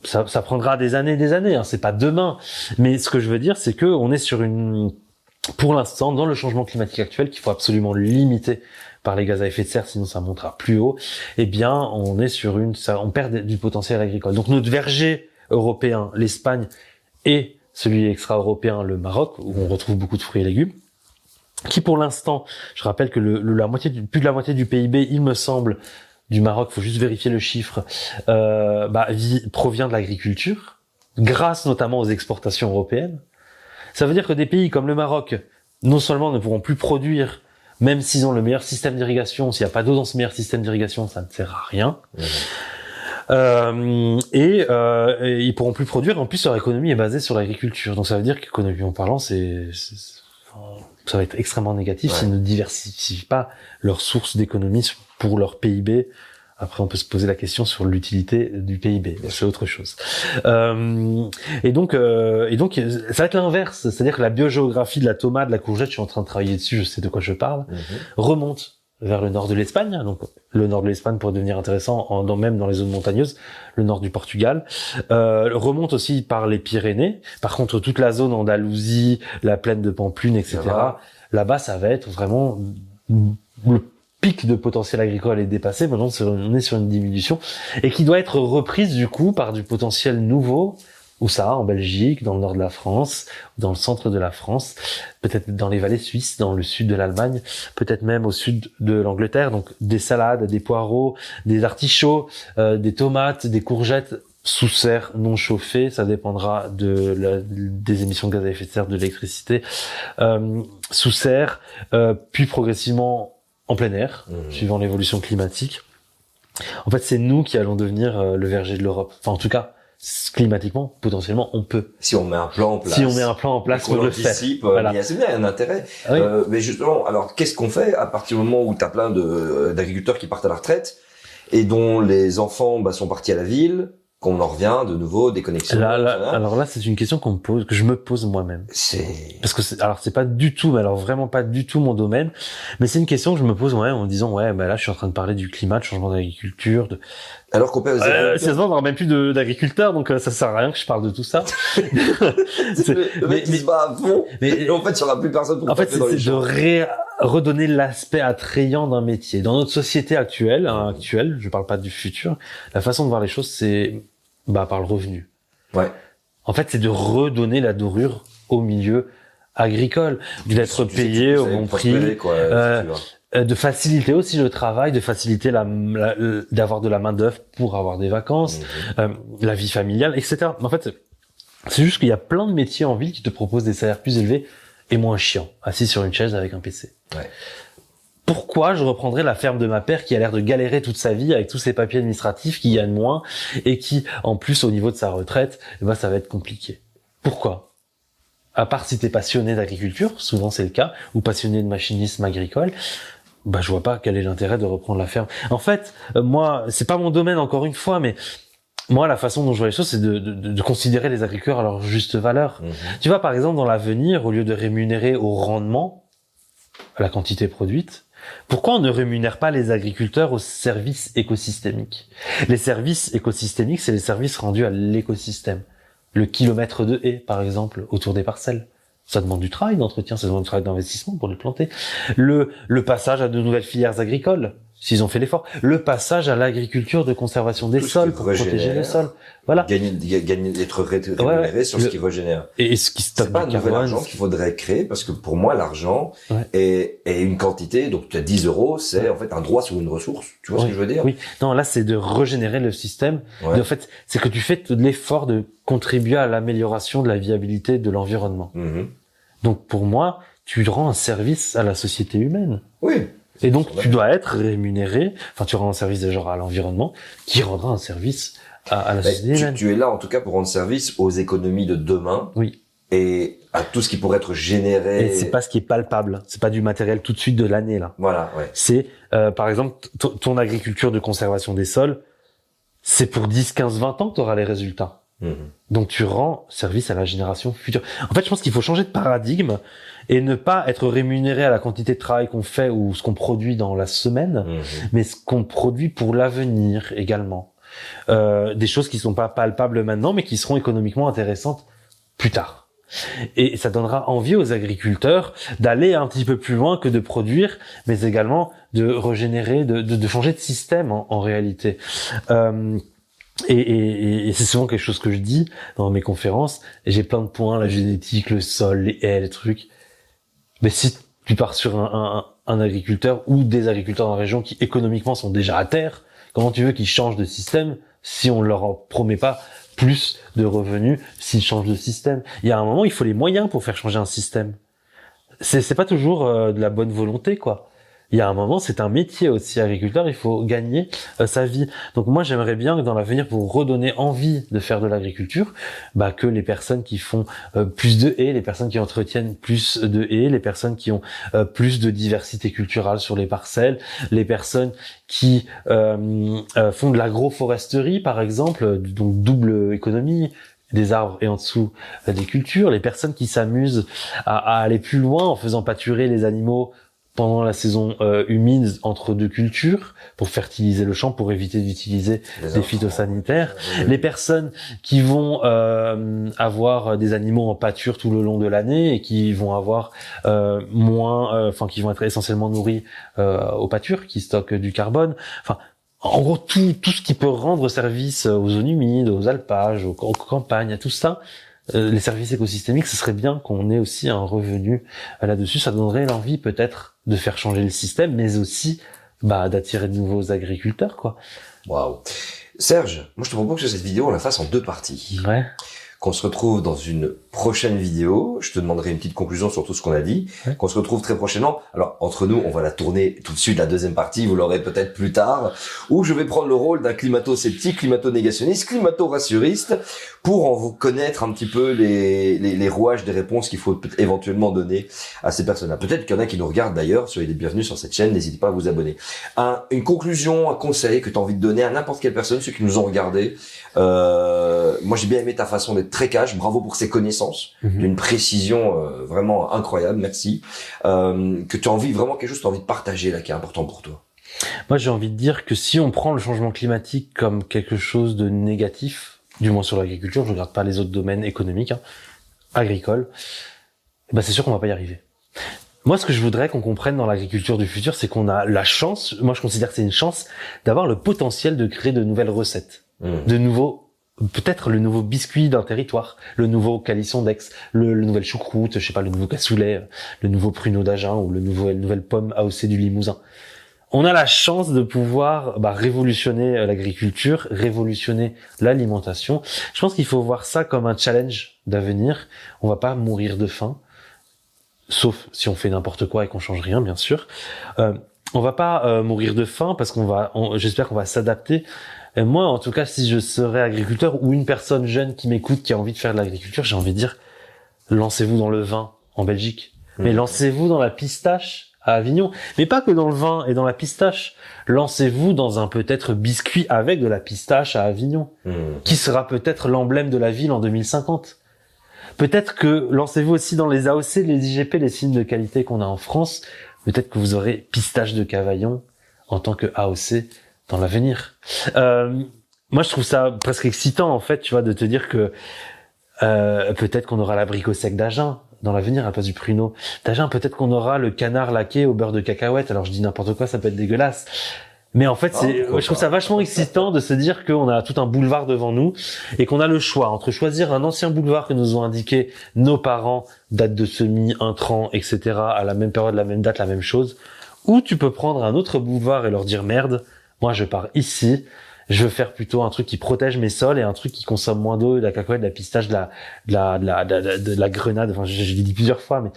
Enfin, ça prendra des années, hein, c'est pas demain. Mais ce que je veux dire, c'est que on est sur pour l'instant, dans le changement climatique actuel, qu'il faut absolument limiter par les gaz à effet de serre, sinon ça montera plus haut, eh bien, on est sur on perd du potentiel agricole. Donc, notre verger européen, l'Espagne, et celui extra-européen, le Maroc, où on retrouve beaucoup de fruits et légumes, qui pour l'instant, je rappelle que plus de la moitié du PIB, il me semble, du Maroc, faut juste vérifier le chiffre, provient de l'agriculture, grâce notamment aux exportations européennes. Ça veut dire que des pays comme le Maroc, non seulement ne pourront plus produire, même s'ils ont le meilleur système d'irrigation, s'il n'y a pas d'eau dans ce meilleur système d'irrigation, ça ne sert à rien. Et ils pourront plus produire. En plus, leur économie est basée sur l'agriculture. Donc ça veut dire qu'économiquement parlant, ça va être extrêmement négatif s'ils ne diversifient pas leurs sources d'économie pour leur PIB. Après, on peut se poser la question sur l'utilité du PIB. C'est autre chose. Et donc, ça va être l'inverse. C'est-à-dire que la biogéographie de la tomate, de la courgette, je suis en train de travailler dessus, je sais de quoi je parle, remonte. vers le nord de l'Espagne. Donc le nord de l'Espagne pourrait devenir intéressant même dans les zones montagneuses, le nord du Portugal. Remonte aussi par les Pyrénées. Par contre, toute la zone Andalousie, la plaine de Pampelune, etc. Là-bas, ça va être vraiment le pic de potentiel agricole est dépassé. Maintenant, on est sur une diminution et qui doit être reprise du coup par du potentiel nouveau. Où ça, en Belgique, dans le nord de la France, dans le centre de la France, peut-être dans les vallées suisses, dans le sud de l'Allemagne, peut-être même au sud de l'Angleterre. Donc des salades, des poireaux, des artichauts, des tomates, des courgettes sous serre non chauffée. Ça dépendra des émissions de gaz à effet de serre, de l'électricité. Sous serre, puis progressivement en plein air, suivant l'évolution climatique. En fait, c'est nous qui allons devenir le verger de l'Europe. Enfin, en tout cas, climatiquement, potentiellement, on peut. Si on met un plan en place. Si on met un plan en place, on le fait. Voilà. Il y a un intérêt. Oui. Mais justement, alors, qu'est-ce qu'on fait à partir du moment où tu as plein d'agriculteurs qui partent à la retraite et dont les enfants sont partis à la ville, qu'on en revient de nouveau, des connexions. Alors là, c'est une question que je me pose moi-même. Parce que c'est pas du tout, mais alors vraiment pas du tout mon domaine, mais c'est une question que je me pose moi-même en me disant, là, je suis en train de parler du climat, de changement d'agriculture, alors qu'on peut sérieusement, on n'aura même plus d'agriculteurs, donc ça sert à rien que je parle de tout ça. Le mec qui se bat à fond, et en fait, il n'y aura plus personne pour c'est de redonner l'aspect attrayant d'un métier. Dans notre société actuelle, je parle pas du futur, la façon de voir les choses, c'est par le revenu. Ouais. En fait, c'est de redonner la dorure au milieu agricole, d'être payé au bon prix, de faciliter aussi le travail, de faciliter d'avoir de la main d'œuvre pour avoir des vacances, la vie familiale, etc. En fait, c'est juste qu'il y a plein de métiers en ville qui te proposent des salaires plus élevés et moins chiants, assis sur une chaise avec un PC. Ouais. Pourquoi je reprendrais la ferme de ma mère qui a l'air de galérer toute sa vie avec tous ses papiers administratifs, qui gagne moins et qui, en plus, au niveau de sa retraite, ça va être compliqué. Pourquoi? À part si t'es passionné d'agriculture, souvent c'est le cas, ou passionné de machinisme agricole, je vois pas quel est l'intérêt de reprendre la ferme. En fait, moi, c'est pas mon domaine encore une fois, mais moi, la façon dont je vois les choses, c'est de considérer les agriculteurs à leur juste valeur. Tu vois, par exemple, dans l'avenir, au lieu de rémunérer au rendement, à la quantité produite, pourquoi on ne rémunère pas les agriculteurs aux services écosystémiques? Les services écosystémiques, c'est les services rendus à l'écosystème. Le kilomètre de haies, par exemple, autour des parcelles. Ça demande du travail d'entretien, ça demande du travail d'investissement pour les planter. Le passage à de nouvelles filières agricoles, s'ils ont fait l'effort. Le passage à l'agriculture de conservation des sols pour protéger les sols. Voilà. Gagner d'être rémunéré sur ce qui régénère. Et ce qui stocke c'est pas un nouvel argent qu'il faudrait créer, parce que pour moi, l'argent est une quantité, donc tu as 10 €, c'est en fait un droit sur une ressource. Tu vois ce que je veux dire? Oui. Non, là, c'est de régénérer le système. Et en fait, c'est que tu fais l'effort de contribuer à l'amélioration de la viabilité de l'environnement. Donc, pour moi, tu rends un service à la société humaine. Oui. Et donc, tu dois être rémunéré, tu rends un service à l'environnement, qui rendra un service à la société humaine. Tu es là, en tout cas, pour rendre service aux économies de demain. Oui. Et à tout ce qui pourrait être généré. Et c'est pas ce qui est palpable. C'est pas du matériel tout de suite de l'année, là. Voilà, ouais. C'est, par exemple, ton agriculture de conservation des sols, c'est pour 10, 15, 20 ans que tu auras les résultats. Donc tu rends service à la génération future. En fait, je pense qu'il faut changer de paradigme et ne pas être rémunéré à la quantité de travail qu'on fait ou ce qu'on produit dans la semaine, mais ce qu'on produit pour l'avenir également. Des choses qui sont pas palpables maintenant, mais qui seront économiquement intéressantes plus tard. Et ça donnera envie aux agriculteurs d'aller un petit peu plus loin que de produire, mais également de régénérer, de changer de système en réalité. Et c'est souvent quelque chose que je dis dans mes conférences, et j'ai plein de points, la génétique, le sol, les haies, les trucs. Mais si tu pars sur un agriculteur ou des agriculteurs dans la région qui économiquement sont déjà à terre, comment tu veux qu'ils changent de système si on leur promet pas plus de revenus s'ils changent de système? Il y a un moment, il faut les moyens pour faire changer un système. C'est pas toujours de la bonne volonté, quoi. Il y a un moment, c'est un métier aussi, agriculteur, il faut gagner sa vie. Donc moi, j'aimerais bien que dans l'avenir, pour redonner envie de faire de l'agriculture, que les personnes qui font plus de haies, les personnes qui entretiennent plus de haies, les personnes qui ont plus de diversité culturelle sur les parcelles, les personnes qui font de l'agroforesterie, par exemple, donc double économie, des arbres et en dessous des cultures, les personnes qui s'amusent à aller plus loin en faisant pâturer les animaux pendant la saison humide entre deux cultures pour fertiliser le champ, pour éviter d'utiliser des phytosanitaires. Les personnes qui vont avoir des animaux en pâture tout le long de l'année et qui vont avoir qui vont être essentiellement nourris aux pâtures, qui stockent du carbone. Enfin, en gros, tout ce qui peut rendre service aux zones humides, aux alpages, aux campagnes, à tout ça. Les services écosystémiques, ce serait bien qu'on ait aussi un revenu là-dessus. Ça donnerait l'envie peut-être de faire changer le système, mais aussi d'attirer de nouveaux agriculteurs, quoi. Waouh. Serge, moi je te propose que cette vidéo on la fasse en 2 parties. Ouais. Qu'on se retrouve dans une prochaine vidéo. Je te demanderai une petite conclusion sur tout ce qu'on a dit. Ouais. Qu'on se retrouve très prochainement. Alors, entre nous, on va la tourner tout de suite, la deuxième partie. Vous l'aurez peut-être plus tard. Où je vais prendre le rôle d'un climato-sceptique, climato-négationniste, climato-rassuriste pour en vous connaître un petit peu les rouages des réponses qu'il faut éventuellement donner à ces personnes-là. Peut-être qu'il y en a qui nous regardent d'ailleurs. Soyez les bienvenus sur cette chaîne. N'hésitez pas à vous abonner. Une conclusion, un conseil que tu as envie de donner à n'importe quelle personne, ceux qui nous ont regardés. Moi, j'ai bien aimé ta façon d'être très cash, bravo pour ces connaissances, d'une précision vraiment incroyable, merci. Que tu as envie, vraiment quelque chose que tu as envie de partager là, qui est important pour toi. Moi, j'ai envie de dire que si on prend le changement climatique comme quelque chose de négatif, du moins sur l'agriculture, je ne regarde pas les autres domaines économiques, agricoles, c'est sûr qu'on va pas y arriver. Moi, ce que je voudrais qu'on comprenne dans l'agriculture du futur, c'est qu'on a la chance, moi je considère que c'est une chance, d'avoir le potentiel de créer de nouvelles recettes, de nouveaux, peut-être le nouveau biscuit d'un territoire, le nouveau calisson d'Aix, le nouvel choucroute, je sais pas, le nouveau cassoulet, le nouveau pruneau d'Agen ou la nouvelle pomme AOC du Limousin. On a la chance de pouvoir révolutionner l'agriculture, révolutionner l'alimentation. Je pense qu'il faut voir ça comme un challenge d'avenir. On va pas mourir de faim, sauf si on fait n'importe quoi et qu'on change rien, bien sûr. On va pas mourir de faim parce j'espère qu'on va s'adapter. Et moi, en tout cas, si je serais agriculteur ou une personne jeune qui m'écoute, qui a envie de faire de l'agriculture, j'ai envie de dire, lancez-vous dans le vin en Belgique, mais lancez-vous dans la pistache à Avignon, mais pas que dans le vin et dans la pistache. Lancez-vous dans un peut-être biscuit avec de la pistache à Avignon, qui sera peut-être l'emblème de la ville en 2050. Peut-être que lancez-vous aussi dans les AOC, les IGP, les signes de qualité qu'on a en France. Peut-être que vous aurez pistache de Cavaillon en tant que AOC dans l'avenir. Moi, je trouve ça presque excitant, en fait, tu vois, de te dire que peut-être qu'on aura l'abricot sec d'Agen dans l'avenir à la place du pruneau d'Agen. Peut-être qu'on aura le canard laqué au beurre de cacahuète. Alors, je dis n'importe quoi, ça peut être dégueulasse. Mais en fait, je trouve ça vachement excitant de se dire qu'on a tout un boulevard devant nous et qu'on a le choix entre choisir un ancien boulevard que nous ont indiqué nos parents, date de semis, intrants, etc., à la même période, la même date, la même chose, ou tu peux prendre un autre boulevard et leur dire merde, moi je pars ici, je veux faire plutôt un truc qui protège mes sols et un truc qui consomme moins d'eau, de la cacahuète, de la pistache, de la grenade, enfin je l'ai dit plusieurs fois, mais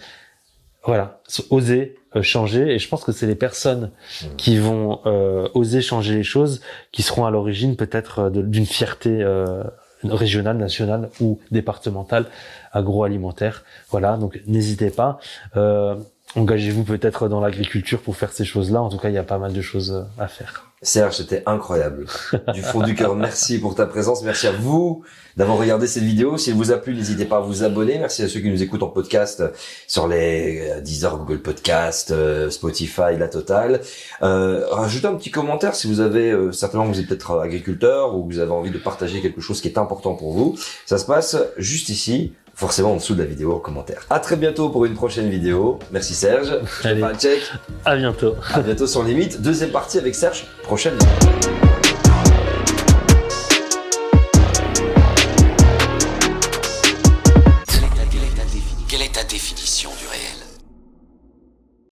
voilà, oser changer, et je pense que c'est les personnes qui vont oser changer les choses qui seront à l'origine peut-être d'une fierté régionale, nationale ou départementale, agroalimentaire. Voilà, donc n'hésitez pas. Engagez-vous peut-être dans l'agriculture pour faire ces choses-là. En tout cas, il y a pas mal de choses à faire. Serge, c'était incroyable. Du fond du cœur, merci pour ta présence. Merci à vous d'avoir regardé cette vidéo. Si elle vous a plu, n'hésitez pas à vous abonner. Merci à ceux qui nous écoutent en podcast sur les Deezer, Google Podcast, Spotify, la totale. Rajoutez un petit commentaire si vous avez, certainement vous êtes peut-être agriculteur ou vous avez envie de partager quelque chose qui est important pour vous. Ça se passe juste ici, forcément en dessous de la vidéo en commentaire. À très bientôt pour une prochaine vidéo. Merci Serge. Allez, check. À bientôt. À bientôt sur Limite. Deuxième partie avec Serge prochainement.